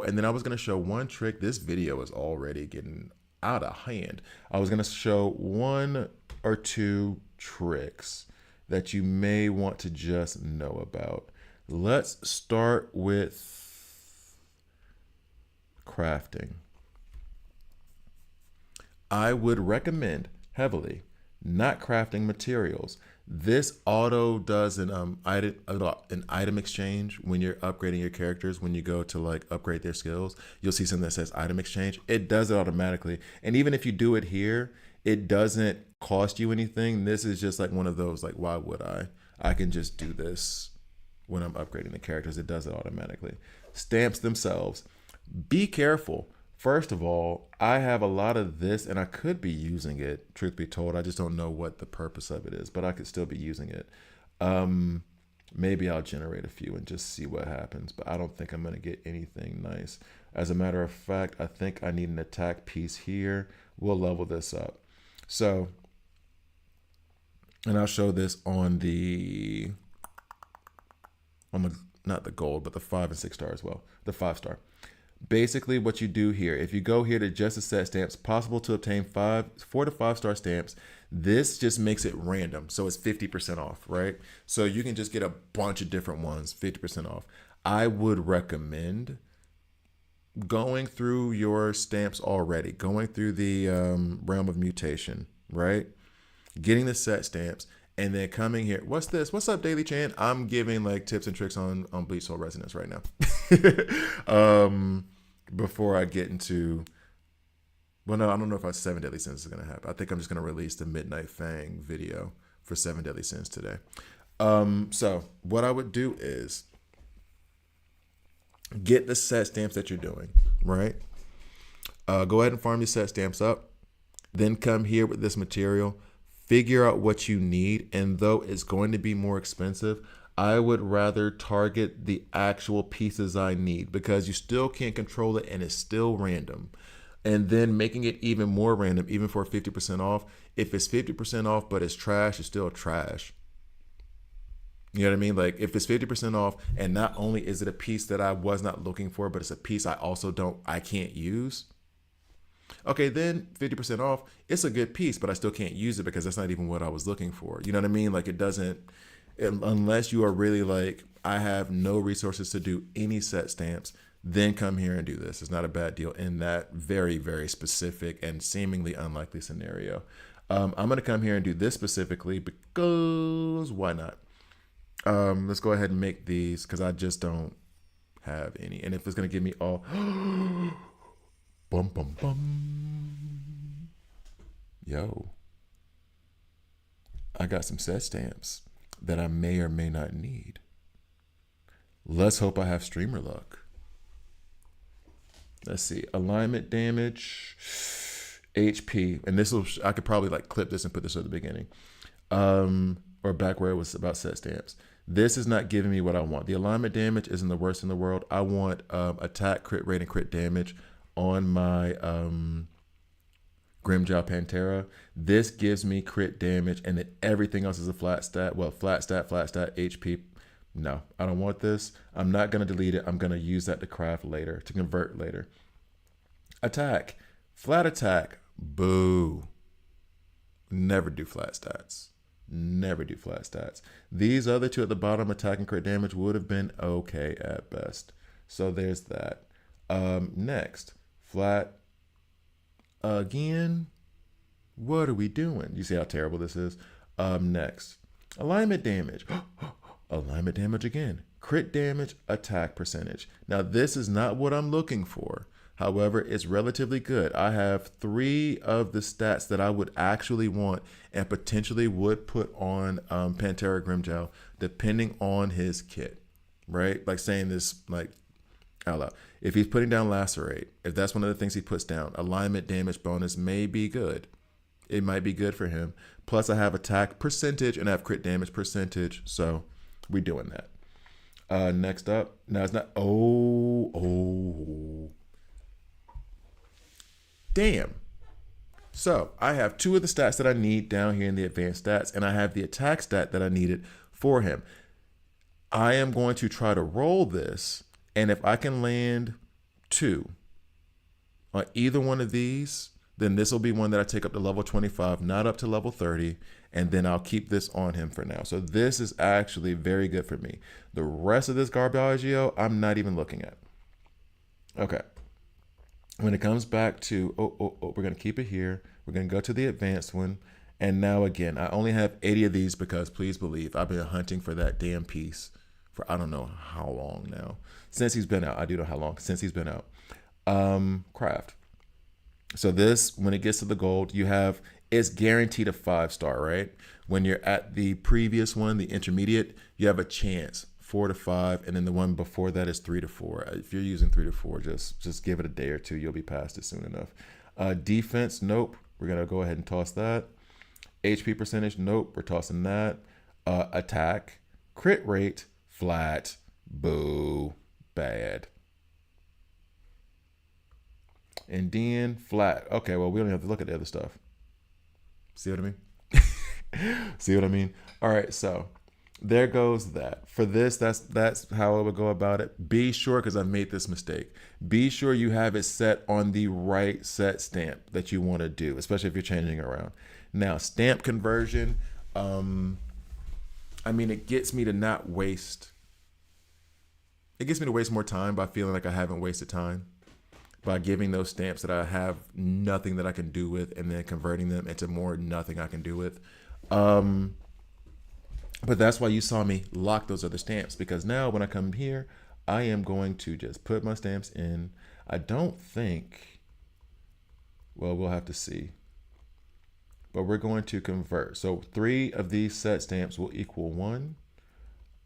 and then I was going to show one trick. This video is already getting out of hand. I was going to show one or two tricks that you may want to just know about. Let's start with crafting. I would recommend heavily not crafting materials. This auto does an item exchange when you're upgrading your characters. When you go to like upgrade their skills, you'll see something that says item exchange. It does it automatically. And even if you do it here, it doesn't cost you anything. This is just like one of those, like, why would I? I can just do this when I'm upgrading the characters. It does it automatically. Stamps themselves. Be careful. First of all, I have a lot of this and I could be using it, truth be told. I just don't know what the purpose of it is, but I could still be using it. Maybe I'll generate a few and just see what happens, but I don't think I'm going to get anything nice. As a matter of fact, I think I need an attack piece here. We'll level this up. So, and I'll show this on the not the gold, but the 5 and 6 star as well, the 5 star. Basically, what you do here, if you go here to just the set stamps, possible to obtain 4 to 5 star stamps. This just makes it random, so it's 50% off, right? So you can just get a bunch of different ones, 50% off. I would recommend going through your stamps already, going through the realm of mutation, right? Getting the set stamps, and then coming here. What's this? What's up, Daily Chan? I'm giving like tips and tricks on Bleach Soul Resonance right now. Before I get into, well, no, I don't know if 7 Deadly Sins is gonna happen. I think I'm just gonna release the Midnight Fang video for 7 Deadly Sins today. So what I would do is get the set stamps that you're doing, right? Go ahead and farm your set stamps up. Then come here with this material. Figure out what you need, and though it's going to be more expensive, I would rather target the actual pieces I need because you still can't control it and it's still random. And then making it even more random, even for 50% off. If it's 50% off but it's trash, it's still trash. You know what I mean? Like if it's 50% off and not only is it a piece that I was not looking for, but it's a piece I can't use. Okay, then 50% off, it's a good piece, but I still can't use it because that's not even what I was looking for. You know what I mean? Like it doesn't, unless you are really like, I have no resources to do any set stamps, then come here and do this. It's not a bad deal in that very, very specific and seemingly unlikely scenario. I'm going to come here and do this specifically because why not? Let's go ahead and make these because I just don't have any. And if it's going to give me all... Bum, bum, bum. Yo. I got some set stamps that I may or may not need. Let's hope I have streamer luck. Let's see. Alignment damage. HP. And this will, I could probably like clip this and put this at the beginning. Or back where it was about set stamps. This is not giving me what I want. The alignment damage isn't the worst in the world. I want attack, crit rate, and crit damage on my Grimjaw Pantera. This gives me crit damage, and then everything else is a flat stat. Well, flat stat, HP. No, I don't want this. I'm not going to delete it. I'm going to use that to craft later, to convert later. Attack. Flat attack. Boo. Never do flat stats. Never do flat stats. These other two at the bottom, attack and crit damage, would have been okay at best. So there's that. Next. Flat again. What are we doing? You see how terrible this is? Next. Alignment damage. Alignment damage again. Crit damage, attack percentage. Now this is not what I'm looking for. However, it's relatively good. I have 3 of the stats that I would actually want and potentially would put on Pantera Grimjow, depending on his kit, right? Like saying this like out loud. If he's putting down Lacerate, if that's one of the things he puts down, alignment damage bonus may be good. It might be good for him. Plus I have attack percentage and I have crit damage percentage. So we're doing that. Next up. Now it's not, damn. So I have 2 of the stats that I need down here in the advanced stats, and I have the attack stat that I needed for him. I am going to try to roll this, and if I can land 2 on either one of these, then this will be one that I take up to level 25, not up to level 30, and then I'll keep this on him for now. So this is actually very good for me. The rest of this Garbaggio, I'm not even looking at. Okay. When it comes back to, we're going to keep it here. We're going to go to the advanced one. And now again, I only have 80 of these because please believe I've been hunting for that damn piece for I don't know how long now. Since he's been out. I do know how long since he's been out. Craft. So this, when it gets to the gold, you have, it's guaranteed a 5-star, right? When you're at the previous one, the intermediate, you have a chance 4 to 5, and then the one before that is 3 to 4. If you're using 3 to 4, just give it a day or two. You'll be past it soon enough. Defense, nope. We're gonna go ahead and toss that. HP percentage, nope. We're tossing that. Attack, crit rate, flat, boo, bad. And then flat. Okay, well, we don't have to look at the other stuff. See what I mean? See what I mean? All right, so there goes that. For this, that's how I would go about it. Be sure, because I've made this mistake, be sure you have it set on the right set stamp that you want to do, especially if you're changing around. Now, stamp conversion, I mean, it gets me to not waste. It gets me to waste more time by feeling like I haven't wasted time, by giving those stamps that I have nothing that I can do with, and then converting them into more nothing I can do with. But that's why you saw me lock those other stamps, because now when I come here, I am going to just put my stamps in. I don't think, well, we'll have to see. But we're going to convert. So 3 of these set stamps will equal 1.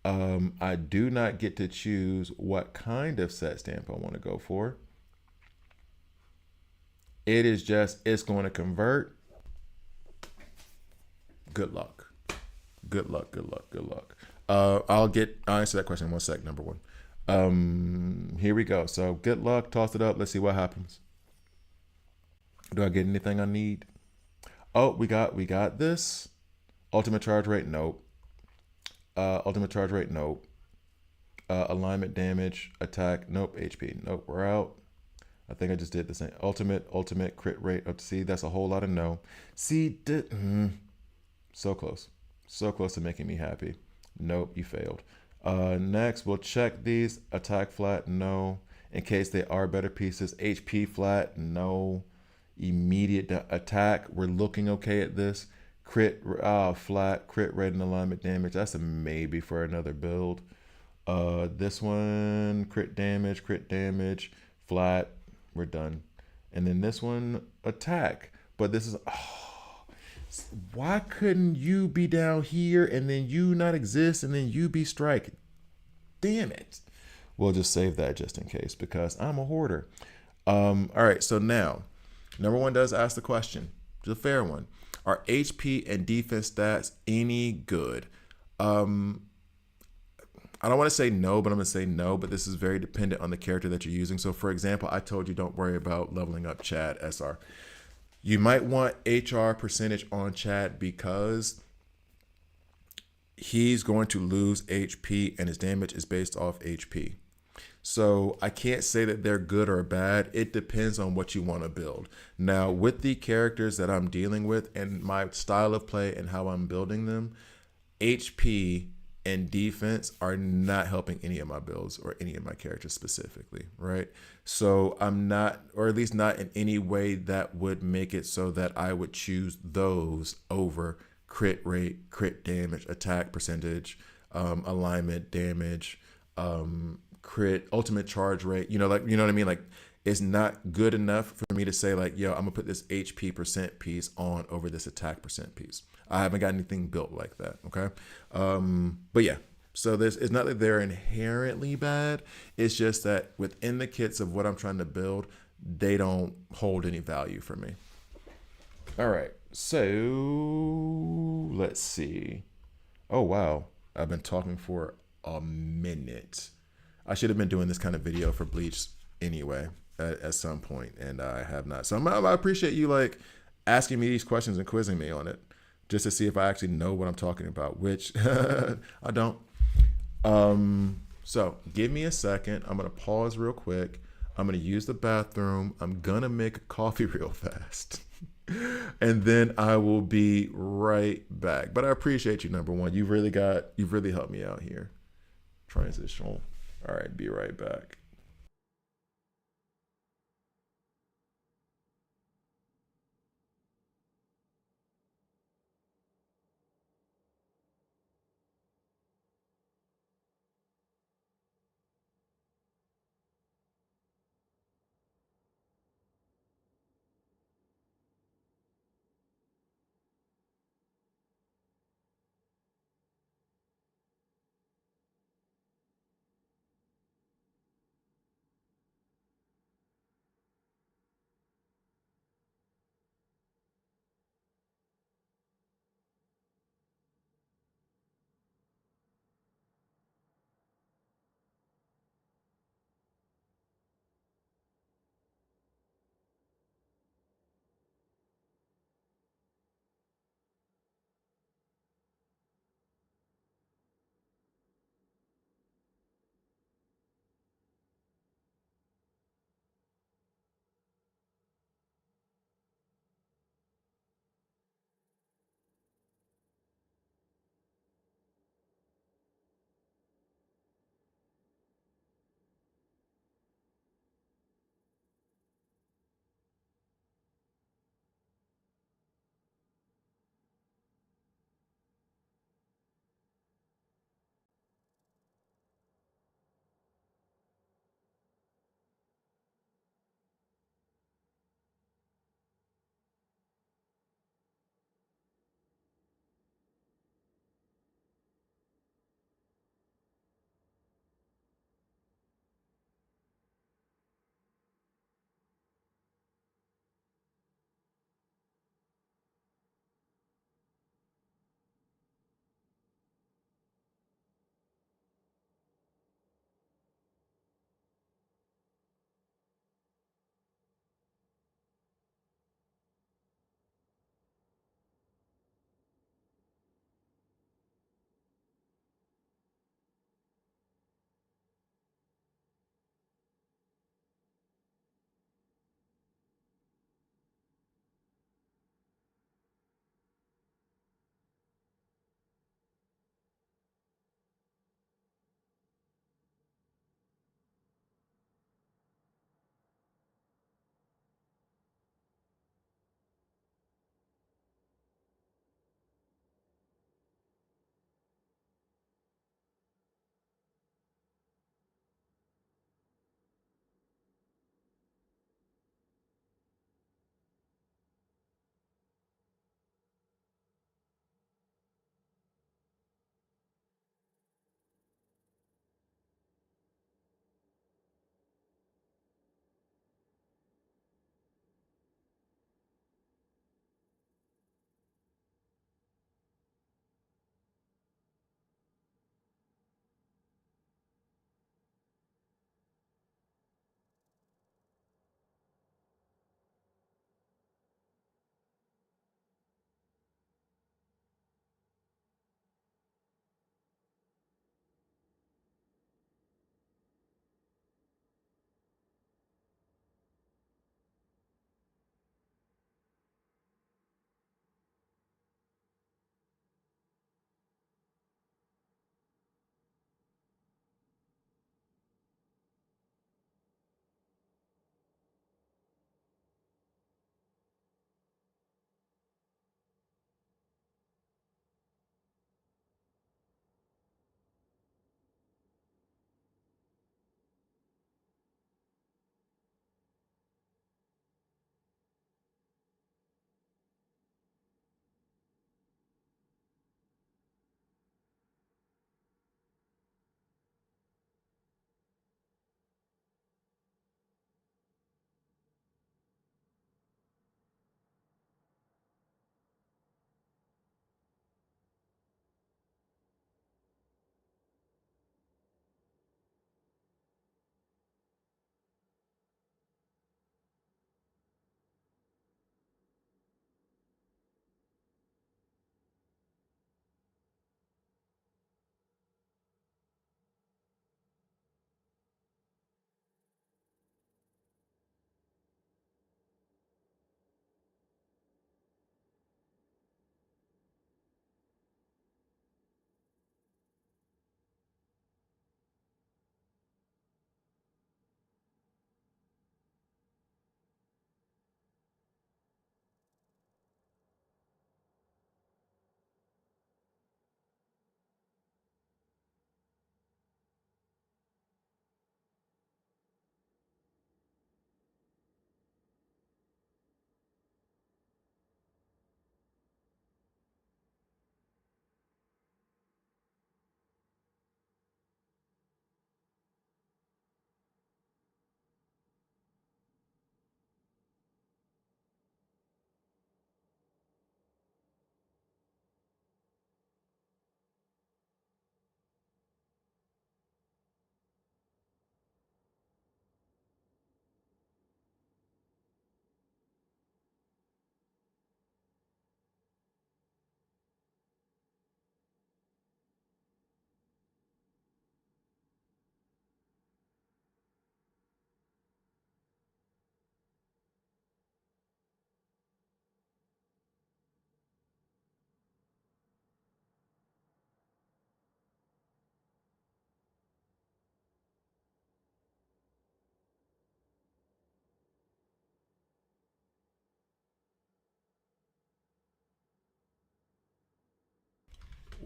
I do not get to choose what kind of set stamp I want to go for. It is just, it's going to convert. Good luck. Good luck, good luck, good luck. I'll answer that question in 1 sec, number 1. Here we go. So good luck, toss it up. Let's see what happens. Do I get anything I need? Oh, we got this. Ultimate charge rate, nope. Ultimate charge rate, nope. Alignment damage, attack, nope. HP, nope. We're out. I think I just did the same. Ultimate crit rate. Oh, see, that's a whole lot of no. See, so close. So close to making me happy. Nope, you failed. Next, we'll check these. Attack flat, no. In case they are better pieces. HP flat, no. Immediate attack, we're looking okay at this. Crit flat, crit rate and alignment damage. That's a maybe for another build. This one, crit damage, flat. We're done. And then this one, attack. But this is, why couldn't you be down here and then you not exist and then you be strike? Damn it. We'll just save that just in case because I'm a hoarder. All right, so now, number 1 does ask the question. It's a fair one. Are HP and defense stats any good? I don't want to say no, but I'm going to say no, but this is very dependent on the character that you're using. So for example, I told you don't worry about leveling up Chad SR. You might want HR percentage on Chad because he's going to lose HP and his damage is based off HP. So I can't say that they're good or bad. It depends on what you want to build. Now, with the characters that I'm dealing with and my style of play and how I'm building them, HP and defense are not helping any of my builds or any of my characters specifically, right? So I'm not, or at least not in any way that would make it so that I would choose those over crit rate, crit damage, attack percentage, alignment damage, crit, ultimate charge rate, you know what I mean? Like, it's not good enough for me to say like, yo, I'm gonna put this HP percent piece on over this attack percent piece. I haven't got anything built like that. Okay. But yeah, so it's not that they're inherently bad. It's just that within the kits of what I'm trying to build, they don't hold any value for me. All right. So let's see. Oh, wow. I've been talking for a minute. I should have been doing this kind of video for Bleach anyway at some point, and I have not. So I appreciate you like asking me these questions and quizzing me on it just to see if I actually know what I'm talking about, which I don't. So give me a second. I'm going to pause real quick. I'm going to use the bathroom. I'm going to make a coffee real fast. And then I will be right back. But I appreciate you, number 1. You've really helped me out here. Transitional. All right, be right back.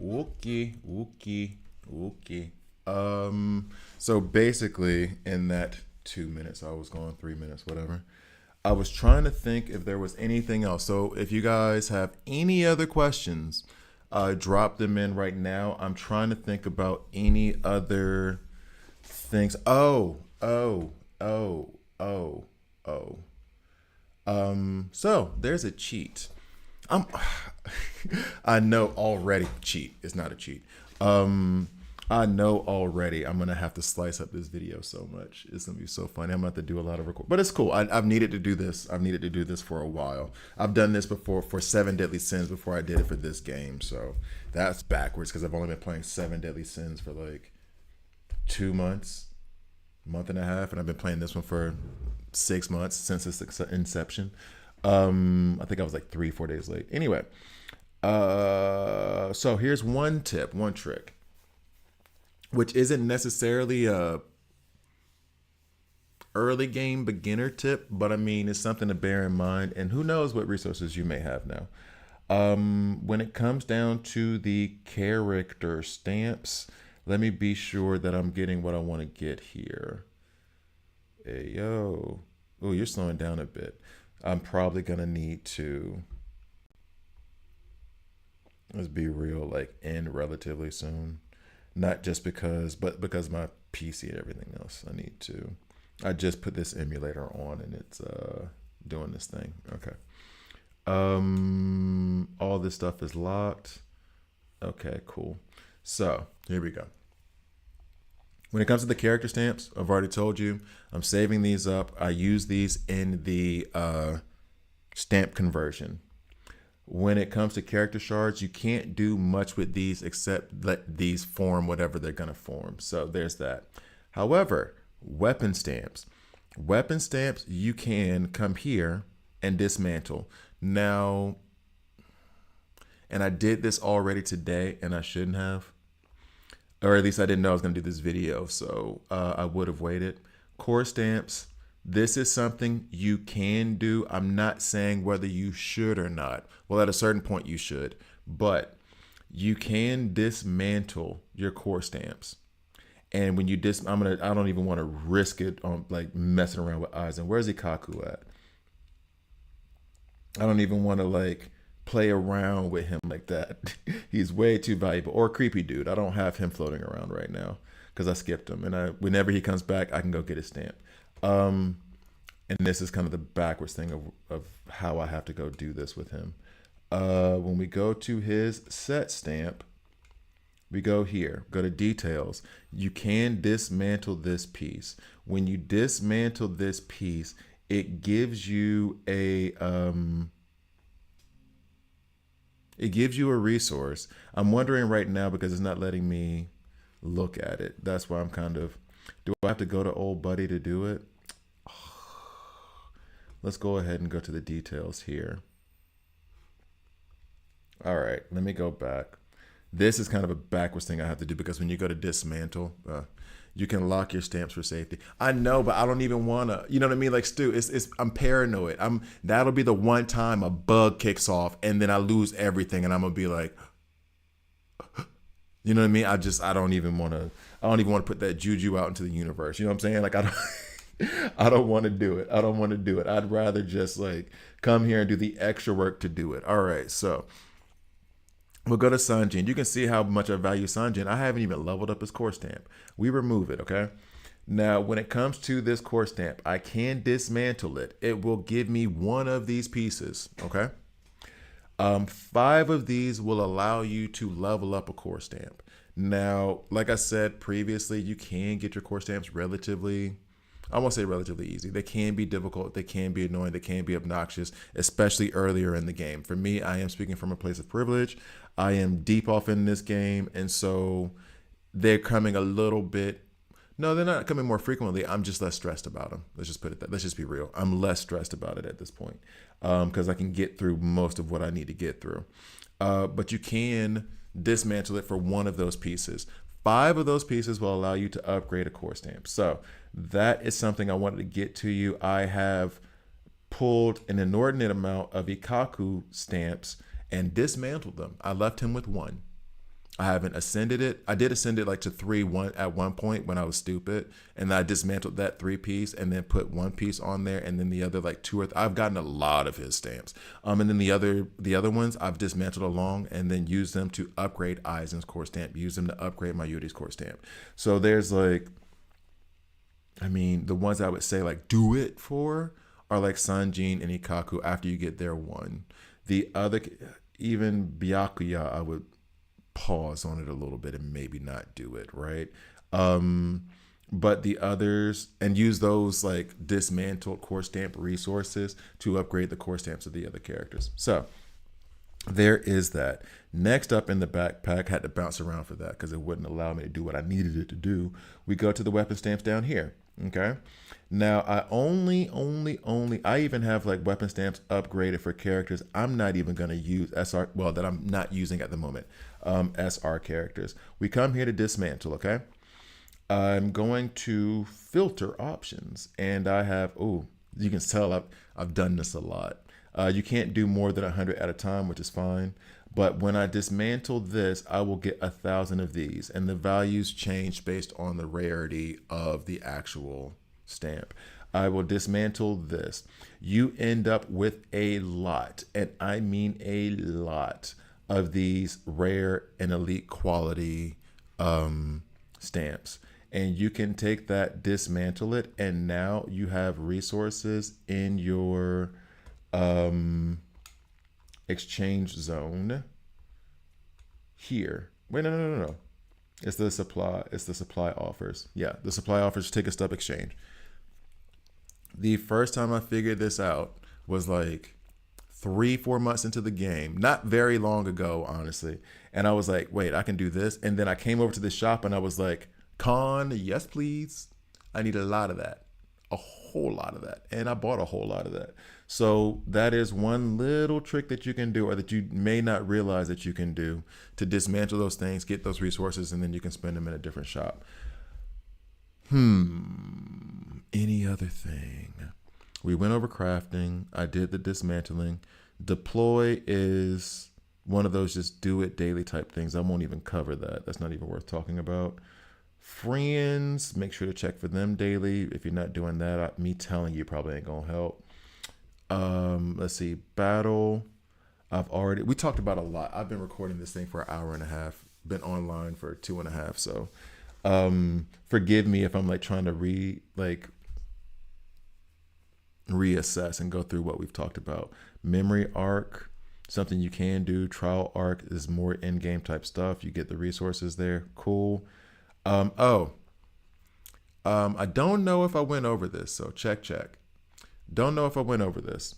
Okay, okay, okay. So basically, in that 2 minutes, I was going 3 minutes, whatever. I was trying to think if there was anything else. So if you guys have any other questions, drop them in right now. I'm trying to think about any other things. Oh, oh. So there's a cheat. I'm I know already cheat. It's not a cheat. I know already I'm gonna have to slice up this video so much. It's gonna be so funny. I'm gonna have to do a lot of record, but it's cool. I've needed to do this. I've needed to do this for a while. I've done this before for Seven Deadly Sins before I did it for this game. So that's backwards because I've only been playing Seven Deadly Sins for like 2 months, month and a half, and I've been playing this one for 6 months since its inception. I think I was like 3-4 days late. Anyway, so here's one tip, one trick, which isn't necessarily a early game beginner tip, but I mean it's something to bear in mind. And who knows what resources you may have now. When it comes down to the character stamps, let me be sure that I'm getting what I want to get here. Hey yo, oh, you're slowing down a bit. I'm probably gonna need to, let's be real, like end relatively soon. Not just because, but because my PC and everything else. I need to. I just put this emulator on and it's doing this thing. Okay. All this stuff is locked. Okay, cool. So here we go. When it comes to the character stamps, I've already told you, I'm saving these up. I use these in the stamp conversion. When it comes to character shards, you can't do much with these except let these form whatever they're going to form. So there's that. However, weapon stamps. Weapon stamps, you can come here and dismantle. Now, and I did this already today and I shouldn't have. Or at least I didn't know I was going to do this video, so I would have waited. Core stamps, this is something you can do. I'm not saying whether you should or not. Well, at a certain point you should, but you can dismantle your core stamps. And when you I don't even want to risk it on like messing around with eyes. And where's Ikaku at? I don't even want to like play around with him like that. He's way too valuable. Or creepy dude. I don't have him floating around right now because I skipped him. And whenever he comes back, I can go get his stamp. And this is kind of the backwards thing of how I have to go do this with him. When we go to his set stamp, we go here, go to details. You can dismantle this piece. When you dismantle this piece, it gives you a resource. I'm wondering right now because it's not letting me look at it. That's why I'm kind of, do I have to go to old buddy to do it? Let's go ahead and go to the details here. All right, let me go back. This is kind of a backwards thing I have to do because when you go to dismantle, you can lock your stamps for safety. I know, but I don't even want to, you know what I mean? Like Stu, I'm paranoid. That'll be the one time a bug kicks off and then I lose everything and I'm going to be like, you know what I mean? I don't even want to put that juju out into the universe. You know what I'm saying? Like I don't want to do it. I don't want to do it. I'd rather just like come here and do the extra work to do it. All right. So we'll go to Sanjin. You can see how much I value Sanjin. I haven't even leveled up his core stamp. We remove it, okay? Now, when it comes to this core stamp, I can dismantle it. It will give me one of these pieces, okay? 5 of these will allow you to level up a core stamp. Now, like I said previously, you can get your core stamps relatively, I won't say relatively easy. They can be difficult. They can be annoying. They can be obnoxious, especially earlier in the game. For me, I am speaking from a place of privilege. I am deep off in this game. And so they're coming a little bit. No, they're not coming more frequently. I'm just less stressed about them. Let's just put it that. Let's just be real. I'm less stressed about it at this point because I can get through most of what I need to get through. But you can dismantle it for one of those pieces. 5 of those pieces will allow you to upgrade a core stamp. So that is something I wanted to get to you. I have pulled an inordinate amount of Ikaku stamps and dismantled them. I left him with 1. I haven't ascended it. I did ascend it like to 3 at one point when I was stupid, and I dismantled that 3 piece and then put 1 piece on there, and then the other like two or I've gotten a lot of his stamps. And then the other ones I've dismantled along and then used them to upgrade Aizen's core stamp. Use them to upgrade my Yuri's core stamp. So there's like, I mean, the ones I would say like do it for are like Sanjin and Ikaku after you get their one. The other, even Byakuya, I would pause on it a little bit and maybe not do it, right? But the others, and use those like dismantled core stamp resources to upgrade the core stamps of the other characters. So there is that. Next up in the backpack, had to bounce around for that because it wouldn't allow me to do what I needed it to do. We go to the weapon stamps down here. Okay. Now I I even have like weapon stamps upgraded for characters I'm not even going to use SR, well, that I'm not using at the moment. SR characters. We come here to dismantle, okay? I'm going to filter options, and I have, oh, you can tell I've done this a lot. You can't do more than 100 at a time, which is fine. But when I dismantle this, I will get 1,000 of these, and the values change based on the rarity of the actual stamp. I will dismantle this. You end up with a lot, and I mean a lot, of these rare and elite quality stamps. And you can take that, dismantle it, and now you have resources in your exchange zone here. Wait, no. It's the supply. It's the supply offers. Yeah, the supply offers. Take a stub exchange. The first time I figured this out was like 3-4 months into the game, not very long ago, honestly. And I was like, wait, I can do this. And then I came over to the shop and I was like, Con, yes, please. I need a lot of that, a whole lot of that. And I bought a whole lot of that. So that is one little trick that you can do, or that you may not realize that you can do, to dismantle those things, get those resources, and then you can spend them in a different shop. Any other thing? We went over crafting. I did the dismantling. Deploy is one of those just do it daily type things. I won't even cover that. That's not even worth talking about. Friends, make sure to check for them daily. If you're not doing that, me telling you probably ain't gonna help. Let's see, battle. We talked about a lot. I've been recording this thing for an hour and a half, been online for 2.5. So, forgive me if I'm like trying to reassess and go through what we've talked about. Memory arc, something you can do. Trial arc is more in-game type stuff. You get the resources there. Cool. I don't know if I went over this, so check. Don't know if I went over this.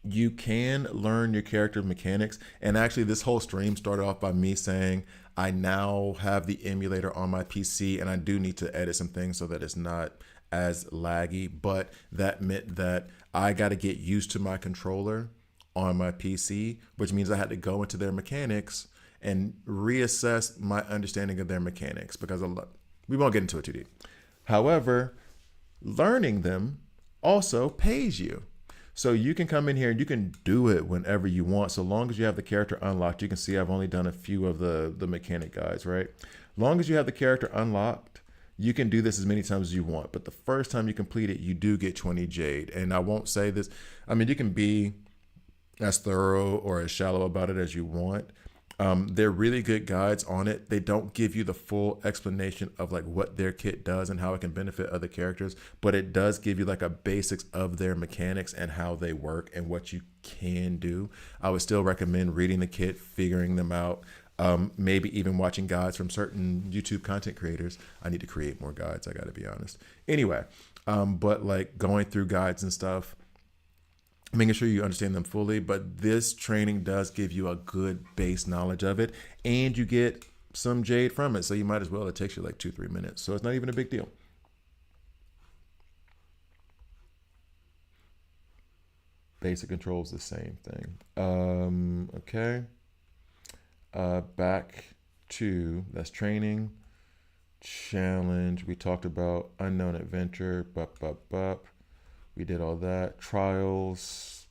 You can learn your character mechanics, and actually this whole stream started off by me saying I now have the emulator on my PC, and I do need to edit some things so that it's not as laggy, but that meant that I got to get used to my controller on my PC, which means I had to go into their mechanics and reassess my understanding of their mechanics, because we won't get into it too deep. However, learning them also pays you. So you can come in here and you can do it whenever you want, so long as you have the character unlocked. You can see I've only done a few of the mechanic guides, right? Long as you have the character unlocked, you can do this as many times as you want. But the first time you complete it, you do get 20 Jade. And I won't say this. I mean, you can be as thorough or as shallow about it as you want. They're really good guides on it. They don't give you the full explanation of like what their kit does and how it can benefit other characters, but it does give you like a basics of their mechanics and how they work and what you can do. I would still recommend reading the kit, figuring them out, maybe even watching guides from certain YouTube content creators. I need to create more guides, I gotta be honest. Anyway, but like going through guides and stuff, making sure you understand them fully, but this training does give you a good base knowledge of it, and you get some Jade from it, so you might as well. It takes you like 2-3 minutes, so it's not even a big deal. Basic controls, the same thing. Okay. Back to, that's training. Challenge, we talked about unknown adventure, we did all that. Trials,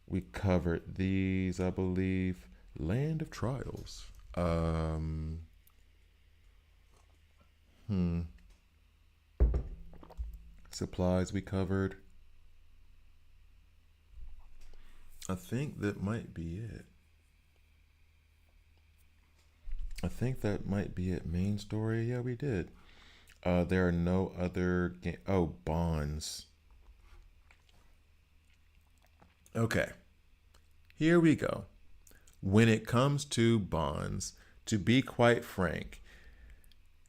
we covered these, I believe. Land of Trials. Um, Supplies we covered. I think that might be it. I think that might be it. Main story, yeah, we did. There are no other game. Oh, bonds. Okay, here we go. When it comes to bonds, to be quite frank,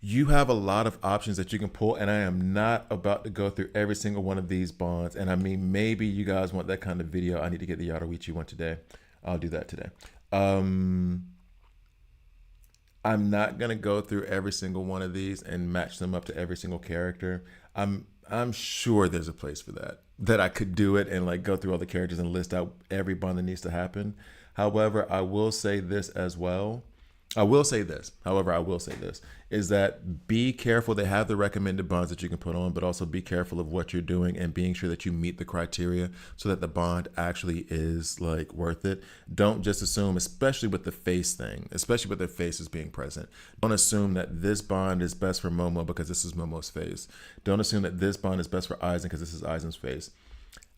you have a lot of options that you can pull, and I am not about to go through every single one of these bonds. And I mean, maybe you guys want that kind of video. I need to get the Yadawichi one today. I'll do that today. Um, I'm not gonna go through every single one of these and match them up to every single character. I'm sure there's a place for that. That I could do it and like go through all the characters and list out every bond that needs to happen. However, I will say this as well. I will say this. However, I will say this is that be careful. They have the recommended bonds that you can put on, but also be careful of what you're doing and being sure that you meet the criteria so that the bond actually is like worth it. Don't just assume, especially with the face thing, especially with their faces being present. Don't assume that this bond is best for Momo because this is Momo's face. Don't assume that this bond is best for Aizen because this is Aizen's face.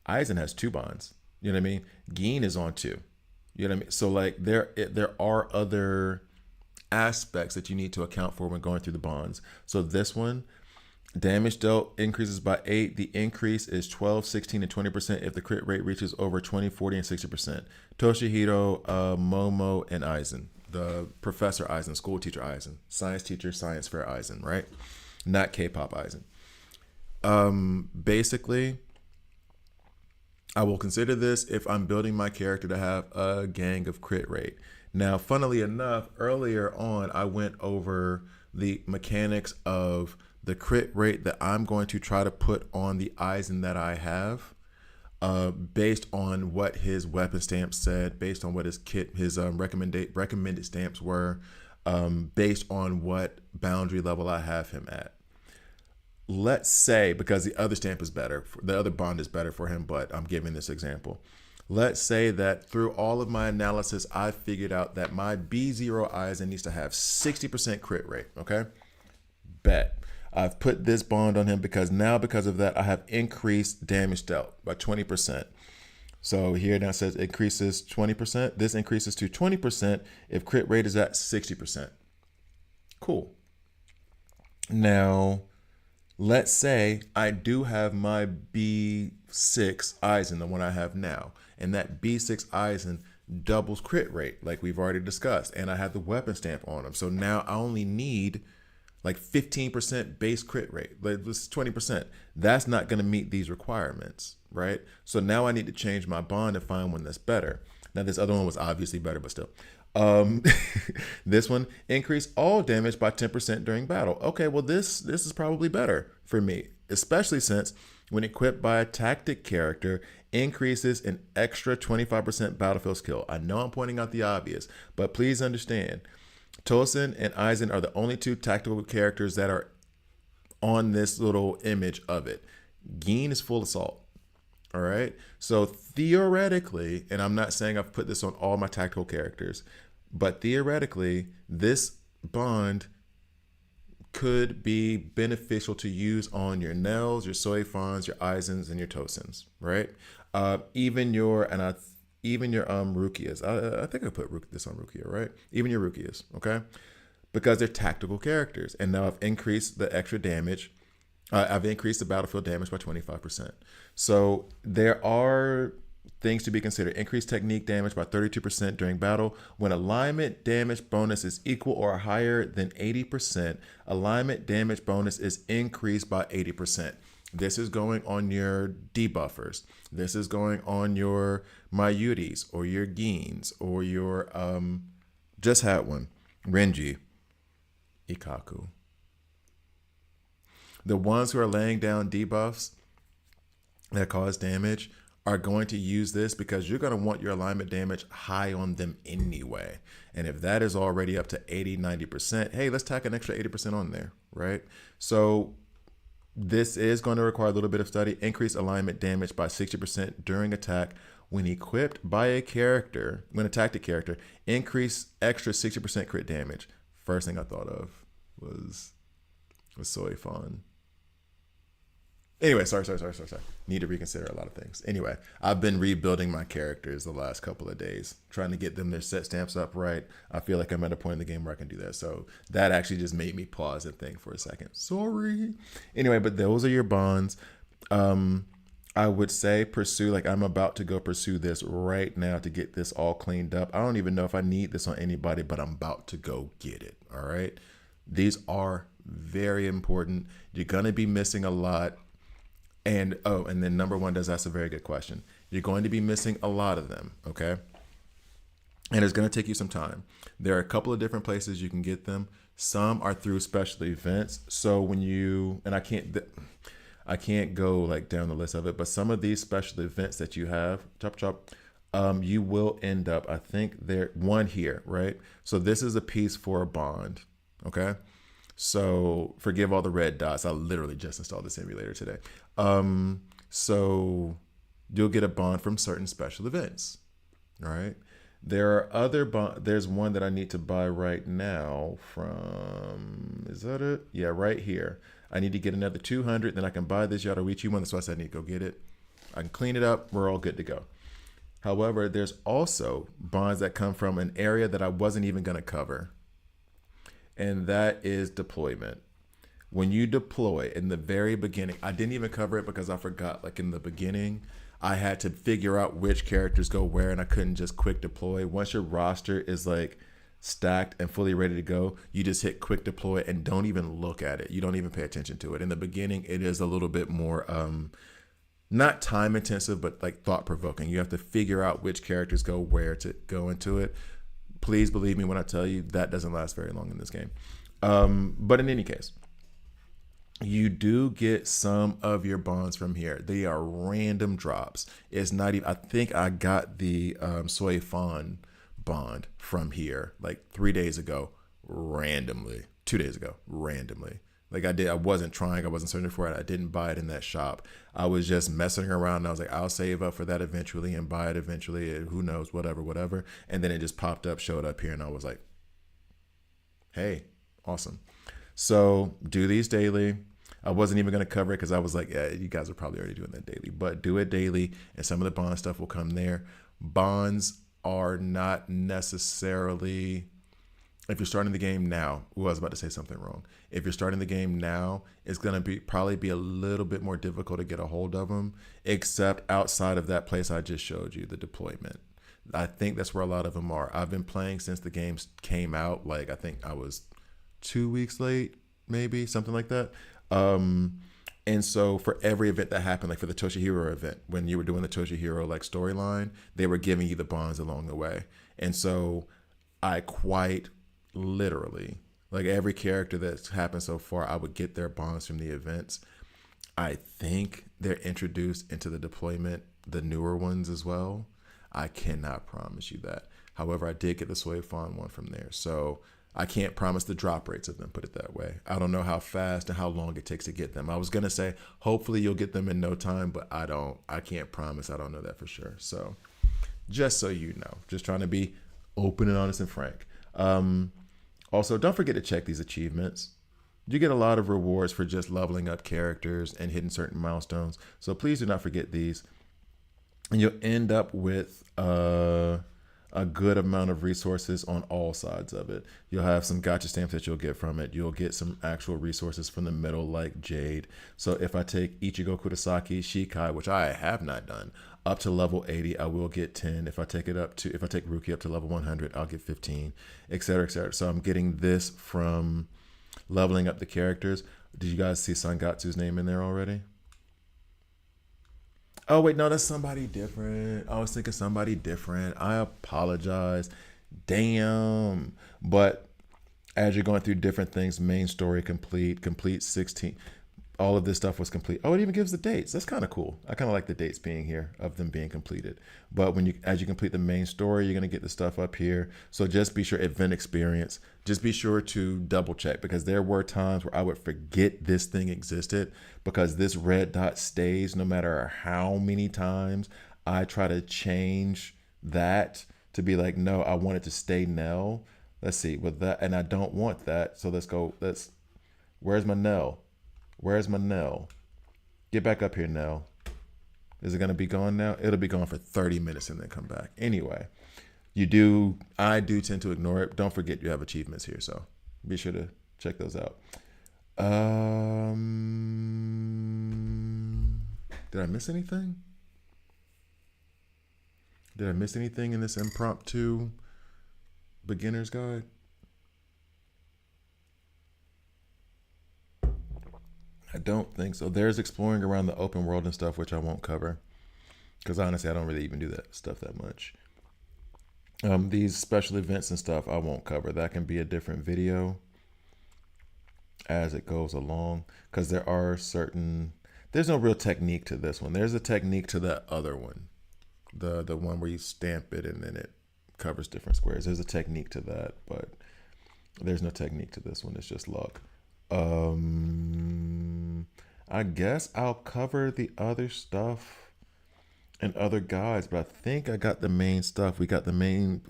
Aizen has two bonds. You know what I mean? Gin is on two. You know what I mean? So like there are other aspects that you need to account for when going through the bonds. So this one, damage dealt increases by 8. The increase is 12, 16, and 20% if the crit rate reaches over 20, 40, and 60%. Toshihiro, Momo, and Aizen. The Professor Aizen, school teacher Aizen, science teacher, science fair Aizen, right? Not K-pop Aizen. Basically, I will consider this if I'm building my character to have a gang of crit rate. Now, funnily enough, earlier on, I went over the mechanics of the crit rate that I'm going to try to put on the Aizen that I have, based on what his weapon stamp said, based on what his recommended stamps were, based on what boundary level I have him at. Let's say, because the other stamp is better, the other bond is better for him, but I'm giving this example. Let's say that through all of my analysis, I figured out that my B0 Aizen needs to have 60% crit rate, okay? Bet. I've put this bond on him because of that, I have increased damage dealt by 20%. So here now it says increases 20%. This increases to 20% if crit rate is at 60%. Cool. Now, let's say I do have my B6 Aizen, the one I have now, and that B6 Aizen doubles crit rate, like we've already discussed, and I have the weapon stamp on him. So now I only need like 15% base crit rate, like this is 20%. That's not going to meet these requirements, right? So now I need to change my bond and find one that's better. Now this other one was obviously better, but still. This one, increase all damage by 10% during battle. Okay, well this is probably better for me, especially since when equipped by a tactic character, increases an extra 25% battlefield skill. I know I'm pointing out the obvious, but please understand, Tosin and Aizen are the only two tactical characters that are on this little image of it. Gin is full assault. All right. So theoretically, and I'm not saying I've put this on all my tactical characters, but theoretically, this bond could be beneficial to use on your Nels, your Soi Fons, your Aizens, and your Tosins, right? Even your Rukias. I think I put this on Rukia, right? Even your Rukias, okay? Because they're tactical characters. And now I've increased the extra damage. I've increased the battlefield damage by 25%. So there are things to be considered. Increased technique damage by 32% during battle. When alignment damage bonus is equal or higher than 80%, alignment damage bonus is increased by 80%. This is going on your debuffers. This is going on your Mayuris or your Gins or your just had one, Renji, Ikaku. The ones who are laying down debuffs that cause damage are going to use this because you're going to want your alignment damage high on them anyway. And if that is already up to 80, 90%, hey, let's tack an extra 80% on there, right? So this is going to require a little bit of study. Increase alignment damage by 60% during attack when equipped by a character, when attacked a character, increase extra 60% crit damage. First thing I thought of was Soi Fon. Anyway, sorry. Need to reconsider a lot of things. Anyway, I've been rebuilding my characters the last couple of days, trying to get them their set stamps up right. I feel like I'm at a point in the game where I can do that. So that actually just made me pause and think for a second. Sorry. Anyway, but those are your bonds. I would say pursue, like I'm about to go pursue this right now to get this all cleaned up. I don't even know if I need this on anybody, but I'm about to go get it. All right. These are very important. You're going to be missing a lot. And then number one does ask a very good question. You're going to be missing a lot of them, okay? And it's going to take you some time. There are a couple of different places you can get them. Some are through special events. So when you, and I can't go like down the list of it, but some of these special events that you have, you will end up, I think there, one here, right? So this is a piece for a bond, okay? So forgive all the red dots. I literally just installed the simulator today. So you'll get a bond from certain special events. All right. There are other there's one that I need to buy right now from, is that it? Yeah, right here. I need to get another 200. Then I can buy this Yadoichi one. That's why I said I need to go get it. I can clean it up. We're all good to go. However, there's also bonds that come from an area that I wasn't even going to cover. And that is deployment. When you deploy in the very beginning, I didn't even cover it because I forgot. Like in the beginning, I had to figure out which characters go where, and I couldn't just quick deploy. Once your roster is like stacked and fully ready to go, you just hit quick deploy and don't even look at it. You don't even pay attention to it. In the beginning, it is a little bit more not time intensive, but like thought provoking. You have to figure out which characters go where to go into it. Please believe me when I tell you that doesn't last very long in this game. But in any case, you do get some of your bonds from here. They are random drops. It's not even, I think I got the Soi Fon bond from here like 3 days ago, randomly. 2 days ago, randomly. Like I wasn't trying, I wasn't searching for it. I didn't buy it in that shop. I was just messing around and I was like, I'll save up for that eventually and buy it eventually. Who knows, whatever. And then it just popped up, showed up here, and I was like, hey, awesome. So do these daily. I wasn't even going to cover it because I was like, yeah, you guys are probably already doing that daily, but do it daily and some of the bond stuff will come there. Bonds are not necessarily, if you're starting the game now, I was about to say something wrong. If you're starting the game now, it's going to probably be a little bit more difficult to get a hold of them, except outside of that place I just showed you, the deployment. I think that's where a lot of them are. I've been playing since the game came out. Like I think I was 2 weeks late, maybe something like that. And so for every event that happened, like for the Toshihiro event, when you were doing the Toshihiro like storyline, they were giving you the bonds along the way. And so I quite literally, like every character that's happened so far, I would get their bonds from the events. I think they're introduced into the deployment, the newer ones as well. I cannot promise you that. However, I did get the Soi Fon one from there. So I can't promise the drop rates of them, put it that way. I don't know how fast and how long it takes to get them. I was going to say, hopefully you'll get them in no time, but I can't promise. I don't know that for sure. So just so you know, just trying to be open and honest and frank. Also, don't forget to check these achievements. You get a lot of rewards for just leveling up characters and hitting certain milestones. So please do not forget these. And you'll end up with a good amount of resources on all sides of it. You'll have some gotcha stamps that you'll get from it. You'll get some actual resources from the middle, like Jade. So if I take Ichigo Kurosaki Shikai, which I have not done, up to level 80, I will get 10. If I take Ruki up to level 100, I'll get 15, etc., etc. So I'm getting this from leveling up the characters. Did you guys see Sangatsu's name in there already? Oh, wait, no, that's somebody different. I was thinking somebody different. I apologize. Damn. But as you're going through different things, main story complete 16. All of this stuff was complete. Oh, it even gives the dates. That's kind of cool. I kind of like the dates being here of them being completed. But as you complete the main story, you're going to get the stuff up here. So just be sure, event experience, just be sure to double check, because there were times where I would forget this thing existed because this red dot stays no matter how many times I try to change that to be like, no, I want it to stay Nell. Let's see with that, and I don't want that. So let's go. Where's my Nell? Where's my Nell? Get back up here, Nell. Is it gonna be gone now? It'll be gone for 30 minutes and then come back. Anyway, I do tend to ignore it. Don't forget you have achievements here, so be sure to check those out. Did I miss anything? Did I miss anything in this impromptu beginner's guide? I don't think so. There's exploring around the open world and stuff, which I won't cover. Because honestly, I don't really even do that stuff that much. These special events and stuff, I won't cover. That can be a different video as it goes along. Because there's no real technique to this one. There's a technique to that other one. The one where you stamp it and then it covers different squares. There's a technique to that, but there's no technique to this one. It's just luck. I guess I'll cover the other stuff and other guides, but I think I got the main stuff. We got the main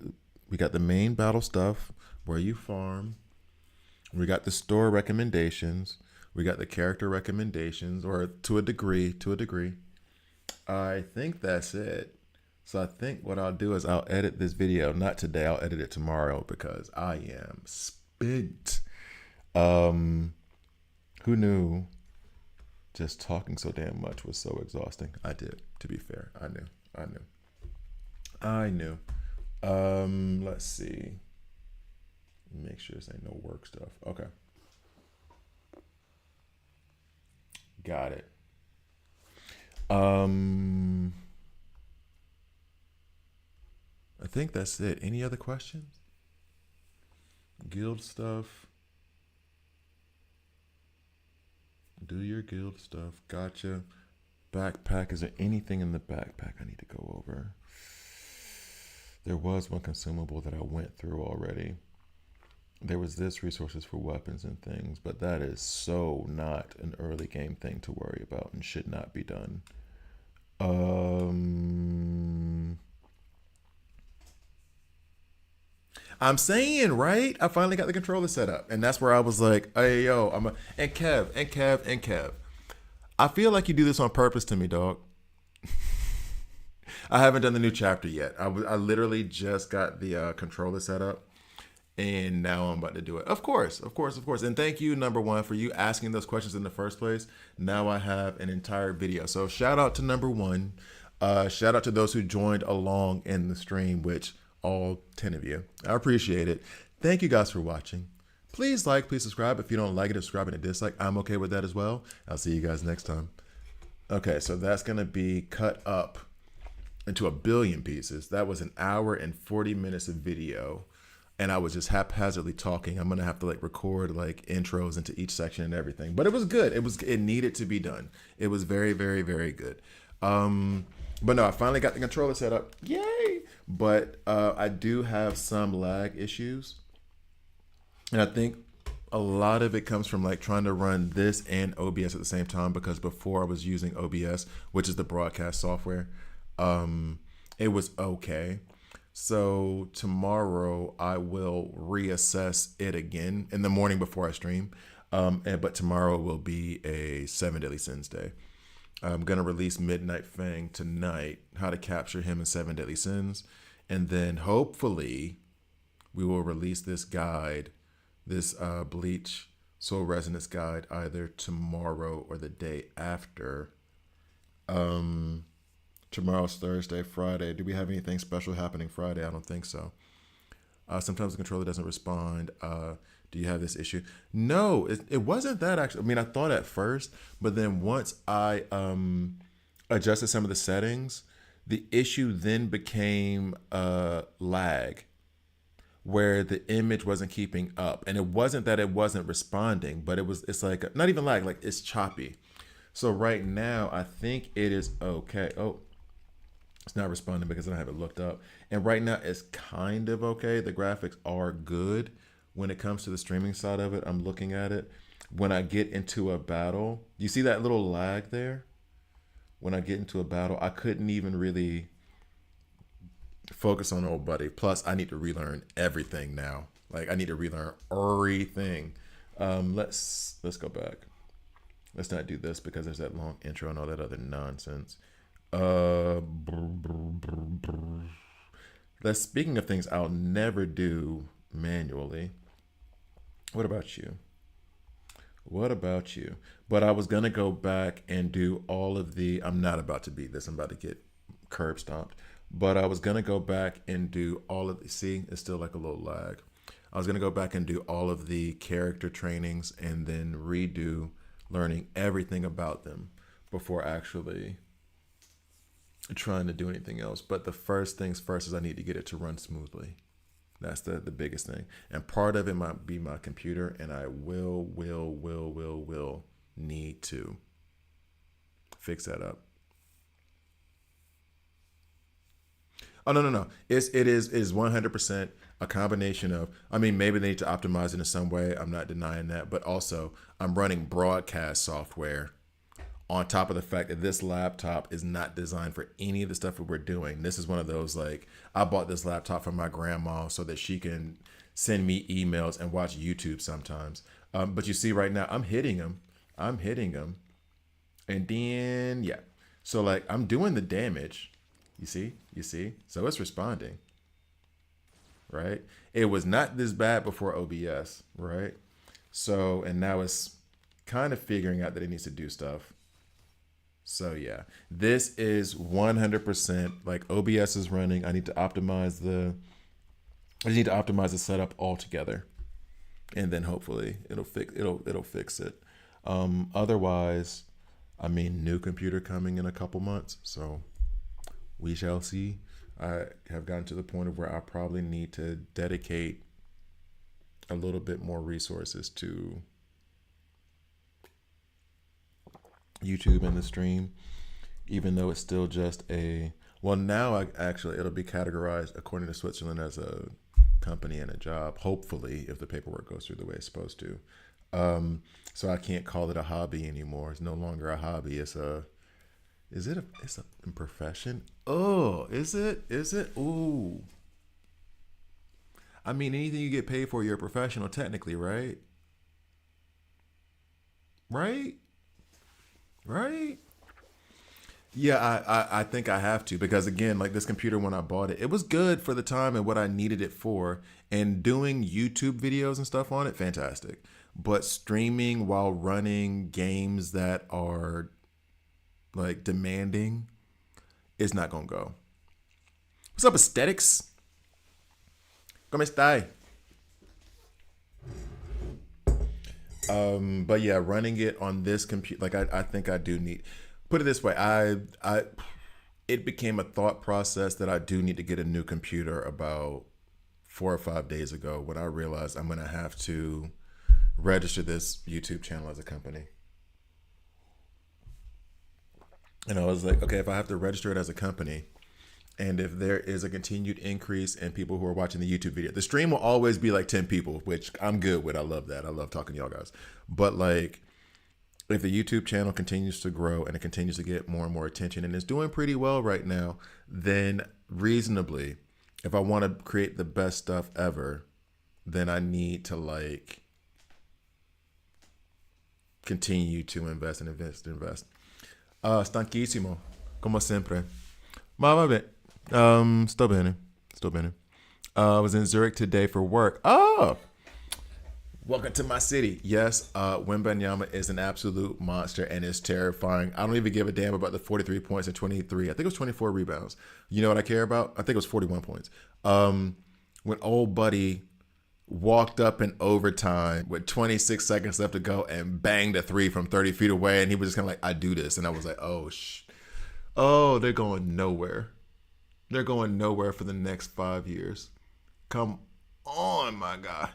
battle stuff where you farm. We got the store recommendations. We got the character recommendations, or to a degree. I think that's it. So I think what I'll do is I'll edit this video. Not today. I'll edit it tomorrow because I am spent. Who knew just talking so damn much was so exhausting? I did, to be fair. I knew. Let's see. Make sure this ain't no work stuff. Okay. Got it. I think that's it. Any other questions? Guild stuff. Do your guild stuff. Gotcha. Backpack. Is there anything in the backpack I need to go over? There was one consumable that I went through already. There was this resources for weapons and things, but that is so not an early game thing to worry about and should not be done. I'm saying, right? I finally got the controller set up, and that's where I was like, "Hey, yo, and Kev. I feel like you do this on purpose to me, dog." I haven't done the new chapter yet. I literally just got the controller set up, and now I'm about to do it. Of course. And thank you, number one, for you asking those questions in the first place. Now I have an entire video. So shout out to number one. Shout out to those who joined along in the stream, which all 10 of you. I appreciate it. Thank you guys for watching. Please like, please subscribe. If you don't like it, subscribe and a dislike. I'm okay with that as well. I'll see you guys next time. Okay, so that's going to be cut up into a billion pieces. That was an hour and 40 minutes of video. And I was just haphazardly talking. I'm going to have to record intros into each section and everything. But it was good. It needed to be done. It was very, very, very good. But no, I finally got the controller set up. Yay! But I do have some lag issues. And I think a lot of it comes from trying to run this and OBS at the same time, because before I was using OBS, which is the broadcast software, it was okay. So tomorrow I will reassess it again in the morning before I stream. But tomorrow will be a 7 Deadly Sins day. I'm going to release Midnight Fang tonight, how to capture him in 7 Deadly Sins. And then hopefully we will release this guide, this Bleach Soul Resonance guide, either tomorrow or the day after. Tomorrow's Thursday, Friday. Do we have anything special happening Friday? I don't think so. Sometimes the controller doesn't respond. Do you have this issue? No, it wasn't that actually. I mean, I thought at first, but then once I adjusted some of the settings, the issue then became lag, where the image wasn't keeping up. And it wasn't that it wasn't responding, but it's not even lag, it's choppy. So right now, I think it is okay. Oh, it's not responding because I don't have it looked up. And right now it's kind of okay. The graphics are good. When it comes to the streaming side of it, I'm looking at it. When I get into a battle, you see that little lag there? when I get into a battle, I couldn't even really focus on old buddy. Plus, I need to relearn everything now. Like I need to relearn everything. Let's go back. Let's not do this because there's that long intro and all that other nonsense. Let's. Speaking of things I'll never do manually. What about you? What about you? But I was gonna go back and do all of the. I'm not about to beat this. I'm about to get curb stomped. But I was gonna go back and do all of the. See, it's still like a little lag. I was gonna go back and do all of the character trainings and then redo learning everything about them before actually trying to do anything else. But the first things first is I need to get it to run smoothly. That's the biggest thing. And part of it might be my computer, and I will need to fix that up. Oh no. It is 100% a combination of, I mean, maybe they need to optimize it in some way. I'm not denying that, but also I'm running broadcast software on top of the fact that this laptop is not designed for any of the stuff that we're doing. This is one of those, like, I bought this laptop from my grandma so that she can send me emails and watch YouTube sometimes. But you see right now, I'm hitting them. And then, yeah. So like I'm doing the damage. You see? So it's responding, right? It was not this bad before OBS, right? So, and now it's kind of figuring out that it needs to do stuff. So yeah, this is 100% like OBS is running. I need to optimize the setup altogether, and then hopefully it'll fix it. Otherwise, I mean, new computer coming in a couple months, so we shall see. I have gotten to the point of where I probably need to dedicate a little bit more resources to YouTube and the stream, even though it's still just now it'll be categorized according to Switzerland as a company and a job, hopefully, if the paperwork goes through the way it's supposed to. So I can't call it a hobby anymore. It's no longer a hobby. It's a profession? Oh, is it? Ooh. I mean, anything you get paid for, you're a professional technically, right? Right? Yeah, I think I have to, because again, like this computer, when I bought it, it was good for the time and what I needed it for, and doing YouTube videos and stuff on it, fantastic. But streaming while running games that are like demanding, it's not gonna go. What's up, aesthetics? ¿Cómo está? But yeah, running it on this computer, like I think I do need. Put it this way, it became a thought process that I do need to get a new computer about 4 or 5 days ago, when I realized I'm gonna have to register this YouTube channel as a company. And I was like, okay, if I have to register it as a company, and if there is a continued increase in people who are watching the YouTube video, the stream will always be like 10 people, which I'm good with. I love that. I love talking to y'all guys. But like, if the YouTube channel continues to grow and it continues to get more and more attention, and it's doing pretty well right now, then reasonably, if I want to create the best stuff ever, then I need to like continue to invest. Stanchissimo, come sempre. Ma vabbè. Sto bene. I was in Zurich today for work. Oh, welcome to my city. Yes, Wembanyama is an absolute monster and is terrifying. I don't even give a damn about the 43 points and 23. I think it was 24 rebounds. You know what I care about? I think it was 41 points. When old buddy walked up in overtime with 26 seconds left to go and banged a 3 from 30 feet away, and he was just kind of like, I do this. And I was like, oh, they're going nowhere. They're going nowhere for the next 5 years. Come on, my guy.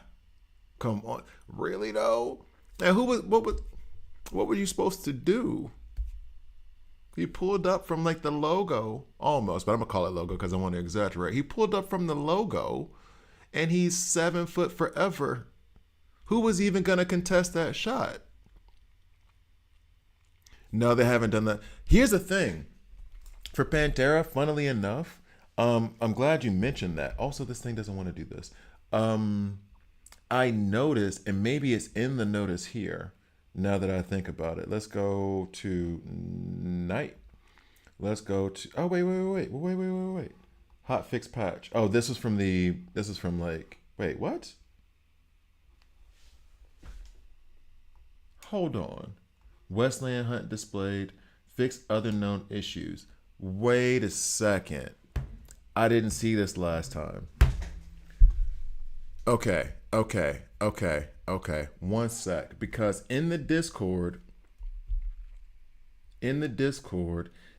Come on. Really though? And what were you supposed to do? He pulled up from like the logo, almost, but I'm gonna call it logo because I want to exaggerate. He pulled up from the logo, and he's 7 foot forever. Who was even gonna contest that shot? No, they haven't done that. Here's the thing. For Pantera, funnily enough, I'm glad you mentioned that. Also, this thing doesn't want to do this. Um, I noticed, and maybe it's in the notice here. Now that I think about it, let's go to night. Let's go to. Oh wait. Hot fix patch. Oh, this is from the. This is from like. Wait, what? Hold on. Westland Hunt displayed. Fix other known issues. Wait a second. I didn't see this last time. Okay. One sec. Because in the Discord,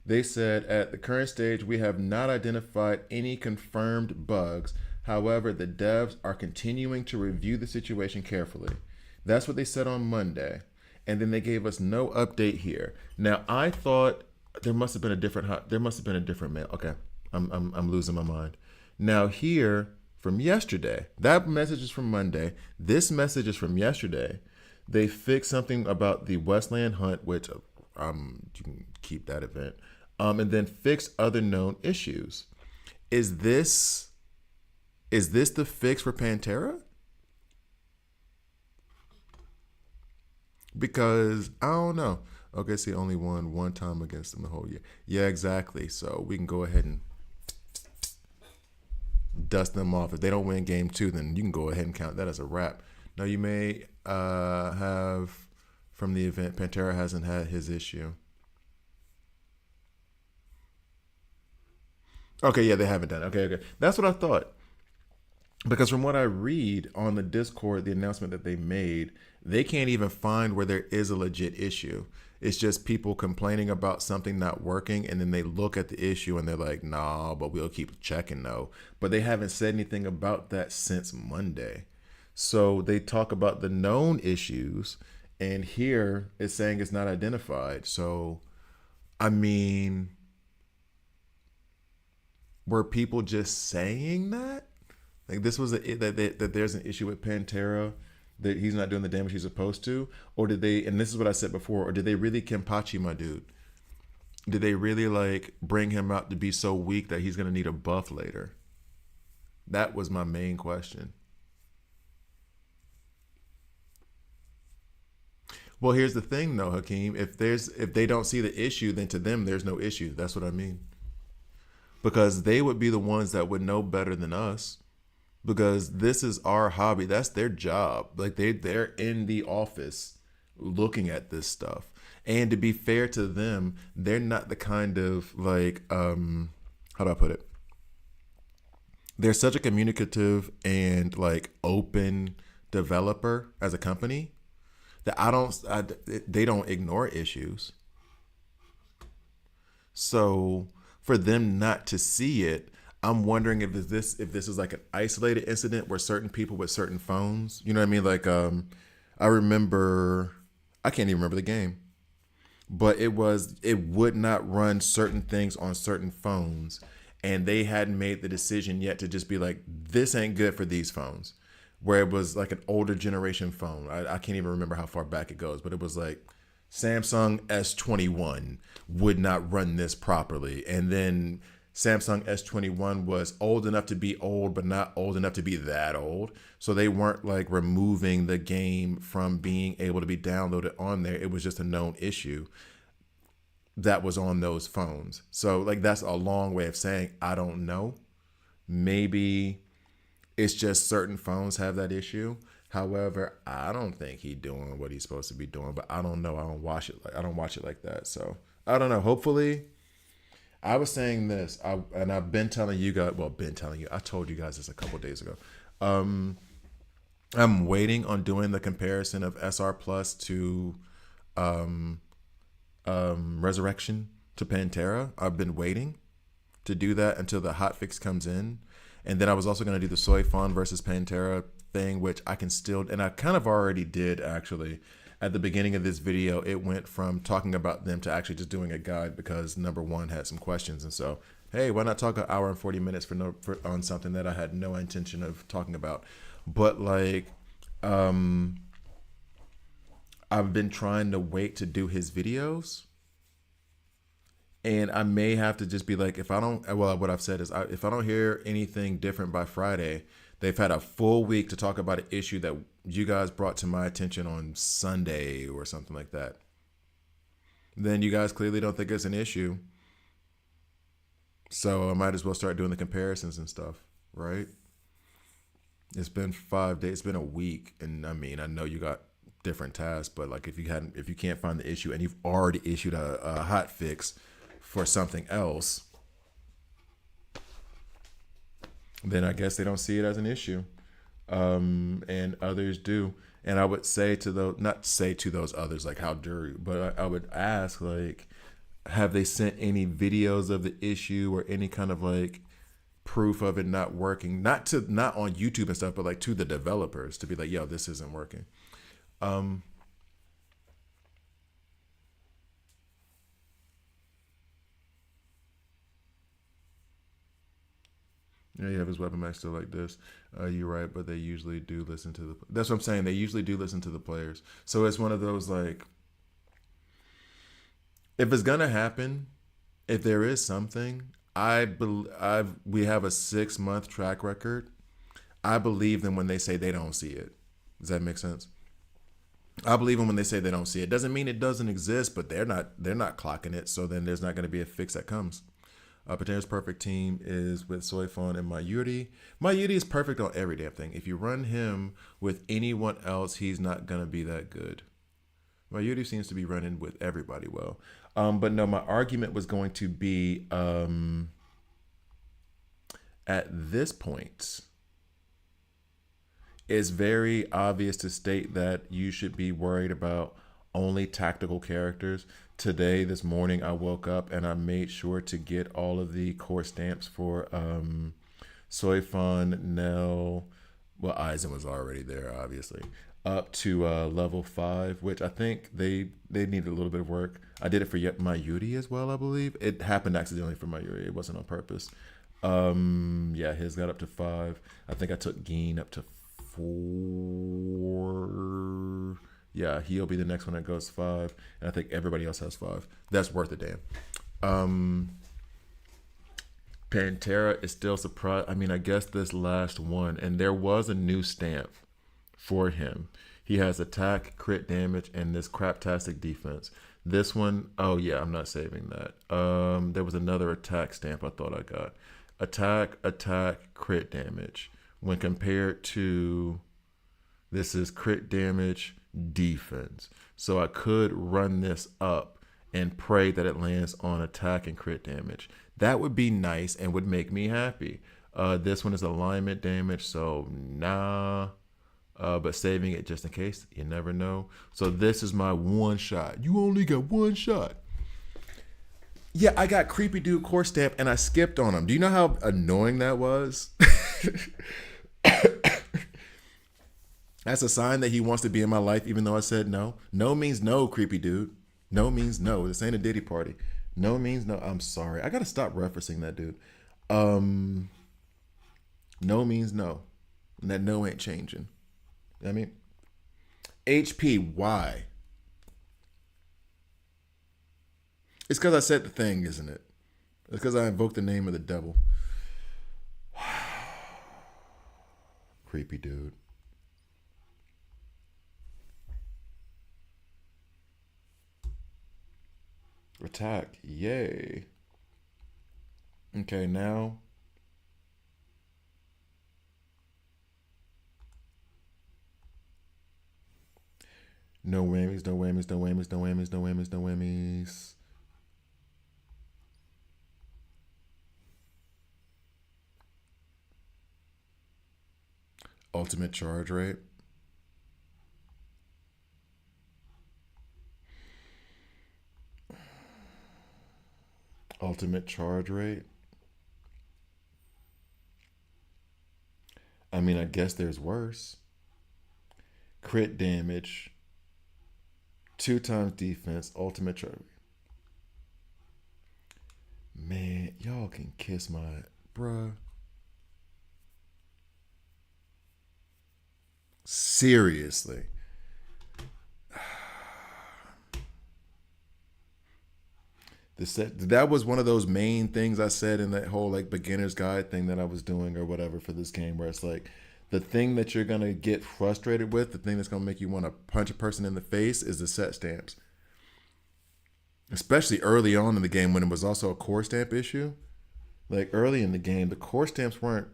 they said at the current stage we have not identified any confirmed bugs. However, the devs are continuing to review the situation carefully. That's what they said on Monday. And then they gave us no update here. Now I thought there must have been a different mail. Okay. I'm losing my mind. Now here from yesterday, that message is from Monday. This message is from yesterday. They fixed something about the Westland Hunt, which you can keep that event. And then fix other known issues. Is this the fix for Pantera? Because I don't know. Okay, see, only won one time against them the whole year. Yeah, exactly. So we can go ahead and dust them off. If they don't win game 2, then you can go ahead and count that as a wrap. Now you may have from the event, Pantera hasn't had his issue. Okay, yeah, they haven't done it. Okay. That's what I thought. Because from what I read on the Discord, the announcement that they made, they can't even find where there is a legit issue. It's just people complaining about something not working, and then they look at the issue and they're like, nah, but we'll keep checking though. But they haven't said anything about that since Monday. So they talk about the known issues, and here it's saying it's not identified. So, I mean, were people just saying that? Like this was that there's an issue with Pantera, that he's not doing the damage he's supposed to, or did they? And this is what I said before, or did they really Kenpachi my dude? Did they really like bring him out to be so weak that he's gonna need a buff later? That was my main question. Well, here's the thing though, Hakeem. If they don't see the issue, then to them there's no issue. That's what I mean. Because they would be the ones that would know better than us. Because this is our hobby. That's their job. Like they're in the office looking at this stuff. And to be fair to them, they're not the kind of like how do I put it? They're such a communicative and like open developer as a company that they don't ignore issues. So for them not to see it, I'm wondering if this is like an isolated incident where certain people with certain phones, you know what I mean? Like I remember, I can't even remember the game, but it would not run certain things on certain phones, and they hadn't made the decision yet to just be like, this ain't good for these phones. Where it was like an older generation phone. I can't even remember how far back it goes, but it was like Samsung S21 would not run this properly. And then Samsung S21 was old enough to be old, but not old enough to be that old. So they weren't like removing the game from being able to be downloaded on there. It was just a known issue that was on those phones. So like that's a long way of saying I don't know. Maybe it's just certain phones have that issue. However, I don't think he's doing what he's supposed to be doing, but I don't know. I don't watch it like that. So I don't know. Hopefully, I was saying this, and I've been telling you guys. Well, been telling you. I told you guys this a couple days ago. I'm waiting on doing the comparison of SR Plus to Resurrection to Pantera. I've been waiting to do that until the hotfix comes in, and then I was also going to do the Soi Fon versus Pantera thing, which I can still, and I kind of already did actually. At the beginning of this video, it went from talking about them to actually just doing a guide because number one had some questions, and so hey, why not talk an hour and 40 minutes on something that I had no intention of talking about? But like, I've been trying to wait to do his videos And I may have to just be like, if I don't, well, what I've said is, if I don't hear anything different by Friday, they've had a full week to talk about an issue that you guys brought to my attention on Sunday or something like that. Then you guys clearly don't think it's an issue. So I might as well start doing the comparisons and stuff, right? It's been 5 days, it's been a week. And I mean, I know you got different tasks, but like if you can't find the issue and you've already issued a hot fix for something else, then I guess they don't see it as an issue. And others do. And I would say to those, not say to those others, like, how dare you, but I would ask, like, have they sent any videos of the issue or any kind of like proof of it not working? Not on YouTube and stuff, but like to the developers to be like, yo, this isn't working. Um, Yeah, you have his weapon max still like this. You're right, but they usually do listen to the. That's what I'm saying. They usually do listen to the players. So it's one of those like, if it's gonna happen, if there is something, we have a 6 month track record. I believe them when they say they don't see it. Does that make sense? I believe them when they say they don't see it. Doesn't mean it doesn't exist, but they're not clocking it. So then there's not going to be a fix that comes. Pantera's perfect team is with Soi Fon and Mayuri. Mayuri is perfect on every damn thing. If you run him with anyone else, he's not gonna be that good. Mayuri seems to be running with everybody well. But no, my argument was going to be at this point, it's very obvious to state that you should be worried about only tactical characters. Today, this morning, I woke up and I made sure to get all of the core stamps for Soi Fon, Nell. Well, Aizen was already there, obviously. Up to level 5, which I think they needed a little bit of work. I did it for my Yuri as well, I believe. It happened accidentally for my Yuri. It wasn't on purpose. Yeah, his got up to 5. I think I took Geen up to 4. Yeah, he'll be the next one that goes 5, and I think everybody else has 5. That's worth a damn. Um, Pantera is still surprised. I mean, I guess this last one, and there was a new stamp for him. He has attack, crit damage, and this craptastic defense. This one, oh yeah, I'm not saving that. There was another attack stamp I thought I got. Attack, crit damage. When compared to, this is crit damage, defense. So I could run this up and pray that it lands on attack and crit damage. That would be nice and would make me happy. This one is alignment damage, so nah. But saving it just in case, you never know. So this is my one shot. You only got one shot. Yeah, I got creepy dude core stamp and I skipped on him. Do you know how annoying that was? That's a sign that he wants to be in my life, even though I said no. No means no, creepy dude. No means no. This ain't a Diddy party. No means no. I'm sorry. I gotta stop referencing that dude. Um, no means no. And that no ain't changing. I mean, HP, why? It's because I said the thing, isn't it? It's because I invoked the name of the devil. Creepy dude. Attack, yay. Okay, now. No whammies, no whammies, no whammies, no whammies, no whammies, no whammies. Ultimate charge rate. Ultimate charge rate. I mean, I guess there's worse. Crit damage. 2 times defense. Ultimate charge. Man, y'all can kiss my bruh. Seriously. The set that was one of those main things I said in that whole like beginner's guide thing that I was doing or whatever for this game, where it's like the thing that you're gonna get frustrated with, the thing that's gonna make you want to punch a person in the face, is the set stamps. Especially early on in the game when it was also a core stamp issue. Like early in the game, the core stamps weren't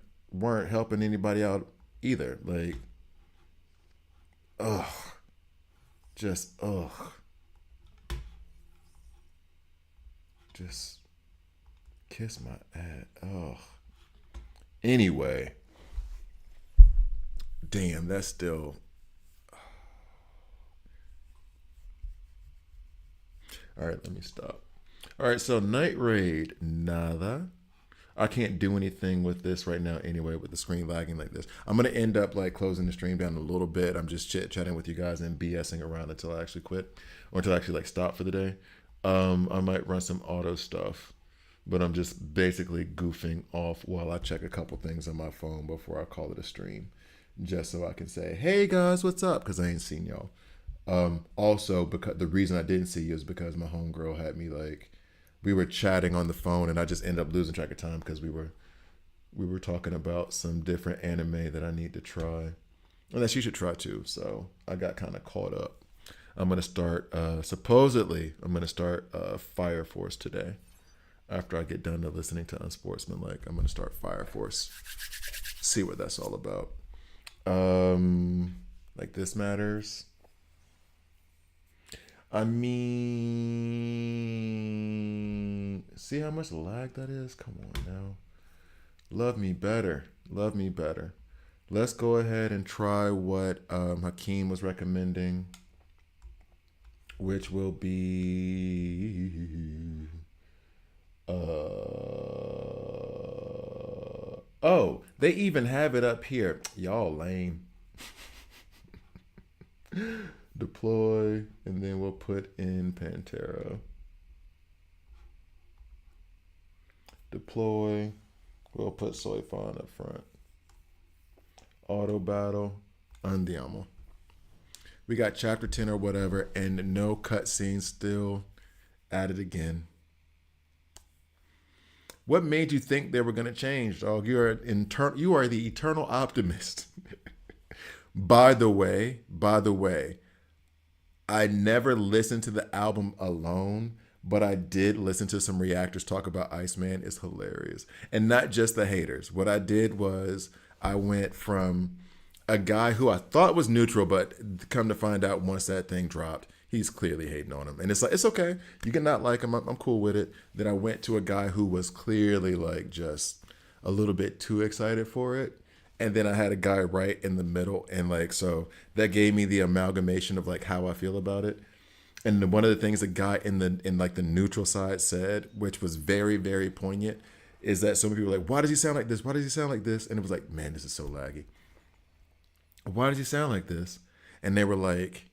helping anybody out either. Like, ugh, just ugh, just kiss my ass. Ugh. Anyway, damn, that's still. All right, let me stop. All right, so Night Raid, nada. I can't do anything with this right now anyway with the screen lagging like this. I'm going to end up like closing the stream down a little bit. I'm just chit-chatting with you guys and BSing around until I actually quit or until I actually like stop for the day. I might run some auto stuff, but I'm just basically goofing off while I check a couple things on my phone before I call it a stream, just so I can say, hey guys, what's up? Because I ain't seen y'all. Also, because the reason I didn't see you is because my homegirl had me like, we were chatting on the phone and I just ended up losing track of time because we were talking about some different anime that I need to try and that she should try too. So I got kind of caught up. I'm going to start, supposedly, I'm going to start Fire Force today. After I get done to listening to Unsportsmanlike, I'm going to start Fire Force. See what that's all about. Like This Matters. I mean, see how much lag that is? Come on now. Love me better. Love me better. Let's go ahead and try what Hakeem was recommending, which will be... oh, they even have it up here. Y'all lame. Deploy, and then we'll put in Pantera. Deploy, we'll put Soi Fon up front. Auto battle, andiamo. We got chapter 10 or whatever, and no cutscene still at it again. What made you think they were going to change, dog? You are the eternal optimist. By the way, I never listened to the album alone, but I did listen to some reactors talk about Iceman. It's hilarious. And not just the haters. What I did was I went from a guy who I thought was neutral, but come to find out once that thing dropped, he's clearly hating on him. And it's like, it's okay. You can not like him. I'm cool with it. Then I went to a guy who was clearly like just a little bit too excited for it. And then I had a guy right in the middle. And like, so that gave me the amalgamation of like how I feel about it. And one of the things the guy in like the neutral side said, which was very, very poignant, is that so many people were like, why does he sound like this? Why does he sound like this? And it was like, man, this is so laggy. Why does he sound like this? And they were like,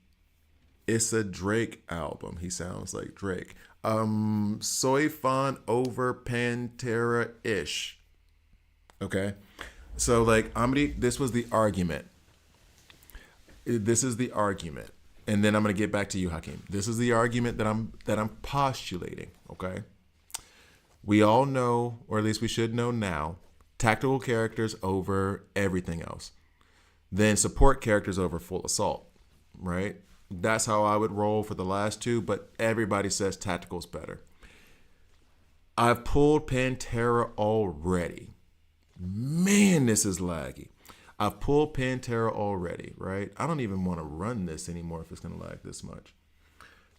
it's a Drake album. He sounds like Drake. Soi Fon over Pantera-ish. Okay. So like this was the argument. This is the argument. And then I'm gonna get back to you, Hakeem. This is the argument that I'm postulating. Okay. We all know, or at least we should know now, tactical characters over everything else. Then support characters over full assault. Right? That's how I would roll for the last two, but everybody says tactical's better. I've pulled Pantera already. Man, this is laggy. I've pulled Pantera already, right? I don't even want to run this anymore if it's going to lag this much.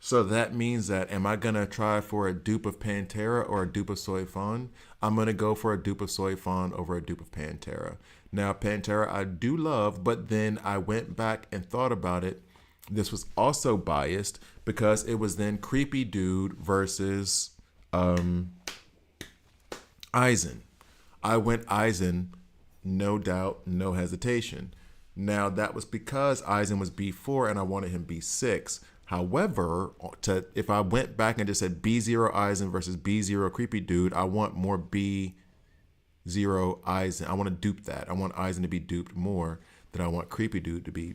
So that means that, am I going to try for a dupe of Pantera or a dupe of Soi Fon? I'm going to go for a dupe of Soi Fon over a dupe of Pantera. Now, Pantera I do love, but then I went back and thought about it. This was also biased because it was then Creepy Dude versus Aizen. I went Aizen, no doubt, no hesitation. Now, that was because Aizen was B4 and I wanted him B6. However, if I went back and just said B0 Aizen versus B0 Creepy Dude, I want more B0 Aizen. I want to dupe that. I want Aizen to be duped more than I want Creepy Dude to be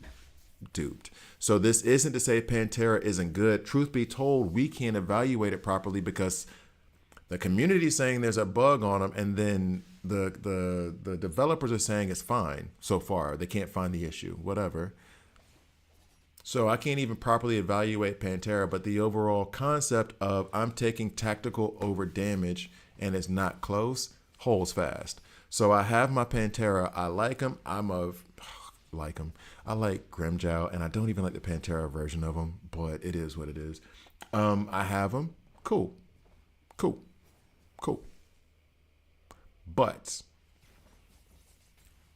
duped. So this isn't to say Pantera isn't good. Truth be told, we can't evaluate it properly because The community saying there's a bug on them, and then the developers are saying it's fine so far. They can't find the issue, whatever. So I can't even properly evaluate Pantera, but the overall concept of I'm taking tactical over damage and it's not close holds fast. So I have my Pantera. I like him. Like him. I like Grimjow, and I don't even like the Pantera version of him, but it is what it is. I have him. Cool. Cool. Cool. But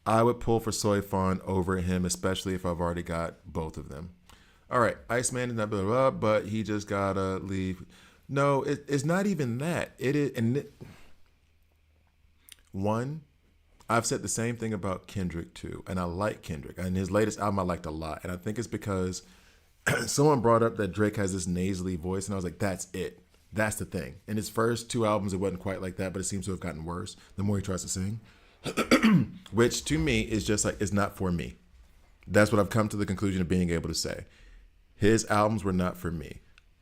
I would pull for Soi Fon over him, especially if I've already got both of them. All right, Iceman is not blah, blah, blah, but he just gotta leave. No, it's not even that. It is, one, I've said the same thing about Kendrick too, and I like Kendrick. And his latest album I liked a lot, and I think it's because someone brought up that Drake has this nasally voice, and I was like, that's it. That's the thing. In his first two albums, it wasn't quite like that, but it seems to have gotten worse the more he tries to sing. Which to me is just like, it's not for me. That's what I've come to the conclusion of being able to say. His albums were not for me.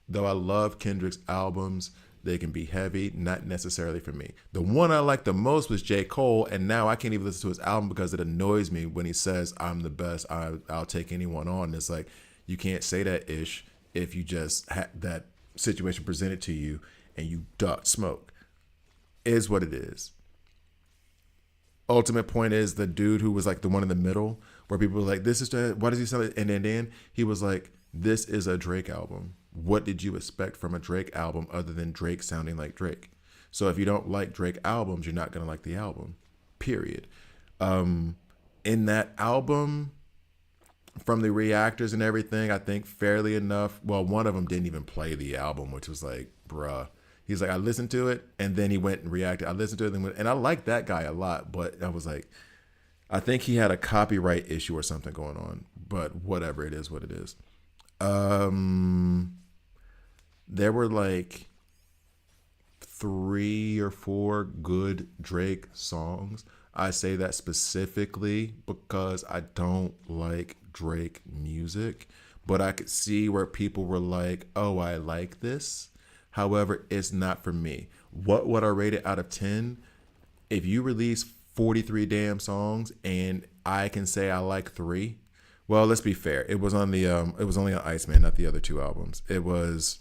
Though I love Kendrick's albums, they can be heavy, not necessarily for me. The one I liked the most was J. Cole, and now I can't even listen to his album because it annoys me when he says, I'm the best, I'll take anyone on. And it's like, you can't say that ish if you just had that situation presented to you and you duck smoke. Is what it is. Ultimate point is the dude who was like the one in the middle where people were like, this is why does he sound like, and then he was like, this is a Drake album. What did you expect from a Drake album other than Drake sounding like Drake? So if you don't like Drake albums, you're not going to like the album, period. In that album, from the reactors and everything, I think fairly enough, well, one of them didn't even play the album, which was like, bruh. He's like, I listened to it, and then he went and reacted. I listened to it, and I like that guy a lot, but I was like, I think he had a copyright issue or something going on, but whatever, it is what it is. There were like 3 or 4 good Drake songs. I say that specifically because I don't like Drake music, but I could see where people were like, oh, I like this. However, it's not for me. What would I rate it out of 10? If you release 43 damn songs and I can say I like 3, well, let's be fair. It was on the it was only on Iceman, not the other 2 albums. It was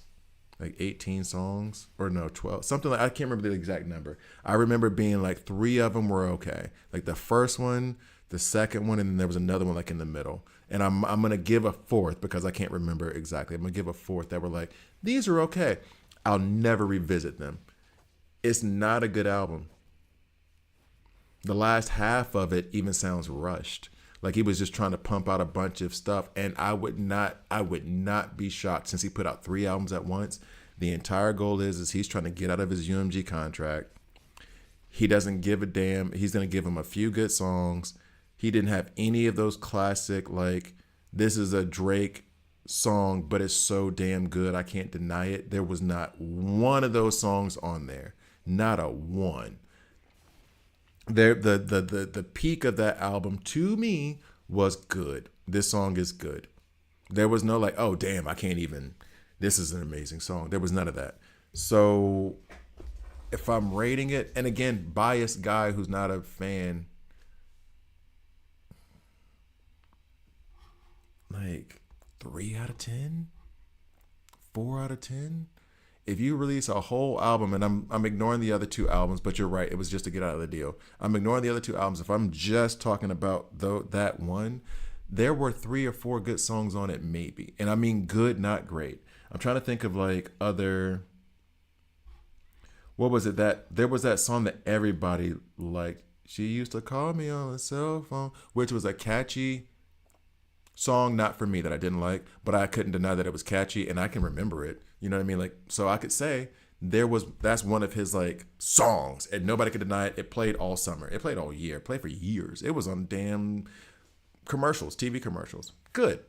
like 18 songs or no, 12, something like, I can't remember the exact number. I remember being like 3 of them were okay. Like the first one, the second one, and then there was another one like in the middle. And I'm going to give a 4th because I can't remember exactly. I'm going to give a 4th that were like, these are okay. I'll never revisit them. It's not a good album. The last half of it even sounds rushed. Like he was just trying to pump out a bunch of stuff. And I would not be shocked since he put out 3 albums at once. The entire goal is he's trying to get out of his UMG contract. He doesn't give a damn. He's going to give him a few good songs. He didn't have any of those classic, like, this is a Drake song, but it's so damn good, I can't deny it. There was not one of those songs on there. Not a one. There, the peak of that album to me was good. This song is good. There was no like, oh damn, I can't even, this is an amazing song. There was none of that. So if I'm rating it, and again, biased guy who's not a fan, like 3 out of 10, 4 out of 10. If you release a whole album, and I'm ignoring the other 2 albums, but you're right, it was just to get out of the deal. I'm ignoring the other 2 albums. If I'm just talking about that one, there were 3 or 4 good songs on it, maybe. And I mean good, not great. I'm trying to think of like other, what was it that, there was that song that everybody liked. She used to call me on the cell phone, which was a catchy song, not for me, that I didn't like, but I couldn't deny that it was catchy and I can remember it. You know what I mean? Like, so I could say that's one of his like songs and nobody could deny it. It played all summer. It played all year. It played for years. It was on damn commercials, TV commercials. Good.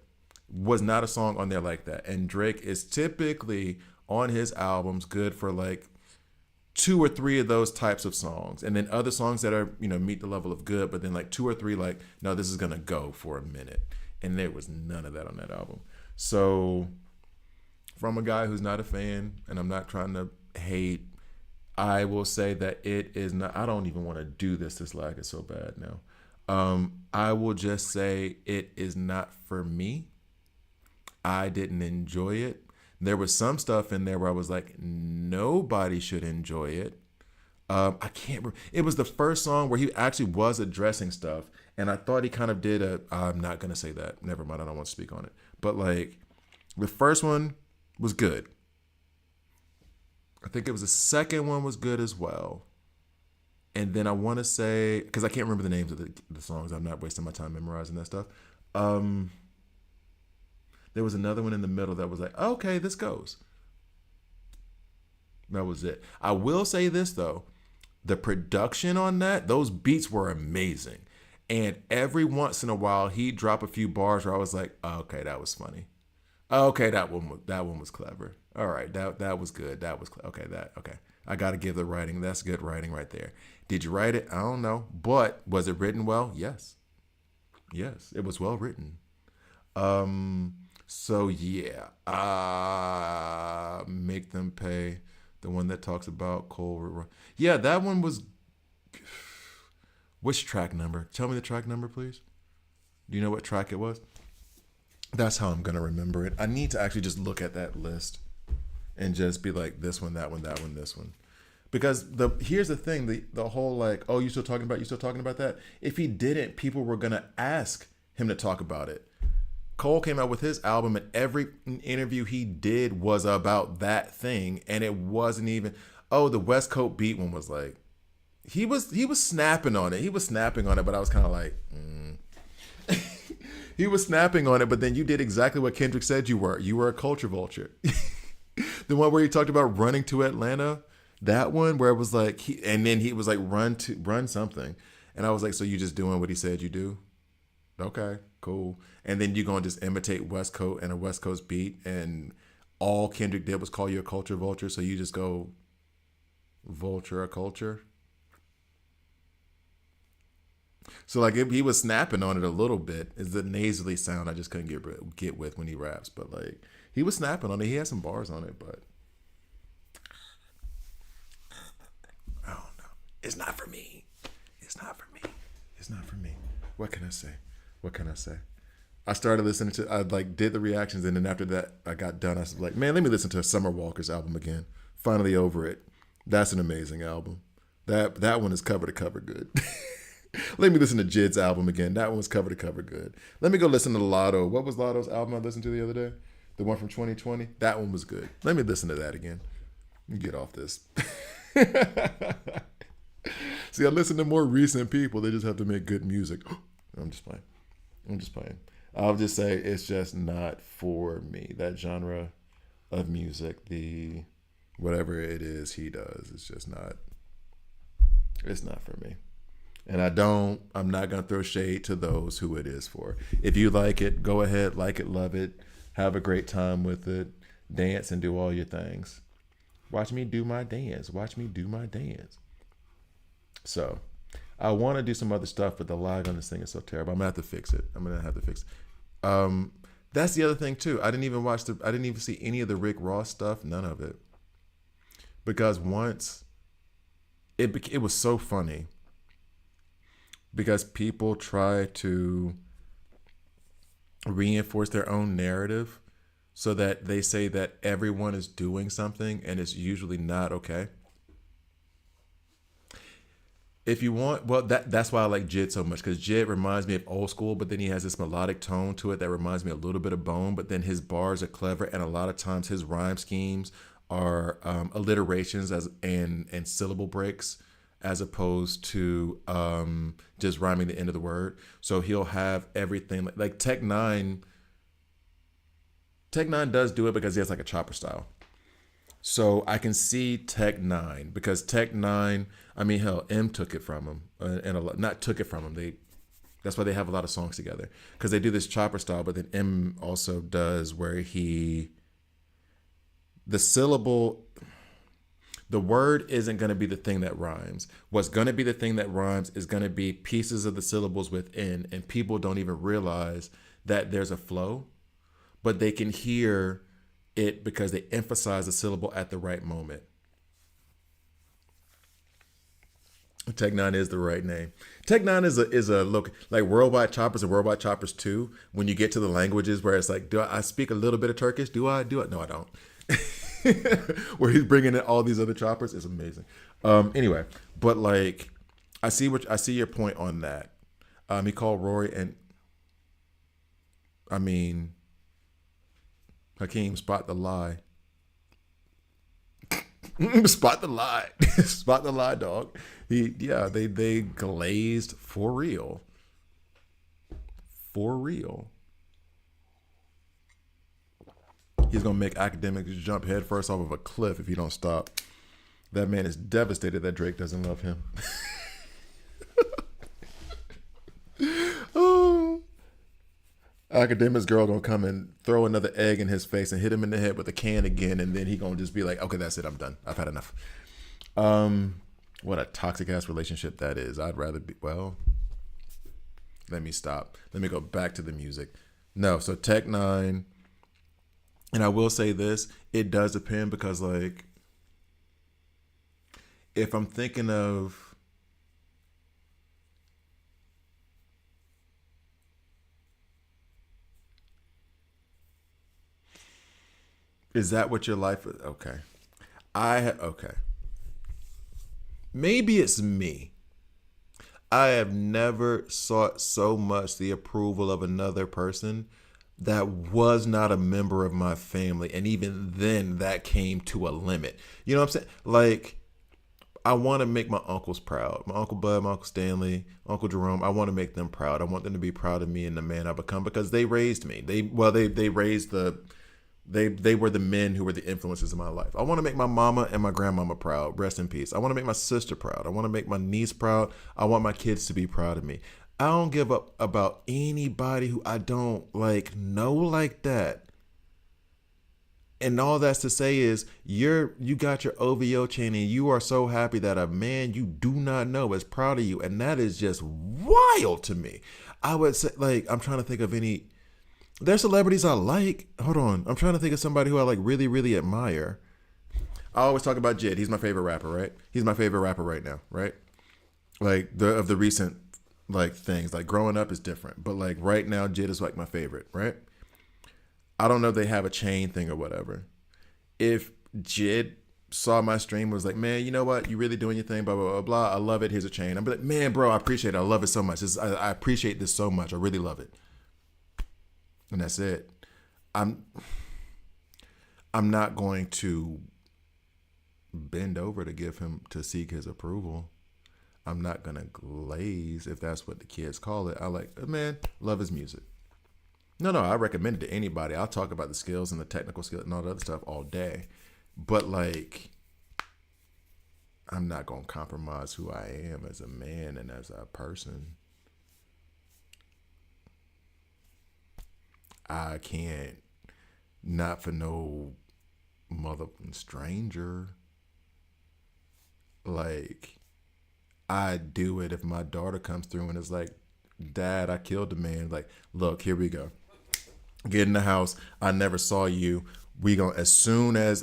Was not a song on there like that. And Drake is typically on his albums good for like 2 or 3 of those types of songs. And then other songs that are, meet the level of good, but then like 2 or 3 like, no, this is going to go for a minute. And there was none of that on that album. So from a guy who's not a fan, and I'm not trying to hate, I will say that it is not. I don't even want to do this. This lag is so bad now. I will just say it is not for me. I didn't enjoy it. There was some stuff in there where I was like, nobody should enjoy it. I can't remember. It was the first song where he actually was addressing stuff, and I thought he kind of did a. I'm not gonna say that. Never mind. I don't want to speak on it. But like, the first one was good. I think it was the second one was good as well. And then I want to say, because I can't remember the names of the songs. I'm not wasting my time memorizing that stuff. Um, there was another one in the middle that was like, okay, this goes. That was it. I will say this though, the production on that, those beats were amazing. And every once in a while, he'd drop a few bars where I was like, oh, okay, that was funny. Okay, that one was clever. All right, that was good. That was okay. Okay. I got to give the writing. That's good writing right there. Did you write it? I don't know, but was it written well? Yes, yes, it was well written. So yeah, make them pay. The one that talks about Cole. Yeah, that one was. Which track number? Tell me the track number, please. Do you know what track it was? That's how I'm gonna remember it. I need to actually just look at that list and just be like, this one, that one, that one, this one. Because here's the thing, the whole like, oh, you still talking about that? If he didn't, people were gonna ask him to talk about it. Cole came out with his album, and every interview he did was about that thing, and it wasn't even. Oh, the West Coast beat one was like, he was snapping on it. He was snapping on it, but I was kind of like, he was snapping on it. But then you did exactly what Kendrick said you were. You were a culture vulture. The one where he talked about running to Atlanta, that one where it was like, and then he was like, run something, and I was like, so you just doing what he said you do? Okay, cool. And then you gonna just imitate West Coast and a West Coast beat, and all Kendrick did was call you a culture vulture. So you just go vulture a culture. So like he was snapping on it a little bit. Is the nasally sound I just couldn't get with when he raps, but like he was snapping on it. He had some bars on it, but I don't know. It's not for me. It's not for me. It's not for me. What can I say? What can I say? I started listening to. I like did the reactions, and then after that, I got done. I was like, man, let me listen to Summer Walker's album again. Finally over it. That's an amazing album. That one is cover to cover good. Let me listen to Jid's album again. That one was cover to cover good. Let me go listen to Lotto. What was Lotto's album I listened to the other day? The one from 2020? That one was good. Let me listen to that again. Get off this. See, I listen to more recent people. They just have to make good music. I'm just playing. I'm just playing. I'll just say it's just not for me. That genre of music, the whatever it is he does, it's just not. It's not for me. And I'm not going to throw shade to those who it is for. If you like it, go ahead, like it, love it, have a great time with it, dance and do all your things. Watch me do my dance. Watch me do my dance. So I want to do some other stuff, but the lag on this thing is so terrible. I'm going to have to fix it. That's the other thing too. I didn't even see any of the Rick Ross stuff. None of it. Because once it was so funny. Because people try to reinforce their own narrative so that they say that everyone is doing something and it's usually not okay. If you want, well, that's why I like Jid so much, because Jid reminds me of old school, but then he has this melodic tone to it that reminds me a little bit of Bone, but then his bars are clever, and a lot of times his rhyme schemes are alliterations and syllable breaks, as opposed to just rhyming the end of the word. So he'll have everything like Tech Nine. Tech Nine does do it because he has like a chopper style. So I can see Tech Nine, because Tech Nine, I mean, hell, M took it from him, and not took it from him. That's why they have a lot of songs together, because they do this chopper style. But then M also does where the syllable. The word isn't going to be the thing that rhymes. What's going to be the thing that rhymes is going to be pieces of the syllables within, and people don't even realize that there's a flow, but they can hear it because they emphasize the syllable at the right moment. Tech Nine is the right name. Tech Nine is a look like Worldwide Choppers and Worldwide Choppers 2. When you get to the languages where it's like, do I speak a little bit of Turkish? Do I do it? No, I don't. Where he's bringing in all these other choppers is amazing. Anyway, but like, I see your point on that. He called Rory, and I mean, Hakeem, spot the lie. Spot the lie. Spot the lie, dog. They glazed for real. For real. He's gonna make academics jump headfirst off of a cliff if he don't stop. That man is devastated that Drake doesn't love him. Oh. Academics girl gonna come and throw another egg in his face and hit him in the head with a can again, and then he gonna just be like, okay, that's it, I'm done. I've had enough. What a toxic ass relationship that is. I'd rather be, well, let me stop. Let me go back to the music. No, so Tech Nine, and I will say this, it does depend because like if I'm thinking of is that what your life is? Okay. Okay. Maybe it's me. I have never sought so much the approval of another person that was not a member of my family. And even then, that came to a limit. You know what I'm saying? Like, I want to make my uncles proud. My Uncle Bud, my Uncle Stanley, Uncle Jerome. I want to make them proud. I want them to be proud of me and the man I become because they raised me. They raised they were the men who were the influences in my life. I want to make my mama and my grandmama proud. Rest in peace. I want to make my sister proud. I want to make my niece proud. I want my kids to be proud of me. I don't give up about anybody who I don't like know like that. And all that's to say is you got your OVO chain and you are so happy that a man you do not know is proud of you. And that is just wild to me. I would say, like, I'm trying to think of any. There's celebrities I like. Hold on. I'm trying to think of somebody who I like really, really admire. I always talk about Jid. He's my favorite rapper, right? He's my favorite rapper right now, right? Like of the recent like things. Like growing up is different. But like right now, Jid is like my favorite, right? I don't know if they have a chain thing or whatever. If Jid saw my stream was like, man, you know what? You really doing your thing, blah, blah, blah, blah. I love it. Here's a chain. I'm like, man, bro, I appreciate it. I love it so much. I appreciate this so much. I really love it. And that's it. I'm not going to bend over to seek his approval. I'm not gonna glaze if that's what the kids call it. I like, man, love his music. No, I recommend it to anybody. I'll talk about the skills and the technical skills and all the other stuff all day. But like, I'm not gonna compromise who I am as a man and as a person. I can't, not for no motherfucking stranger. Like, I do it if my daughter comes through and is like, Dad, I killed the man. Like, look, here we go. Get in the house. I never saw you. We gonna as soon as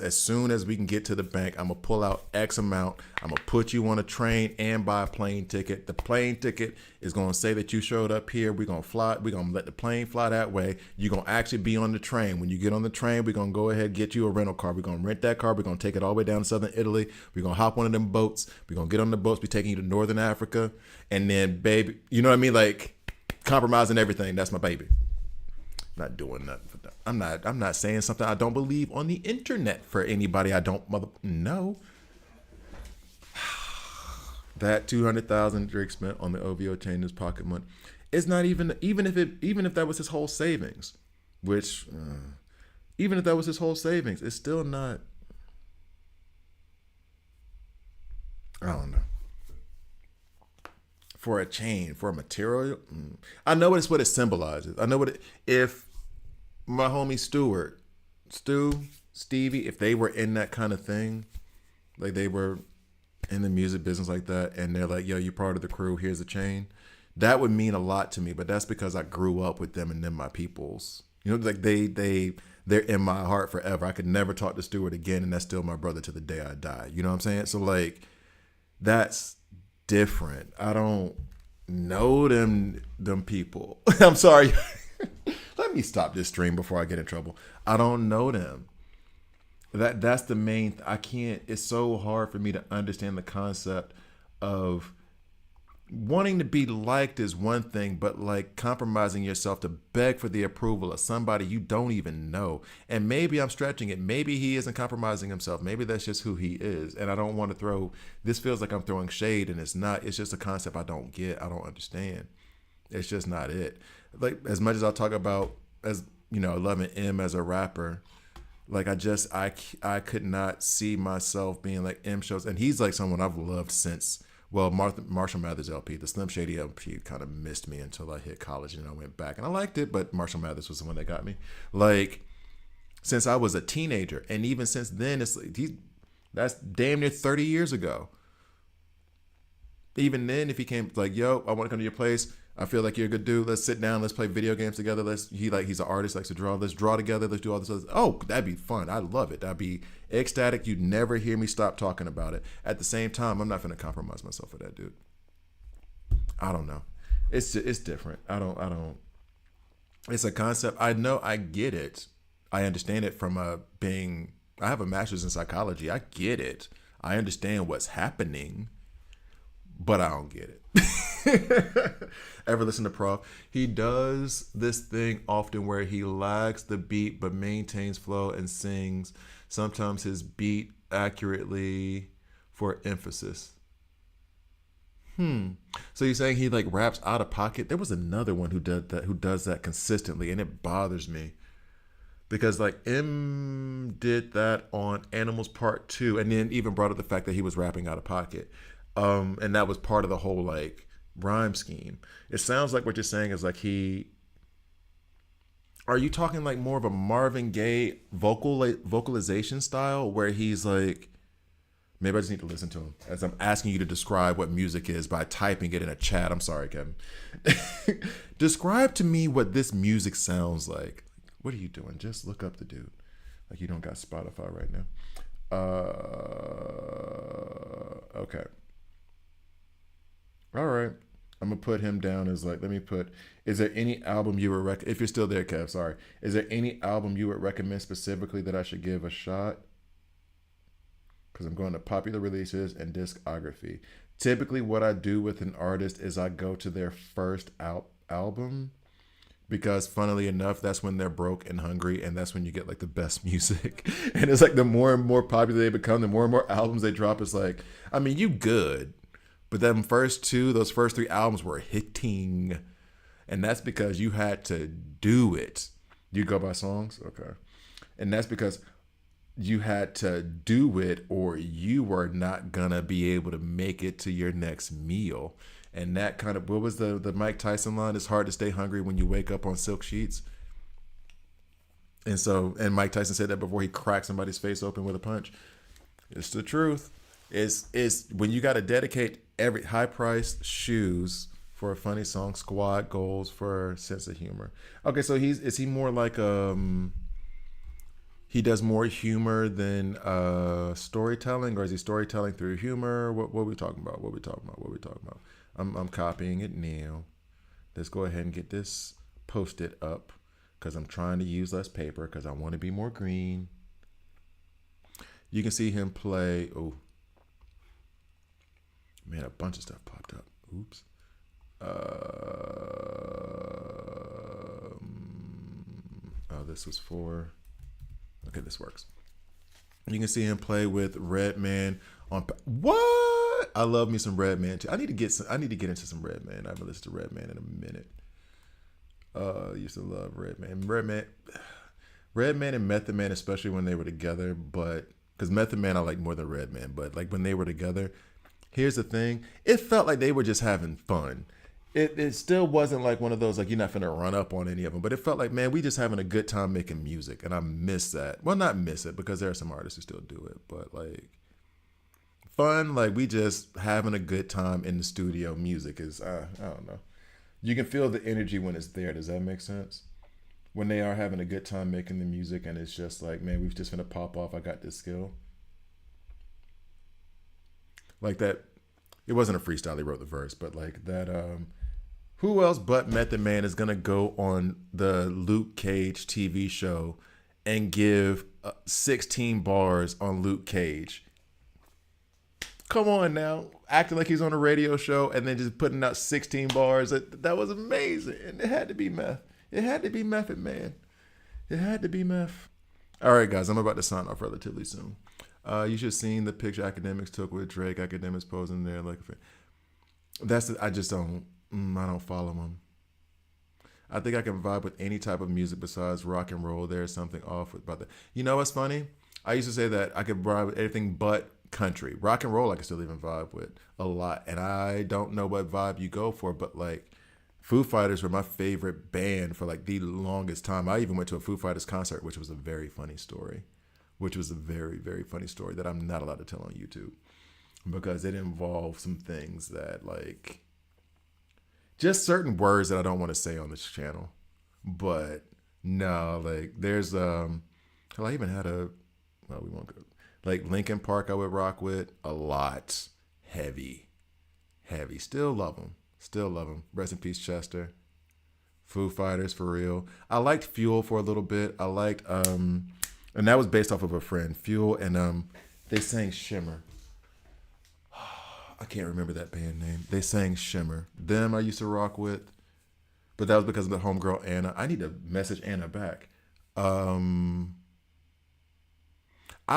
we can get to the bank, I'm gonna pull out X amount. I'm gonna put you on a train and buy a plane ticket. The plane ticket is gonna say that you showed up here. We're gonna fly. We're gonna let the plane fly that way. You're gonna actually be on the train. When you get on the train, we're gonna go ahead and get you a rental car. We're gonna rent that car. We're gonna take it all the way down to southern Italy. We're gonna hop one of them boats. We're gonna get on the boats. We're taking you to northern Africa, and then, baby, you know what I mean? Like compromising everything. That's my baby. Not doing nothing for that. I'm not saying something I don't believe on the internet for anybody I don't no. That 200,000 Drake spent on the OVO chain in his pocket money. It's not even if that was his whole savings, which even if that was his whole savings, it's still not. I don't know. For a chain, for a material, I know it's what it symbolizes. I know what it. If my homie Stevie, if they were in that kind of thing, like they were in the music business like that, and they're like, yo, you're part of the crew, here's a chain, that would mean a lot to me. But that's because I grew up with them and them my peoples. You know, like they're in my heart forever. I could never talk to Stewart again, and that's still my brother to the day I die. You know what I'm saying? So like, that's different. I don't know them people. I'm sorry. Let me stop this stream before I get in trouble. I don't know them. That's the main. I can't. It's so hard for me to understand the concept of wanting to be liked is one thing, but like compromising yourself to beg for the approval of somebody you don't even know. And maybe I'm stretching it. Maybe he isn't compromising himself. Maybe that's just who he is. And I don't want to throw. This feels like I'm throwing shade, and it's not. It's just a concept I don't get. I don't understand. It's just not it. Like as much as I talk about as loving M as a rapper. Like I could not see myself being like M shows, and he's like someone I've loved since Marshall Mathers LP, the Slim Shady LP, kind of missed me until I hit college and I went back and I liked it, but Marshall Mathers was the one that got me. Like since I was a teenager, and even since then, it's like that's damn near 30 years ago. Even then, if he came like, yo, I want to come to your place. I feel like you're a good dude. Let's sit down. Let's play video games together. He's an artist, likes to draw. Let's draw together. Let's do all this other. Oh, that'd be fun. I love it. That'd be ecstatic. You'd never hear me stop talking about it. At the same time, I'm not going to compromise myself for that dude. I don't know. It's different. I don't. It's a concept. I know. I get it. I understand it from being. I have a master's in psychology. I get it. I understand what's happening, but I don't get it. Ever listen to Prof? He does this thing often where he lags the beat but maintains flow and sings sometimes his beat accurately for emphasis. So you're saying he like raps out of pocket? There was another one who does that consistently, and it bothers me. Because like M did that on Animals Part 2, and then even brought up the fact that he was rapping out of pocket. And that was part of the whole like rhyme scheme. It sounds like what you're saying is like are you talking like more of a Marvin Gaye vocalization style where he's like, maybe I just need to listen to him as I'm asking you to describe what music is by typing it in a chat. I'm sorry, Kevin. Describe to me what this music sounds like. What are you doing? Just look up the dude. Like you don't got Spotify right now. Okay. All right. I'm going to put him down as like, is there any album you would if you're still there, Kev, sorry. Is there any album you would recommend specifically that I should give a shot? Because I'm going to popular releases and discography. Typically what I do with an artist is I go to their first album, because funnily enough, that's when they're broke and hungry, and that's when you get like the best music. And it's like the more and more popular they become, the more and more albums they drop. It's like, I mean, you good. But those first 3 albums were hitting. And that's because you had to do it. You go by songs? Okay. And that's because you had to do it or you were not going to be able to make it to your next meal. And that kind of, what was the Mike Tyson line? It's hard to stay hungry when you wake up on silk sheets. And Mike Tyson said that before he cracked somebody's face open with a punch. It's the truth. Is when you got to dedicate every high-priced shoes for a funny song, squad goals for sense of humor. Okay, so is he more like he does more humor than storytelling, or is he storytelling through humor? What are we talking about? What are we talking about? I'm copying it now. Let's go ahead and get this Post-it up because I'm trying to use less paper because I want to be more green. You can see him play. Oh. Man, a bunch of stuff popped up. Oops. This was for. Okay, this works. You can see him play with Redman on. What? I love me some Redman too. I need to get into some Redman. I haven't listened to Redman in a minute. I used to love Redman. Redman and Method Man, especially when they were together. But because Method Man I like more than Redman, but like when they were together. Here's the thing. It felt like they were just having fun. It still wasn't like one of those, like, you're not finna run up on any of them. But it felt like, man, we just having a good time making music. And I miss that. Well, not miss it, because there are some artists who still do it. But, like, fun, like, we just having a good time in the studio. Music is, I don't know. You can feel the energy when it's there. Does that make sense? When they are having a good time making the music and it's just like, man, we've just finna pop off. I got this skill. Like that. it wasn't a freestyle. He wrote the verse, but like that. Who else but Method Man is gonna go on the Luke Cage TV show and give 16 bars on Luke Cage? Come on now, acting like he's on a radio show and then just putting out 16 bars. That was amazing, and it had to be Meth. It had to be Method Man. It had to be Meth. All right, guys, I'm about to sign off relatively soon. You should have seen the picture Academics took with Drake. Academics posing there like I just don't. I don't follow him. I think I can vibe with any type of music besides rock and roll. There's something off about that. You know what's funny? I used to say that I could vibe with anything but country. Rock and roll I can still even vibe with a lot. And I don't know what vibe you go for, but like Foo Fighters were my favorite band for like the longest time. I even went to a Foo Fighters concert, which was a very funny story. Which was a very, very funny story that I'm not allowed to tell on YouTube. Because it involved some things that like just certain words that I don't want to say on this channel. But no, like there's I even had we won't go. Like Linkin Park I would rock with a lot. Heavy. Still love them. Rest in peace, Chester. Foo Fighters for real. I liked Fuel for a little bit. I liked and that was based off of a friend. Fuel and they sang Shimmer. I can't remember that band name. They sang Shimmer. Them I used to rock with. But that was because of the homegirl Anna. I need to message Anna back. I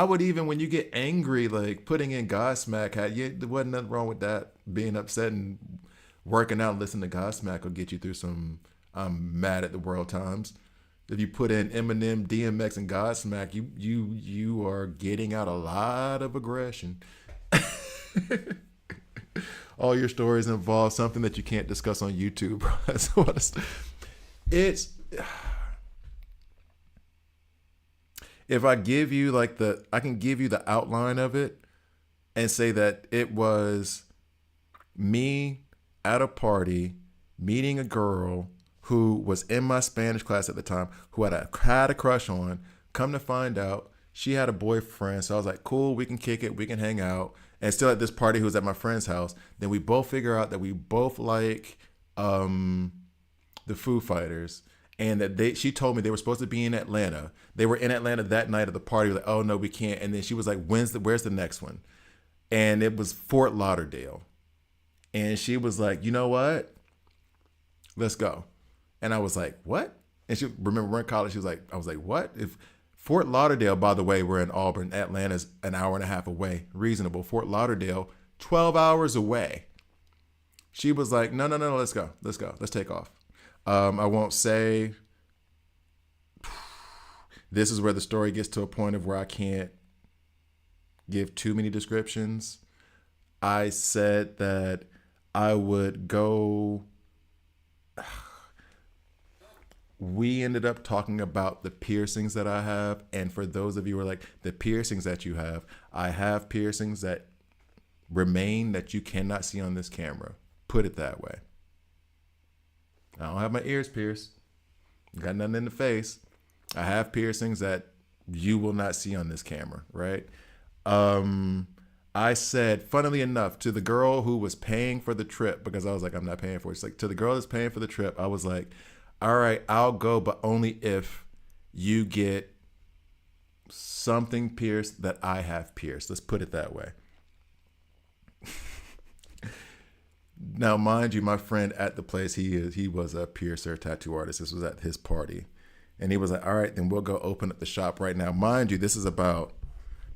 would even, when you get angry, like putting in Godsmack, there wasn't nothing wrong with that. Being upset and working out and listening to Godsmack will get you through some I'm mad at the world times. If you put in Eminem, DMX, and Godsmack, you are getting out a lot of aggression. All your stories involve something that you can't discuss on YouTube. If I give you I can give you the outline of it and say that it was me at a party meeting a girl who was in my Spanish class at the time, who had a crush on. Come to find out, she had a boyfriend. So I was like, cool, we can kick it, we can hang out. And still at this party who was at my friend's house. Then we both figure out that we both like the Foo Fighters. And that she told me they were supposed to be in Atlanta. They were in Atlanta that night at the party. Like, oh no, we can't. And then she was like, where's the next one? And it was Fort Lauderdale. And she was like, you know what? Let's go. And I was like, what? And she remember we're in college. I was like, what? If Fort Lauderdale, by the way, we're in Auburn. Atlanta's an hour and a half away. Reasonable. Fort Lauderdale, 12 hours away. She was like, no, let's go. Let's take off. I won't say. This is where the story gets to a point of where I can't give too many descriptions. I said that I would go. We ended up talking about the piercings that I have. And for those of you who are like, the piercings that you have, I have piercings that remain that you cannot see on this camera. Put it that way. I don't have my ears pierced. Got nothing in the face. I have piercings that you will not see on this camera, right? I said, funnily enough, to the girl who was paying for the trip, because I was like, I'm not paying for it. She's like, to the girl that's paying for the trip, I was like, all right, I'll go, but only if you get something pierced that I have pierced. Let's put it that way. Now, mind you, my friend at the place, he was a piercer, tattoo artist. This was at his party. And he was like, all right, then we'll go open up the shop right now. Mind you, this is about,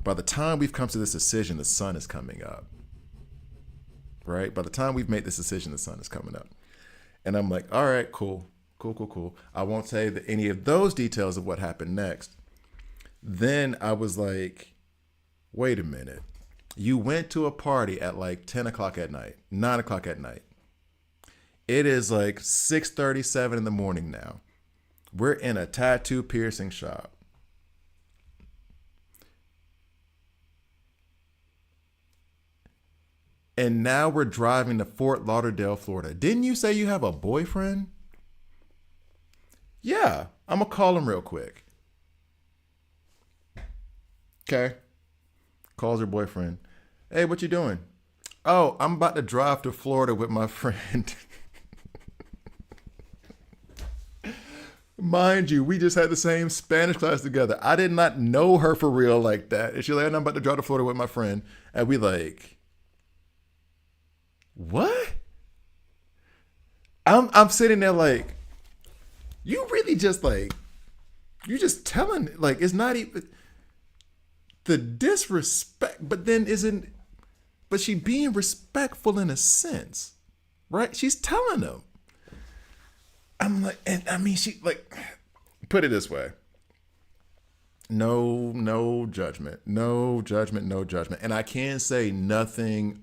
by the time we've come to this decision, the sun is coming up. Right? By the time we've made this decision, the sun is coming up. And I'm like, all right, cool. I won't say that any of those details of what happened next. Then I was like, wait a minute. You went to a party at like 10 o'clock at night, 9 o'clock at night. It is like 6:37 in the morning now. We're in a tattoo piercing shop. And now we're driving to Fort Lauderdale, Florida. Didn't you say you have a boyfriend? Yeah, I'm going to call him real quick. Okay. Calls her boyfriend. Hey, what you doing? Oh, I'm about to drive to Florida with my friend. Mind you, we just had the same Spanish class together. I did not know her for real like that. And she's like, I'm about to drive to Florida with my friend. And we like, what? I'm sitting there like, you really just like, you just telling, like, it's not even the disrespect, but then isn't, but she being respectful in a sense, right? She's telling them. I'm like, and I mean, she like, put it this way. No judgment, no judgment, no judgment. And I can say nothing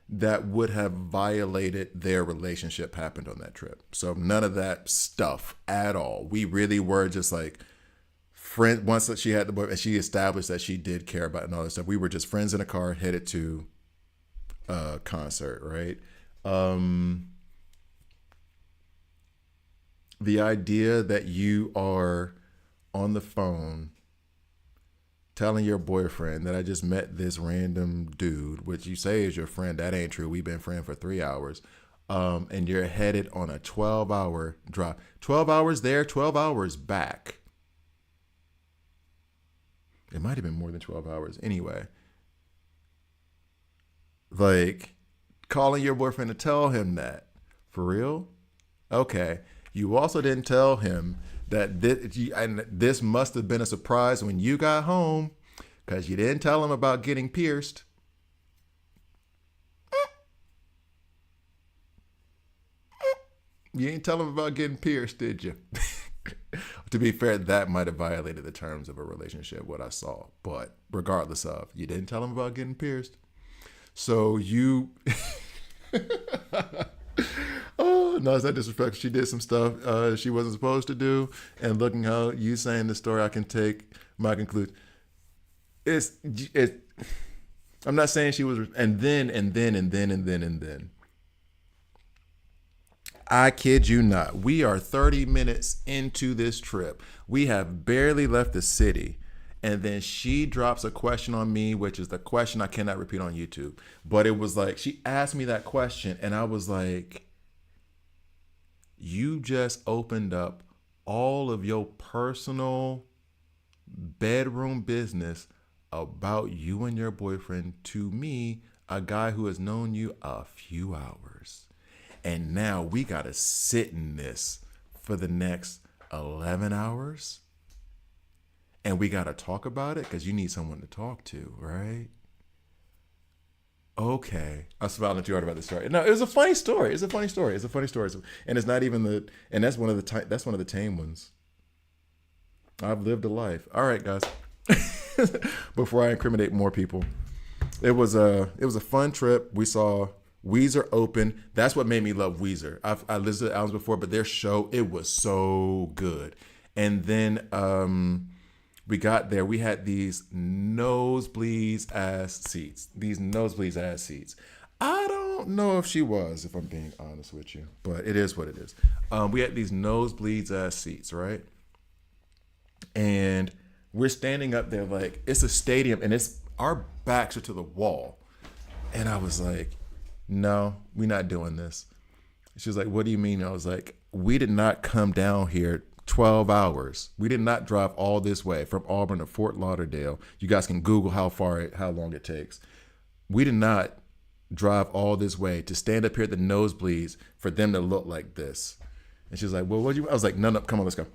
that would have violated their relationship happened on that trip. So none of that stuff at all. We really were just like friends. Once that she had the boy and she established that she did care about it and all that stuff, we were just friends in a car headed to a concert, right? The idea that you are on the phone telling your boyfriend that I just met this random dude, which you say is your friend, that ain't true. We've been friends for 3 hours. And you're headed on a 12-hour drive. 12 hours there, 12 hours back. It might have been more than 12 hours. Anyway, like calling your boyfriend to tell him that. For real? Okay. You also didn't tell him that this must have been a surprise when you got home because you didn't tell him about getting pierced. You didn't tell him about getting pierced, did you? To be fair, that might have violated the terms of a relationship, what I saw. But regardless of, you didn't tell him about getting pierced. So you... Oh, no, is that disrespectful? She did some stuff she wasn't supposed to do. And looking how you saying the story, I can take my conclusion. I'm not saying she was, and then. I kid you not. We are 30 minutes into this trip. We have barely left the city. And then she drops a question on me, which is the question I cannot repeat on YouTube. But it was like, she asked me that question and I was like, you just opened up all of your personal bedroom business about you and your boyfriend to me, a guy who has known you a few hours. And now we got to sit in this for the next 11 hours. And we got to talk about it because you need someone to talk to, right? Okay. I was smiling too hard about the story. No, it was a funny story. It's a funny story. And it's not even and that's one of the tame ones. I've lived a life. All right, guys. Before I incriminate more people. It was a fun trip. We saw Weezer open. That's what made me love Weezer. I listened to albums before, but their show, it was so good. And then we got there. We had these nosebleeds ass seats. I don't know if she was, if I'm being honest with you, but it is what it is. We had these nosebleeds ass seats, right? And we're standing up there like it's a stadium, and our backs are to the wall. And I was like, no, we're not doing this. She was like, what do you mean? I was like, we did not come down here 12 hours. We did not drive all this way from Auburn to Fort Lauderdale. You guys can Google how long it takes. We did not drive all this way to stand up here at the nosebleeds for them to look like this. And she was like, well, I was like, no, come on, let's go.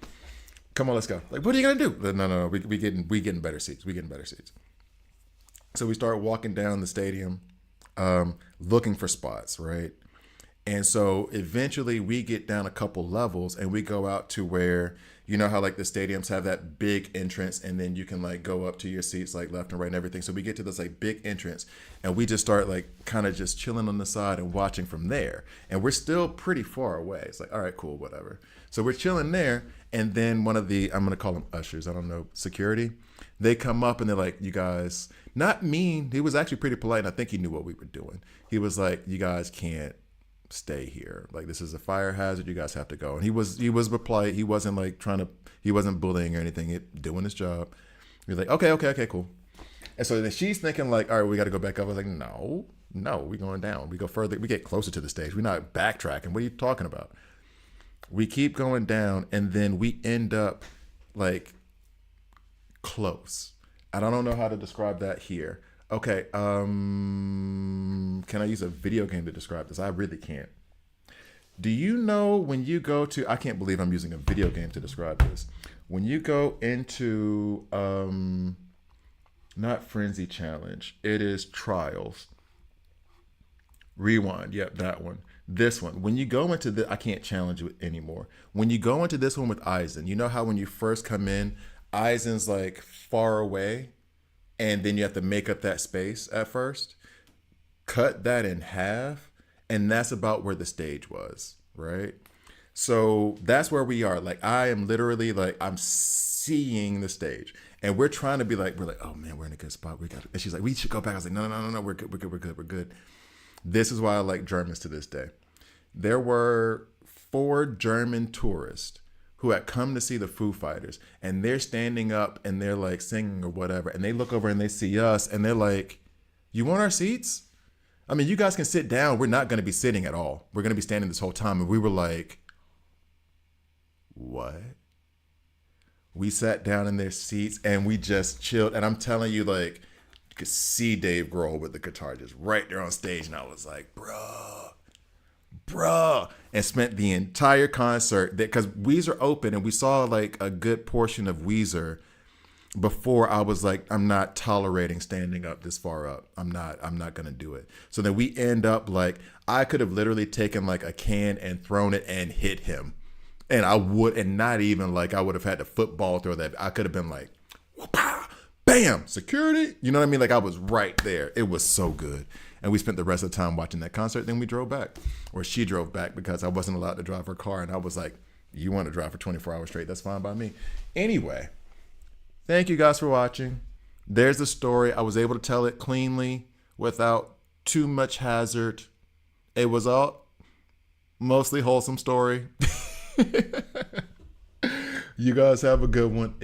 Like, what are you going to do? No, we getting better seats. So we start walking down the stadium, looking for spots, right? And so eventually we get down a couple levels and we go out to where, you know how like the stadiums have that big entrance and then you can like go up to your seats like left and right and everything. So we get to this like big entrance and we just start like kind of just chilling on the side and watching from there. And we're still pretty far away. It's like, all right, cool, whatever. So we're chilling there. And then one of the, I'm going to call them ushers, I don't know, security. They come up and they're like, you guys, not mean. He was actually pretty polite. And I think he knew what we were doing. He was like, you guys can't stay here. Like, this is a fire hazard. You guys have to go. And he was polite. He wasn't like he wasn't bullying or anything, doing his job. He was like, okay, cool. And so then she's thinking like, all right, we got to go back up. I was like, no, No, we going down. We go further. We get closer to the stage. We're not backtracking. What are you talking about? We keep going down, and then we end up like close. I don't know how to describe that here. Okay, can I use a video game to describe this? I really can't. Do you know when you go to, I can't believe I'm using a video game to describe this. When you go into, not Frenzy Challenge, it is Trials. Rewind, yep, that one. This one. When you go into the, I can't challenge it anymore. When you go into this one with Aizen, you know how when you first come in, Aizen's like far away, and then you have to make up that space at first? Cut that in half, and that's about where the stage was, right? So that's where we are. Like, I am literally like, I'm seeing the stage, and we're trying to be like, we're like, oh man, we're in a good spot. We got, and she's like, we should go back. I was like, no, we're good, we're good. This is why I like Germans to this day. There were 4 German tourists who had come to see the Foo Fighters, and they're standing up and they're like singing or whatever, and they look over and they see us, and they're like, you want our seats? I mean, you guys can sit down. We're not going to be sitting at all. We're going to be standing this whole time. And we were like, what? We sat down in their seats and we just chilled. And I'm telling you, like, you could see Dave Grohl with the guitar just right there on stage. And I was like, bruh. And spent the entire concert, because Weezer opened and we saw like a good portion of Weezer before I was like, I'm not tolerating standing up this far up. I'm not going to do it. So then we end up like, I could have literally taken like a can and thrown it and hit him. And I would, and not even like I would have had to football throw that. I could have been like, whoop-ah, bam, security. You know what I mean? Like, I was right there. It was so good. And we spent the rest of the time watching that concert. Then we drove back, or she drove back, because I wasn't allowed to drive her car. And I was like, you want to drive for 24 hours straight? That's fine by me. Anyway, thank you guys for watching. There's the story. I was able to tell it cleanly without too much hazard. It was a mostly wholesome story. You guys have a good one.